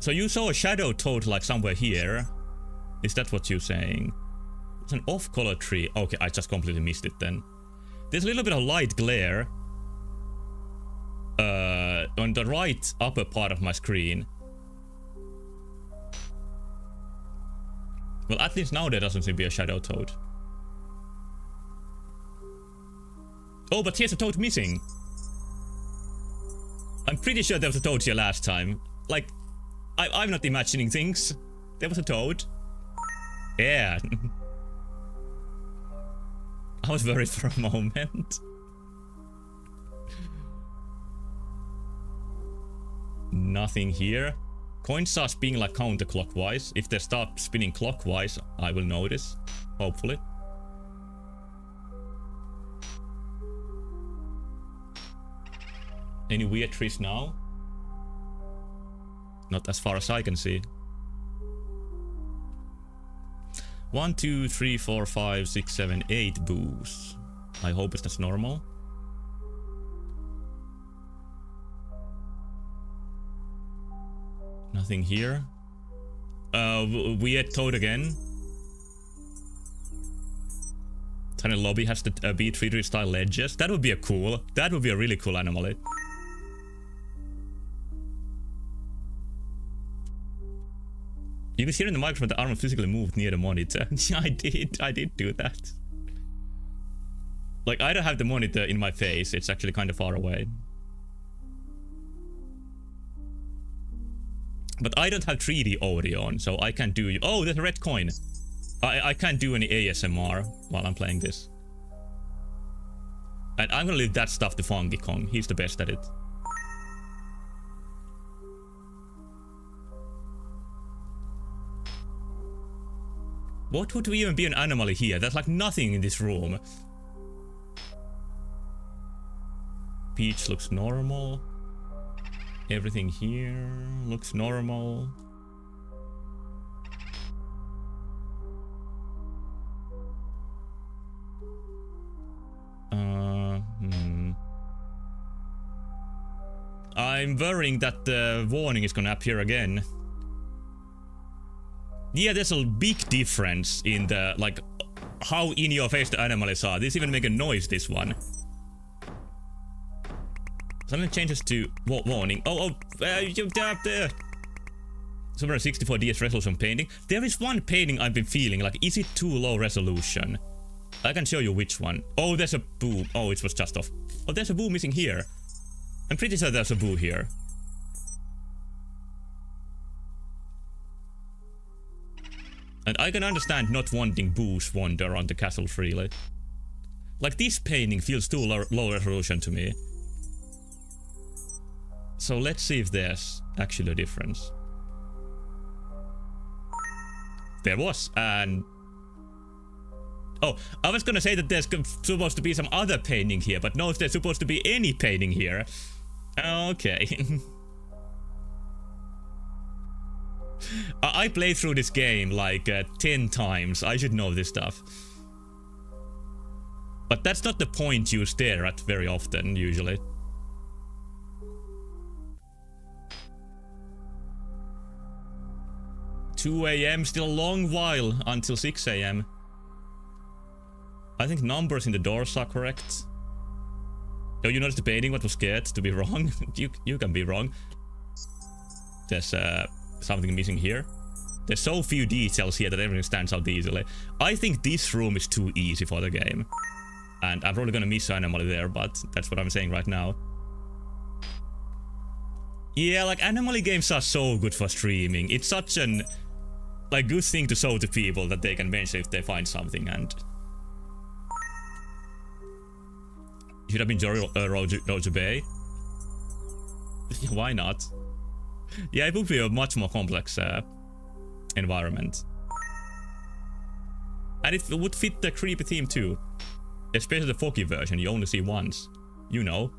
So you saw a shadow toad like somewhere here. Is that what you're saying? It's an off-color tree. Okay, I just completely missed it then. There's a little bit of light glare on the right upper part of my screen. Well, at least now there doesn't seem to be a shadow toad. Oh, but here's a toad missing. I'm pretty sure there was a toad here last time. Like, I'm not imagining things. There was a toad. Yeah. I was worried for a moment. Nothing here. Coins start spinning like counterclockwise. If they start spinning clockwise, I will notice. Hopefully. Any weird trees now? Not as far as I can see. 1, 2, 3, 4, 5, 6, 7, 8 boos. I hope that's normal. Nothing here. Weird toad again. Tiny lobby has the B3 style ledges. That would be a really cool anomaly. You can hear in the microphone the arm physically moved near the monitor. Yeah, I did do that. Like, I don't have the monitor in my face, it's actually kind of far away. But I don't have 3D audio on, so I can't do... Oh, there's a red coin! I can't do any ASMR while I'm playing this. And I'm gonna leave that stuff to Funky Kong, he's the best at it. What would even be an anomaly here? There's like nothing in this room. Peach looks normal. Everything here looks normal. I'm worrying that the warning is gonna appear again. Yeah, there's a big difference in the, like, how in your face the anomalies are. This even make a noise, this one. Something changes to warning. You tapped there. Super 64 DS resolution painting. There is one painting I've been feeling, like, is it too low resolution? I can show you which one. Oh, there's a boo. Oh, it was just off. Oh, there's a boo missing here. I'm pretty sure there's a boo here. And I can understand not wanting boos wander around the castle freely. Like, this painting feels too low resolution to me. So let's see if there's actually a difference. There was, and... Oh, I was gonna say that there's supposed to be some other painting here, but no, there's supposed to be any painting here. Okay. I played through this game like 10 times. I should know this stuff. But that's not the point you stare at very often, usually. $2 AM, still a long while until 6 AM. I think numbers in the doors are correct. Oh, you noticed the painting? What was scared to be wrong? you can be wrong. There's something missing here. There's so few details here that everything stands out easily. I think this room is too easy for the game. And I'm probably gonna miss an anomaly there, but that's what I'm saying right now. Yeah, like, anomaly games are so good for streaming. It's such an, like, good thing to show to people that they can mention if they find something, and... Should have been Rojo Bay. Why not? Yeah, it would be a much more complex environment. And it would fit the creepy theme too. Especially the foggy version, you only see once. You know,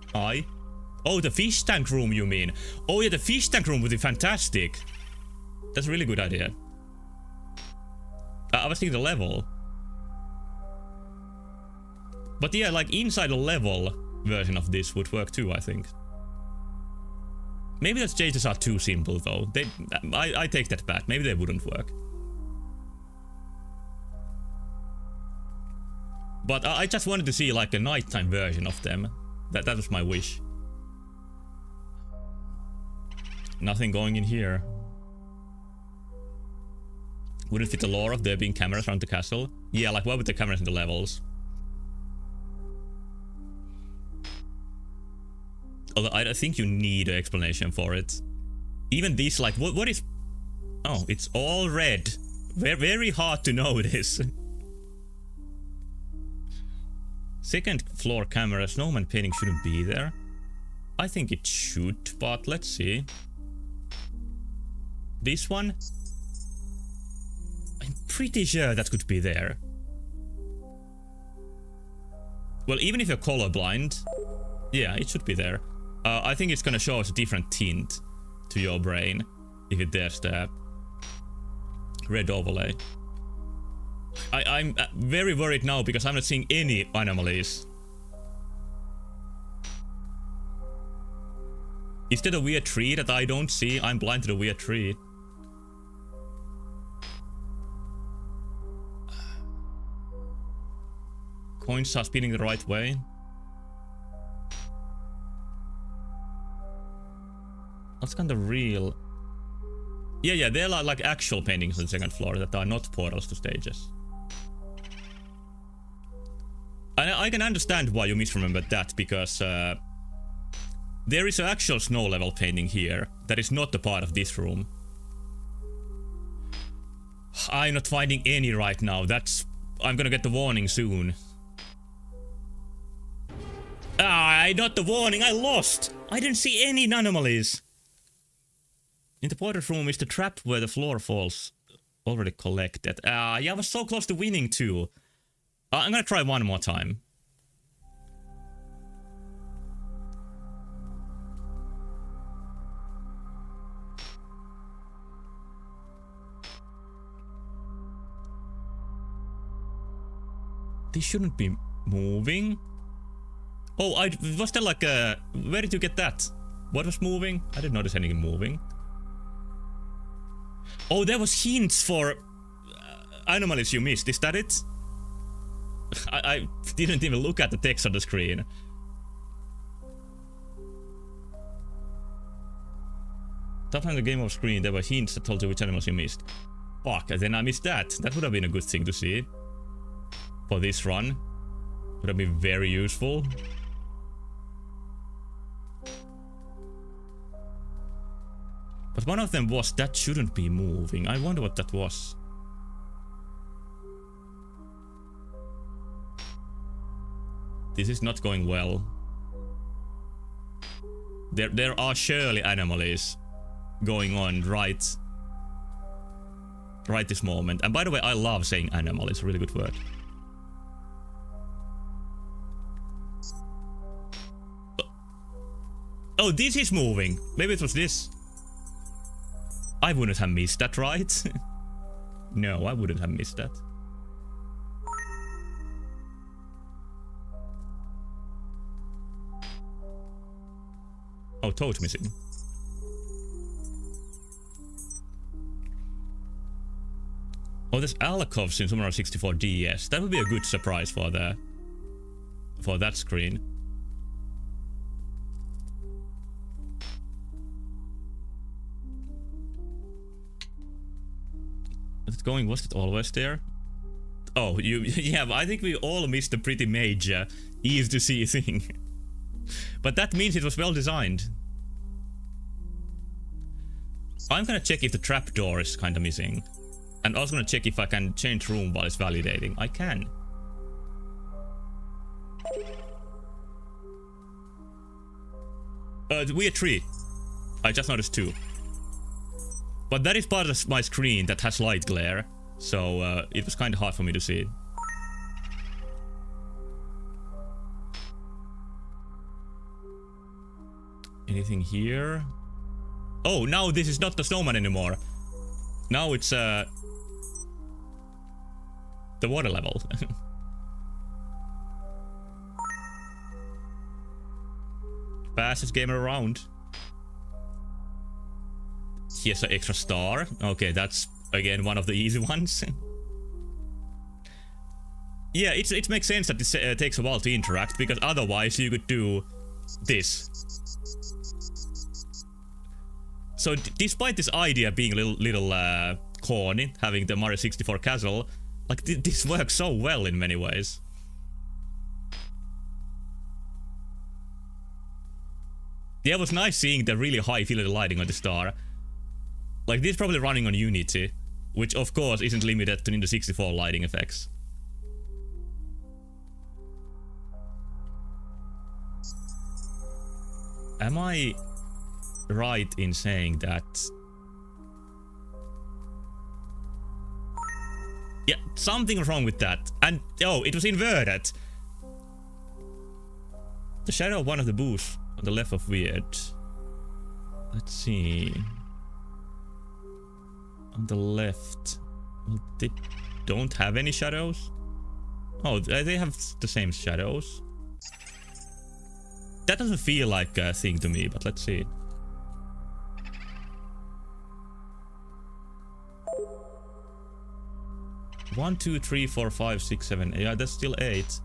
Oh, the fish tank room, you mean? Oh yeah, the fish tank room would be fantastic. That's a really good idea. I was thinking the level. But yeah, like, inside the level version of this would work too, I think. Maybe the stages are too simple though. I take that back. Maybe they wouldn't work. But I just wanted to see like a nighttime version of them. That was my wish. Nothing going in here. Wouldn't fit the lore of there being cameras around the castle? Yeah, like, why would the cameras in the levels? Although I think you need an explanation for it. Even this, like, what is... Oh, it's all red. Very hard to notice. Second floor camera, snowman painting shouldn't be there. I think it should, but let's see. This one? I'm pretty sure that could be there. Well, even if you're colorblind, yeah, it should be there. I think it's gonna show us a different tint to your brain if there's the red overlay. I'm very worried now because I'm not seeing any anomalies. Is that a weird tree that I don't see? I'm blind to the weird tree. Coins are spinning the right way. What's kind of real? Yeah, there are like actual paintings on the second floor that are not portals to stages. And I can understand why you misremembered that, because there is an actual snow level painting here that is not a part of this room. I'm not finding any right now. I'm gonna get the warning soon. I got the warning. I lost. I didn't see any anomalies. In the portrait room is the trap where the floor falls already collected. Yeah, I was so close to winning too. I'm gonna try one more time. This shouldn't be moving. Oh, was there like a... Where did you get that? What was moving? I didn't notice anything moving. Oh, there was hints for anomalies you missed. Is that it? I didn't even look at the text on the screen. Top on the game of screen, there were hints that told you which animals you missed. Fuck, then I missed that. That would have been a good thing to see. for this run. Would have been very useful. But one of them was that shouldn't be moving. I wonder what that was. This is not going well. There are surely anomalies going on right this moment. And by the way, I love saying anomaly. It's a really good word. Oh, this is moving. Maybe it was this. I wouldn't have missed that, right? No, I wouldn't have missed that. Oh, Toad missing. Oh, there's Alkovs in Summon 64 DS. That would be a good surprise for that screen. Was it going? Was it always there? Oh, yeah, I think we all missed a pretty major easy to see thing. But that means it was well designed. I'm gonna check if the trapdoor is kinda missing. And also gonna check if I can change room while it's validating. I can. Weird tree. I just noticed 2. But that is part of my screen that has light glare. So it was kinda hard for me to see. Anything here? Oh, now this is not the snowman anymore. Now it's the water level. Fastest gamer around. Here's an extra star. Okay, that's again one of the easy ones. Yeah, it makes sense that this takes a while to interact, because otherwise you could do this. So despite this idea being a little corny, having the Mario 64 castle, like this works so well in many ways. Yeah, it was nice seeing the really high field lighting on the star. Like, this is probably running on Unity, which of course isn't limited to Nintendo 64 lighting effects. Am I right in saying that? Yeah, something wrong with that. And oh, it was inverted. The shadow of one of the booths on the left of weird. Let's see. On the left. Well, they don't have any shadows. Oh, they have the same shadows. That doesn't feel like a thing to me, but let's see. One, 2, 3, 4, 5, 6, 7. Yeah, that's still 8.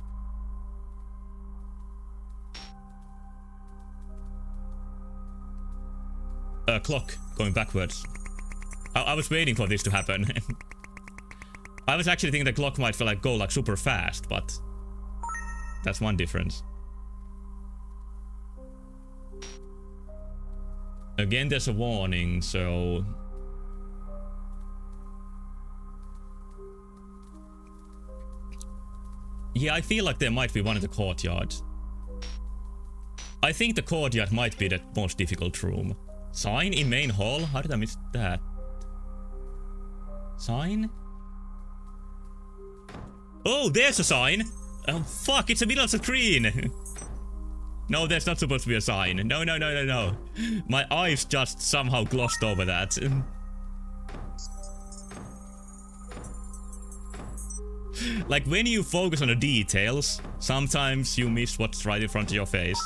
Clock going backwards. I was waiting for this to happen. I was actually thinking the clock might feel like go like super fast, but that's one difference. Again, there's a warning, so yeah, I feel like there might be one in the courtyard. I think the courtyard might be the most difficult room. Sign in main hall? How did I miss that? Sign? Oh, there's a sign! Oh, fuck, it's a middle of the screen! No, there's not supposed to be a sign. No, no, no, no, no. My eyes just somehow glossed over that. Like, when you focus on the details, sometimes you miss what's right in front of your face.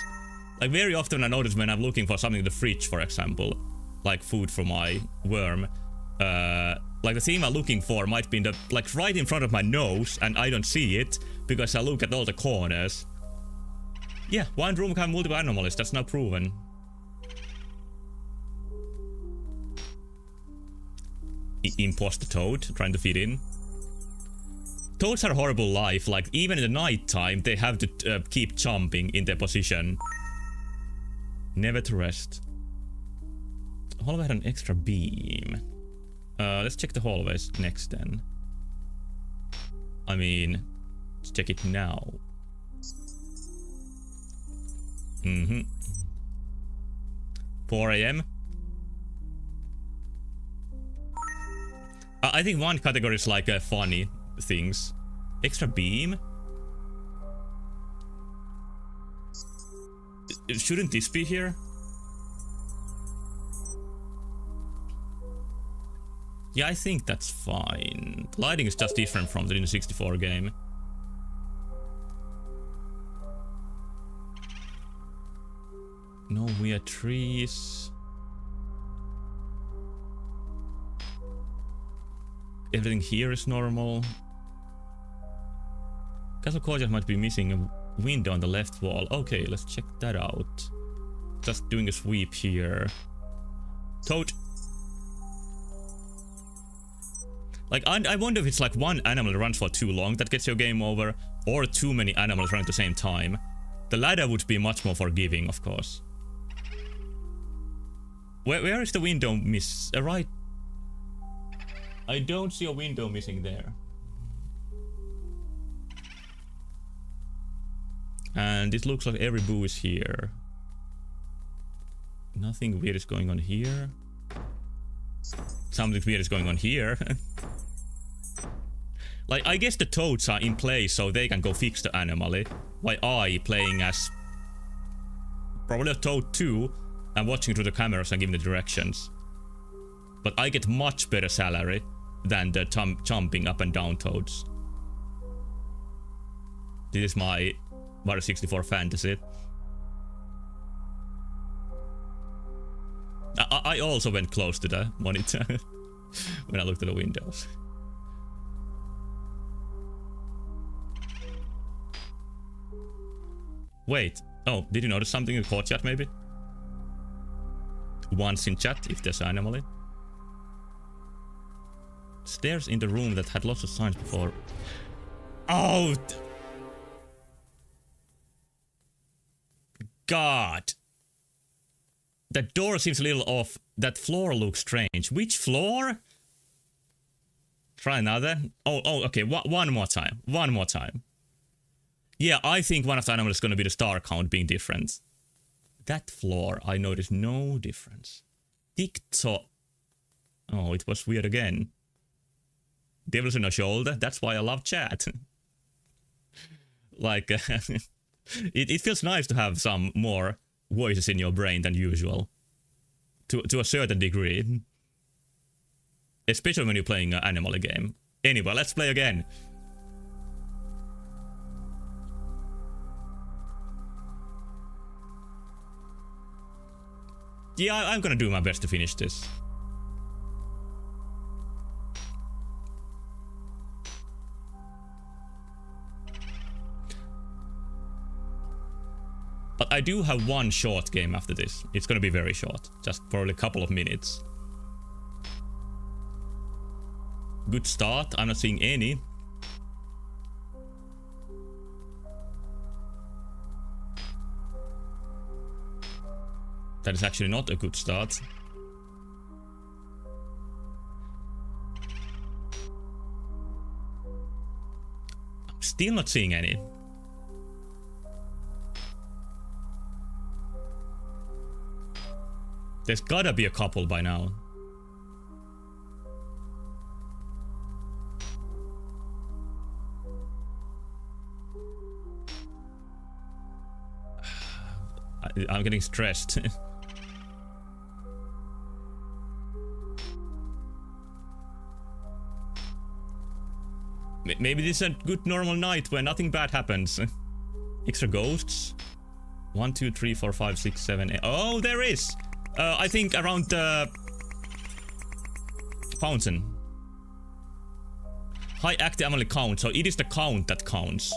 Like, very often I notice when I'm looking for something in the fridge, for example, like food for my worm, like the thing I'm looking for might be in the, like, right in front of my nose, and I don't see it because I look at all the corners. Yeah, one room can have multiple anomalies, that's now proven. Imposter Toad, trying to fit in. Toads are horrible life. Like, even in the night time, they have to keep jumping in their position. Never to rest. Hallway had an extra beam. Let's check the hallways next then. I mean, let's check it now. 4 AM. I think one category is like funny things. Extra beam? Shouldn't this be here? Yeah, I think that's fine. The lighting is just different from the Nintendo 64 game. No weird trees. Everything here is normal. Castle Courtyard might be missing a window on the left wall. Okay, let's check that out. Just doing a sweep here. Toad. Like, I wonder if it's like one animal that runs for too long that gets your game over, or too many animals running at the same time. The ladder would be much more forgiving, of course. Where is the window miss? Right. I don't see a window missing there. And it looks like every boo is here. Nothing weird is going on here. Something weird is going on here. Like, I guess the toads are in place so they can go fix the anomaly. While I, playing as probably a toad too, and watching through the cameras and giving the directions. But I get much better salary than the jumping up and down toads. This is my Mario 64 fantasy. I also went close to the monitor when I looked at the windows. Wait. Oh, did you notice something in the courtyard maybe? Once in chat, if there's an anomaly. Stairs in the room that had lots of signs before. Oh! God! That door seems a little off. That floor looks strange. Which floor? Try another. Oh, okay. One more time. One more time. Yeah, I think one of the animals is going to be the star count being different. That floor, I noticed no difference. TikTok. Oh, it was weird again. Devils in a shoulder. That's why I love chat. Like, it feels nice to have some more voices in your brain than usual. To a certain degree. Especially when you're playing an Anomaly game. Anyway, let's play again. Yeah, I'm gonna do my best to finish this. But I do have one short game after this. It's gonna be very short. Just probably a couple of minutes. Good start. I'm not seeing any. That is actually not a good start. I'm still not seeing any. There's gotta be a couple by now. I'm getting stressed. Maybe this is a good normal night where nothing bad happens. Extra ghosts. 1, 2, 3, 4, 5, 6, 7, 8. Oh, there is! I think around the fountain. High active anomaly count, so it is the count that counts.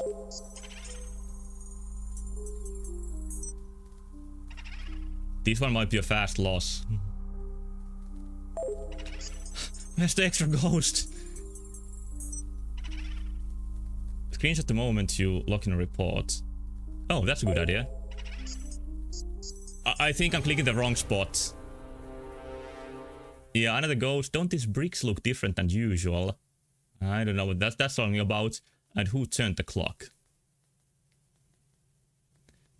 This one might be a fast loss. Where's the extra ghost? Screenshot the moment you lock in a report. Oh, that's a good idea. I think I'm clicking the wrong spot. Yeah, another ghost. Don't these bricks look different than usual? I don't know what that's talking about. And who turned the clock?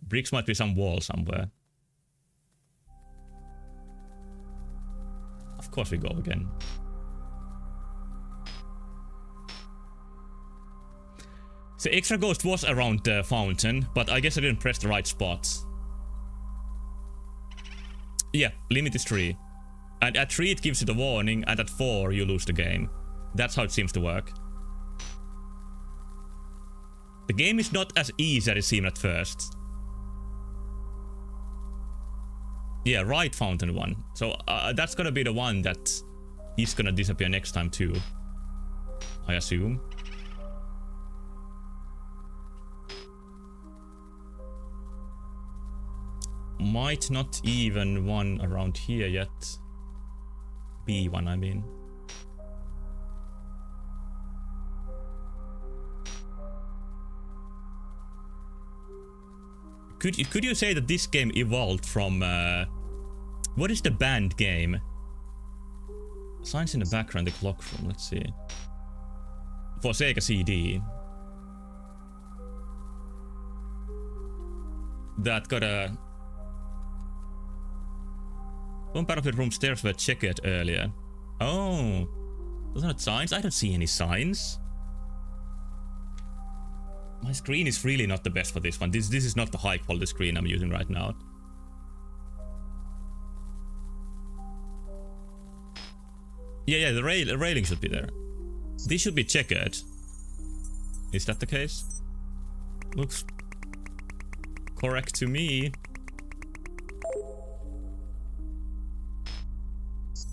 Bricks might be some wall somewhere. Of course we go again. The extra ghost was around the fountain, but I guess I didn't press the right spots. Yeah, limit is 3. And at 3 it gives you the warning, and at 4 you lose the game. That's how it seems to work. The game is not as easy as it seemed at first. Yeah, right fountain one. So that's gonna be the one that is gonna disappear next time too. I assume. Might not even one around here yet. B1, I mean. Could you say that this game evolved from what is the band game? Signs in the background, the clock room, let's see. For Sega CD. That got a... One part of the room stairs were checkered earlier. Oh. Those are not signs? I don't see any signs. My screen is really not the best for this one. This is not the high quality screen I'm using right now. Yeah, the railing should be there. This should be checkered. Is that the case? Looks correct to me.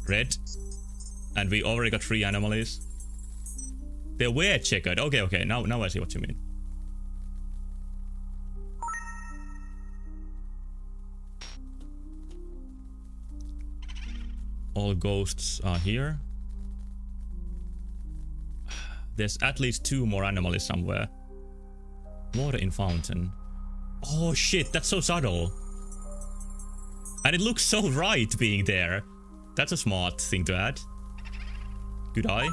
Red. And we already got 3 anomalies. They were checkered. Okay. Now I see what you mean. All ghosts are here. There's at least 2 more anomalies somewhere. Water in fountain. Oh shit, that's so subtle. And it looks so right being there. That's a smart thing to add. Good eye.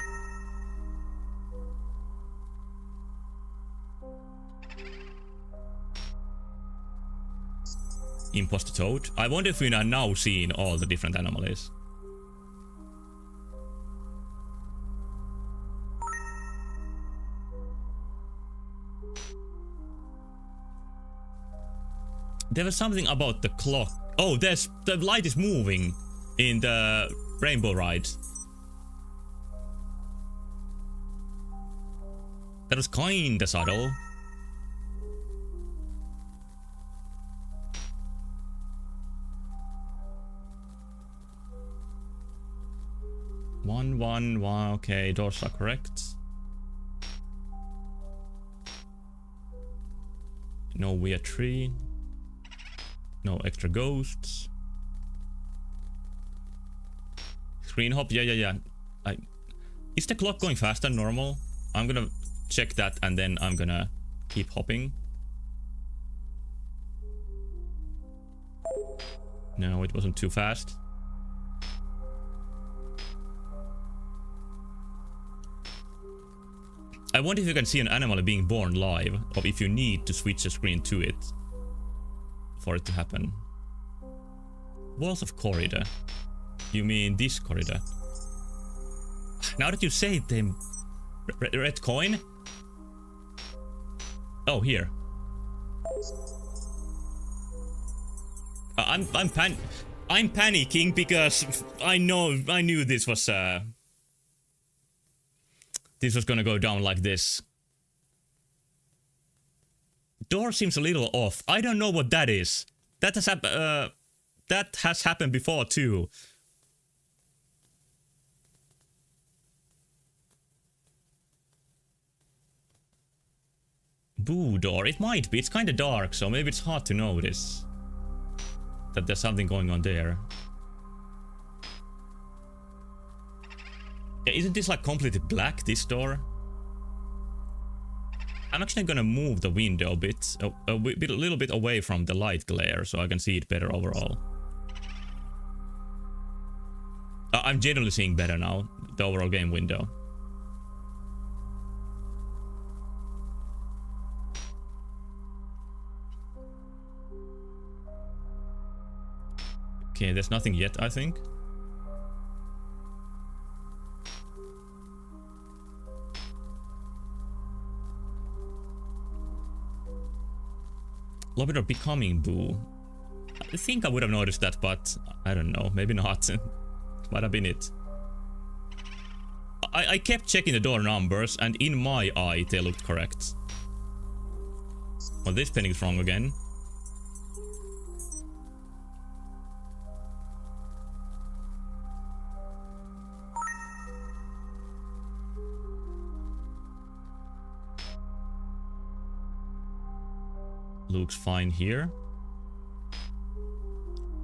Imposter toad. I wonder if we are now seeing all the different anomalies. There was something about the clock. Oh, the light is moving in the rainbow ride. That was kinda subtle. One. Okay, doors are correct. No weird tree. No extra ghosts. Screen hop, yeah. Is the clock going faster than normal? I'm gonna check that and then I'm gonna keep hopping. No, it wasn't too fast. I wonder if you can see an animal being born live, or if you need to switch the screen to it for it to happen. Walls of corridor. You mean this corridor? Now that you say it, then red coin? Oh, here. I'm panicking because I knew this was gonna go down like this. Door seems a little off. I don't know what that is. That has happened before too. Boo door. It might be. It's kind of dark, so maybe it's hard to notice that there's something going on there. Yeah, isn't this like completely black, this door? I'm actually gonna move the window a little bit away from the light glare so I can see it better overall. I'm generally seeing better now, the overall game window. Okay, there's nothing yet, I think. Lobby becoming Boo. I think I would have noticed that, but I don't know. Maybe not. Might have been it. I kept checking the door numbers, and in my eye, they looked correct. Well, this penny is wrong again. Looks fine here.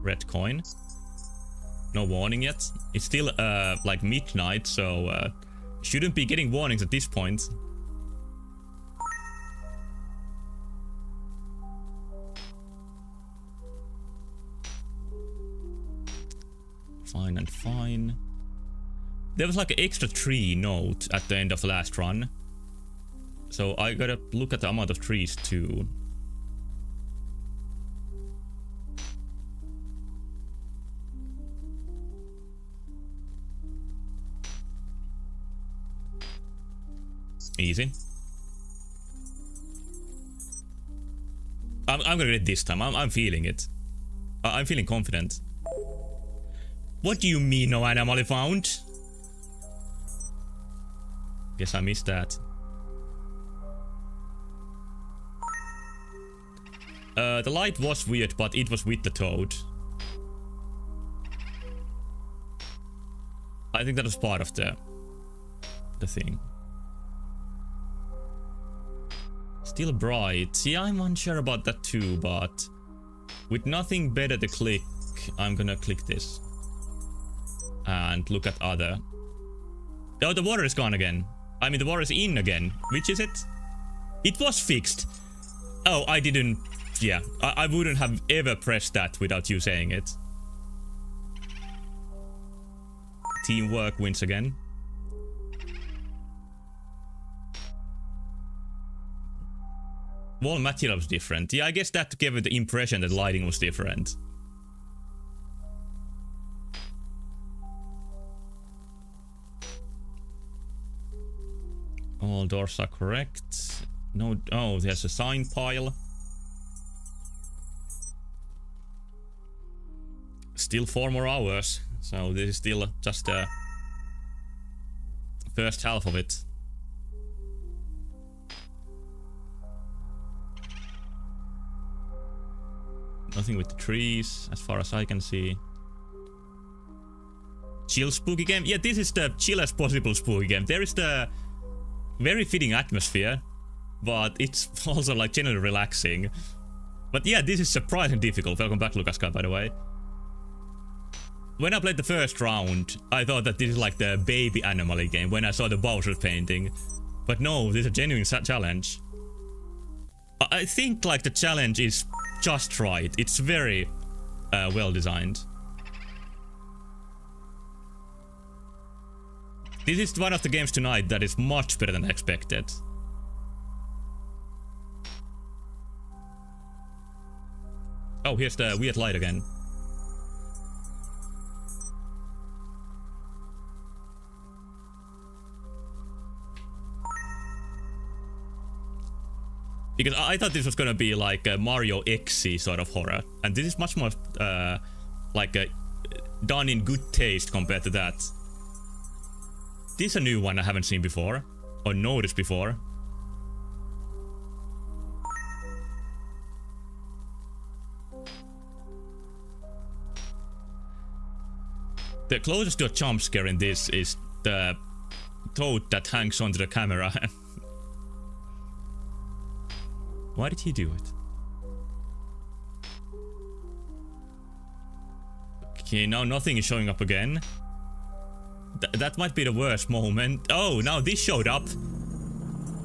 Red coin. No warning yet. It's still like midnight, so shouldn't be getting warnings at this point. Fine and fine. There was like an extra 3 note at the end of the last run. So I gotta look at the amount of trees too. Easy. I'm gonna get it this time. I'm feeling it. I'm feeling confident. What do you mean no anomaly found? Guess I missed that. The light was weird, but it was with the toad. I think that was part of the thing. Still bright. Yeah, I'm unsure about that too, but with nothing better to click, I'm gonna click this. And look at other. Oh, the water is gone again. I mean, the water is in again. Which is it? It was fixed. Oh, I didn't... Yeah, I wouldn't have ever pressed that without you saying it. Teamwork wins again. Wall material was different. Yeah, I guess that gave it the impression that lighting was different. All doors are correct. No, oh, there's a sign pile. Still 4 more hours, so this is still just the first half of it. Nothing with the trees, as far as I can see. Chill spooky game? Yeah, this is the chillest possible spooky game. There is the very fitting atmosphere, but it's also like generally relaxing. But yeah, this is surprisingly difficult. Welcome back, Lucas Scott, by the way. When I played the first round, I thought that this is like the baby anomaly game when I saw the Bowser painting. But no, this is a genuine challenge. I think like the challenge is just right. It's very well designed. This is one of the games tonight that is much better than expected. Oh, here's the weird light again. Because I thought this was gonna be like a Mario X-y sort of horror, and this is much more like done in good taste compared to that. This is a new one I haven't seen before, or noticed before. The closest to a jump scare in this is the toad that hangs onto the camera. Why did he do it? Okay, now nothing is showing up again. That might be the worst moment. Oh, now this showed up.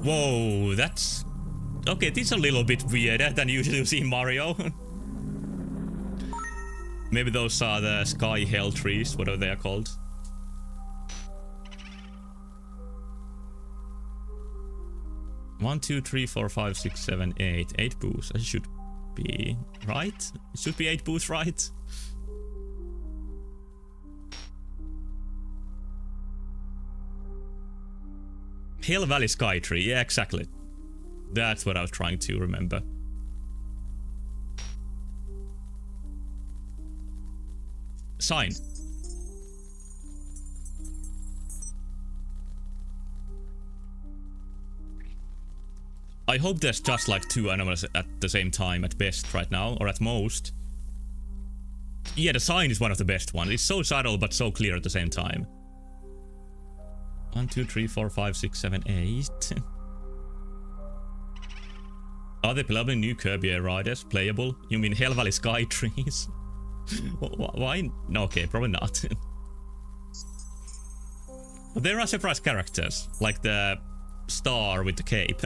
Whoa, that's Okay, this is a little bit weirder than usually you see in Mario. Maybe those are the sky hell trees, whatever they are called. One, two, three, four, five, six, seven, eight. 8 booths. It should be right. It should be 8 booths, right? Hill Valley Sky Tree. Yeah, exactly. That's what I was trying to remember. Sign. I hope there's just like 2 animals at the same time at best right now, or at most. Yeah, the sign is one of the best ones. It's so subtle but so clear at the same time. 1, 2, 3, 4, 5, 6, 7, 8. Are they playable new Kirby Air Riders? Playable? You mean Hell Valley Sky Trees? Why? No, okay, probably not. But there are surprise characters, like the star with the cape.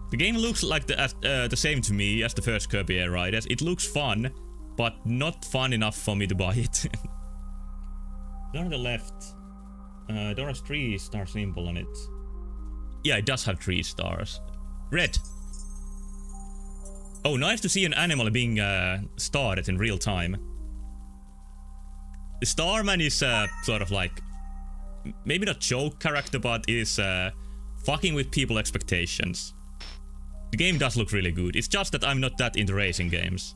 The game looks like the same to me as the first Kirby Air Riders. It looks fun, but not fun enough for me to buy it. Door on the left. Door has 3-star symbol on it. Yeah, it does have 3 stars. Red. Oh, nice to see an animal being started in real time. Starman is sort of like, maybe not joke character, but is fucking with people's expectations. The game does look really good. It's just that I'm not that into racing games.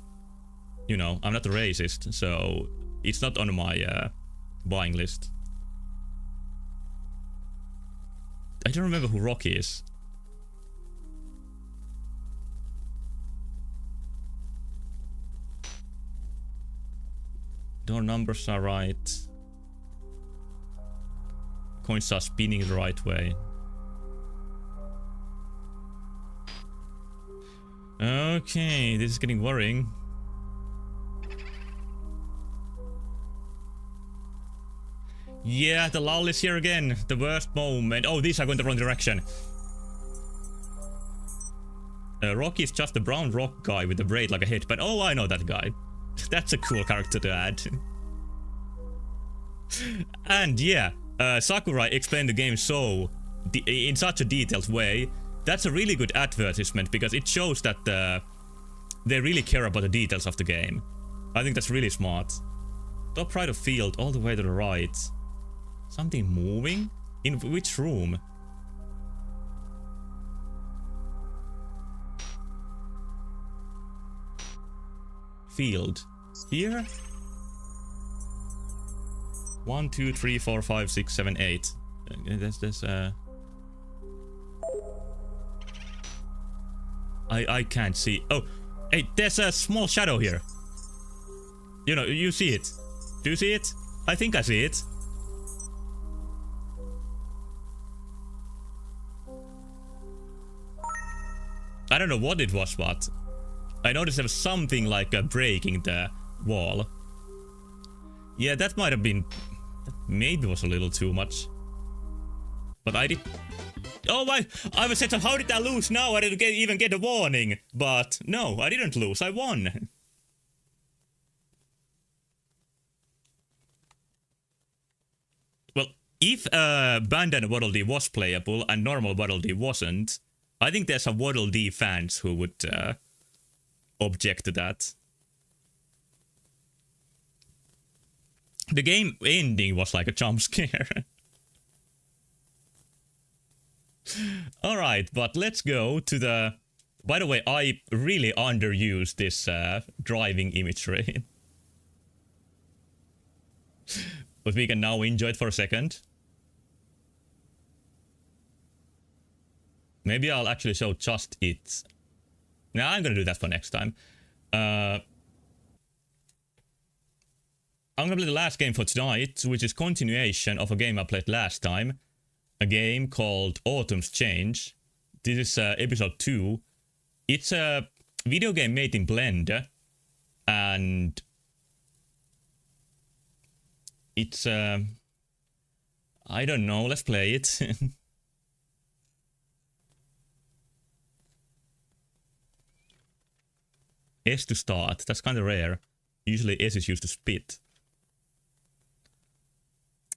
You know, I'm not a racist, so it's not on my buying list. I don't remember who Rocky is. Door numbers are right. Coins are spinning the right way. Okay, this is getting worrying. Yeah, the lull is here again. The worst moment. Oh, these are going the wrong direction. Rocky is just a brown rock guy with a braid like a head, but oh, I know that guy. That's a cool character to add. And yeah, Sakurai explained the game in such a detailed way. That's a really good advertisement because it shows that they really care about the details of the game. I think that's really smart. Top right of field, all the way to the right. Something moving? In which room? Field. Here? 1, 2, 3, 4, 5, 6, 7, 8. There's I can't see. Oh, hey, there's a small shadow here. You know, you see it. Do you see it? I think I see it. I don't know what it was, but I noticed there was something like breaking the wall. Yeah, that might have been... That maybe was a little too much. But I did... Oh my! I was said, how did I lose now? I didn't even get a warning. But no, I didn't lose. I won. Well, if Bandai Waddle Dee was playable and normal Waddle Dee wasn't, I think there's some Waddle Dee fans who would object to that. The game ending was like a jump scare. Alright, but let's go to the... By the way, I really underused this driving imagery. But we can now enjoy it for a second. Maybe I'll actually show just it. Now I'm gonna do that for next time. I'm gonna play the last game for tonight, which is continuation of a game I played last time. A game called Autumn's Change. This is episode 2. It's a video game made in Blender. And it's I don't know, let's play it. S to start, that's kind of rare. Usually S is used to spit.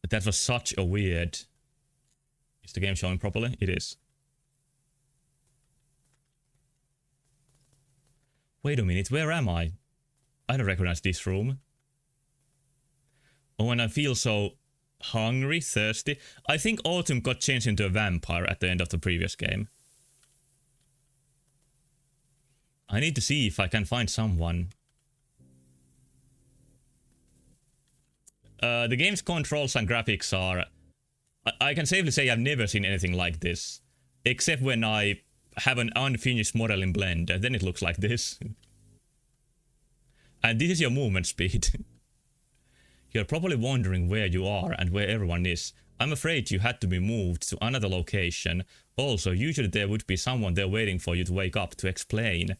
That was such a weird... Is the game showing properly? It is. Wait a minute, where am I? I don't recognize this room. Oh, and I feel so hungry, thirsty. I think Autumn got changed into a vampire at the end of the previous game. I need to see if I can find someone. The game's controls and graphics are... I can safely say I've never seen anything like this. Except when I have an unfinished model in Blender, then it looks like this. And this is your movement speed. You're probably wondering where you are and where everyone is. I'm afraid you had to be moved to another location. Also, usually there would be someone there waiting for you to wake up to explain.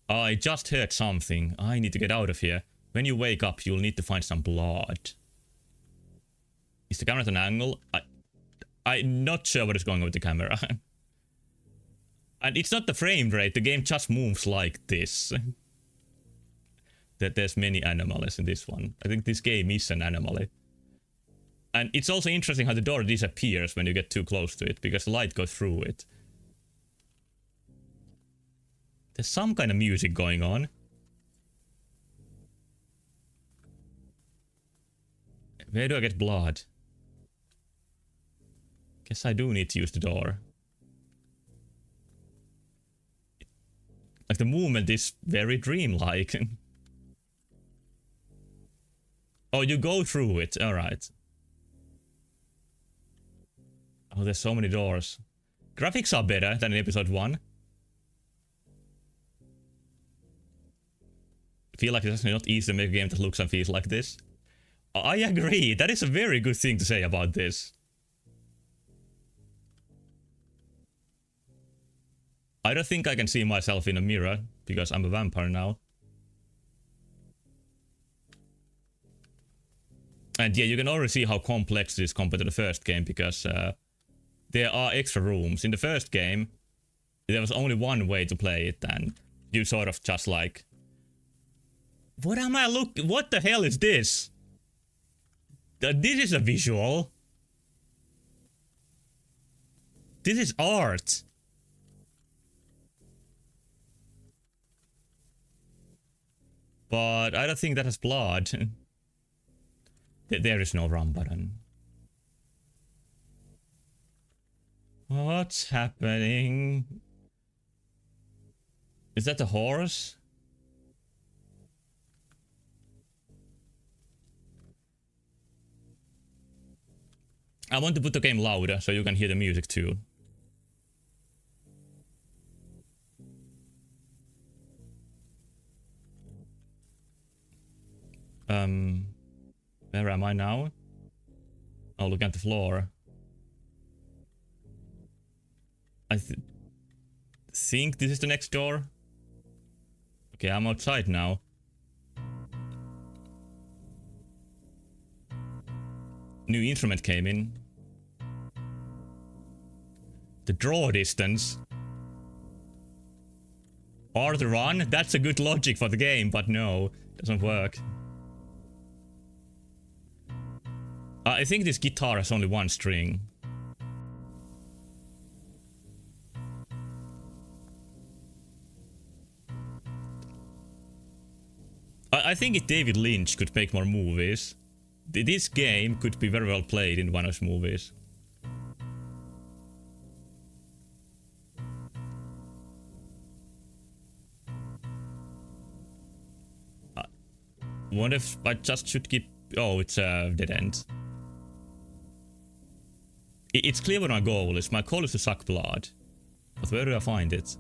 I just heard something. I need to get out of here. When you wake up, you'll need to find some blood. Is the camera at an angle? I'm not sure what is going on with the camera. And it's not the frame rate, the game just moves like this. That there's many anomalies in this one. I think this game is an anomaly. And it's also interesting how the door disappears when you get too close to it, because the light goes through it. There's some kind of music going on. Where do I get blood? Guess I do need to use the door. Like the movement is very dreamlike. Oh, you go through it. Alright. Oh, there's so many doors. Graphics are better than in episode 1. I feel like it's not easy to make a game that looks and feels like this. I agree. That is a very good thing to say about this. I don't think I can see myself in a mirror, because I'm a vampire now. And yeah, you can already see how complex it is compared to the first game, because there are extra rooms. In the first game, there was only one way to play it, and you sort of just like... What am I looking... What the hell is this? This is a visual. This is art. But I don't think that has blood. There is no run button. What's happening? Is that a horse? I want to put the game louder so you can hear the music too. Where am I now? Oh, look at the floor. I think this is the next door. Okay, I'm outside now. New instrument came in. The draw distance. Or the run? That's a good logic for the game, but no, doesn't work. I think this guitar has only one string. I think if David Lynch could make more movies, this game could be very well played in one of his movies. What if I just should keep... Oh, it's a dead end. It's clear what my goal is. My goal is to suck blood. But where do I find it?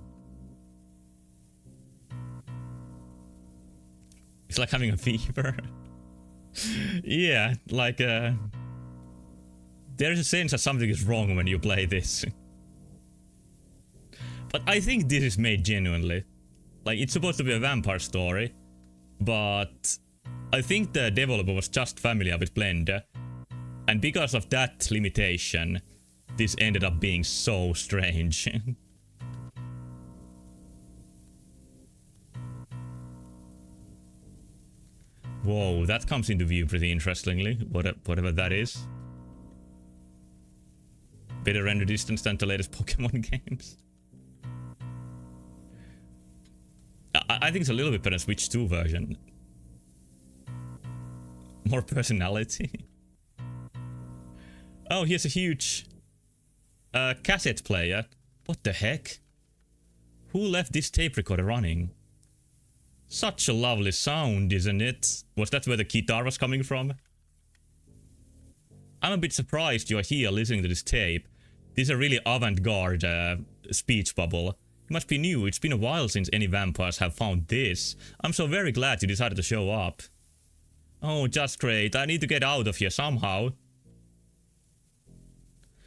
It's like having a fever. Yeah, like there is a sense that something is wrong when you play this. But I think this is made genuinely. Like, it's supposed to be a vampire story, but I think the developer was just familiar with Blender And because of that limitation, this ended up being so strange. Whoa, that comes into view pretty interestingly, whatever that is. Better render distance than the latest Pokemon games. I think it's a little bit better Switch 2 version. More personality. Oh, here's a huge cassette player. What the heck? Who left this tape recorder running? Such a lovely sound, isn't it? Was that where the guitar was coming from? I'm a bit surprised you're here listening to this tape. This is a really avant-garde speech bubble. It must be new. It's been a while since any vampires have found this. I'm so very glad you decided to show up. Oh, just great. I need to get out of here somehow.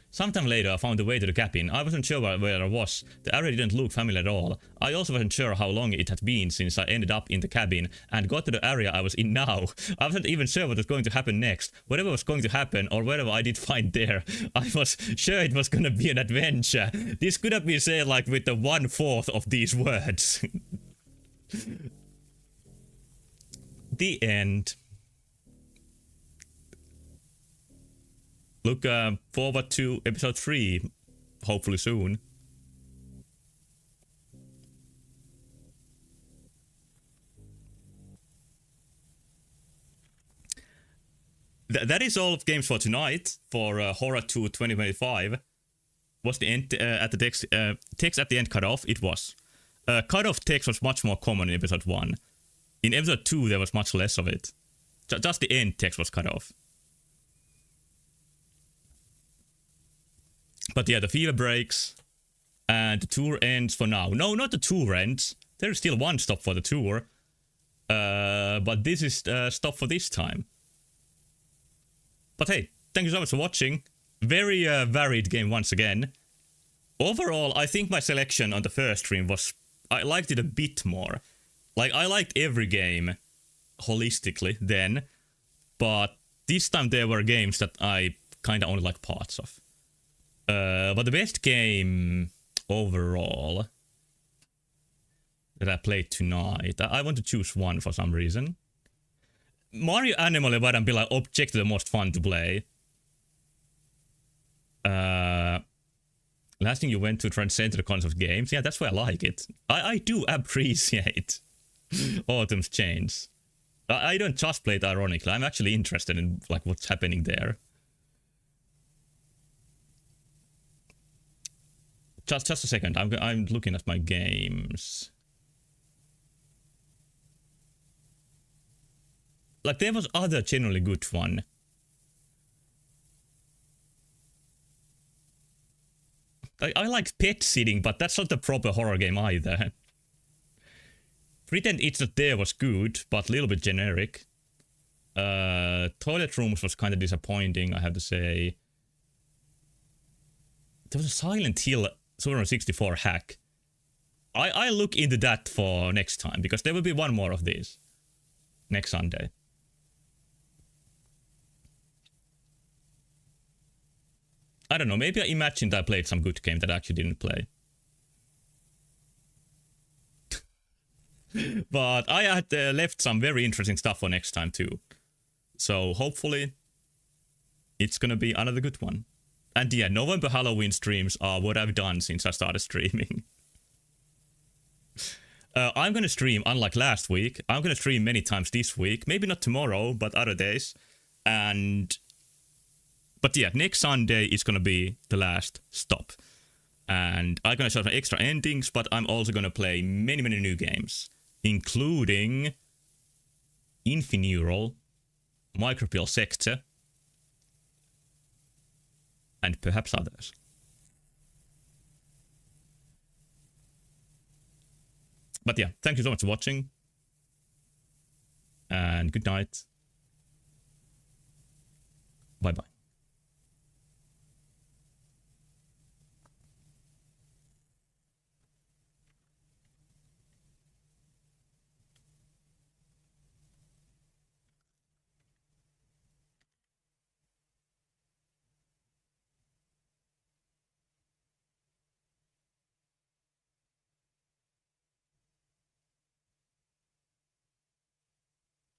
Sometime later, I found a way to the cabin. I wasn't sure where I was. The area didn't look familiar at all. I also wasn't sure how long it had been since I ended up in the cabin and got to the area I was in now. I wasn't even sure what was going to happen next. Whatever was going to happen, or whatever I did find there, I was sure it was gonna be an adventure. This could have been said like with the 1/4 of these words. The end. Look forward to episode 3, hopefully soon. That is all of games for tonight, for Horror 2 2025. Was the end at the text at the end cut off? It was. Cut off text was much more common in episode 1. In episode 2 there was much less of it. Just the end text was cut off. But yeah, the fever breaks, and the tour ends for now. No, not the tour ends. There is still one stop for the tour. But this is the stop for this time. But hey, thank you so much for watching. Very varied game once again. Overall, I think my selection on the first stream was... I liked it a bit more. Like, I liked every game holistically then. But this time there were games that I kinda only liked parts of. But the best game overall that I played tonight, I want to choose one for some reason. Mario Animal wouldn't be like objectively the most fun to play. Last thing you went to transcend the concept of games, yeah, that's why I like it. I do appreciate Autumn's Chains. I don't just play it ironically. I'm actually interested in like what's happening there. Just a second. I'm looking at my games. Like there was other generally good one. I like Pet Sitting, but that's not the proper horror game either. Pretend It's Not There was good, but a little bit generic. Toilet Rooms was kind of disappointing, I have to say. There was a Silent Hill Super 64 hack. I look into that for next time, because there will be one more of these next Sunday. I don't know, maybe I imagined I played some good game that I actually didn't play. But I had left some very interesting stuff for next time too. So hopefully it's gonna be another good one. And yeah, November Halloween streams are what I've done since I started streaming. I'm gonna stream, unlike last week, I'm gonna stream many times this week. Maybe not tomorrow, but other days. But yeah, next Sunday is gonna be the last stop. And I'm gonna show some extra endings, but I'm also gonna play many new games. Including Infineural, Micropill Sector, and perhaps others. But yeah, thank you so much for watching. And good night.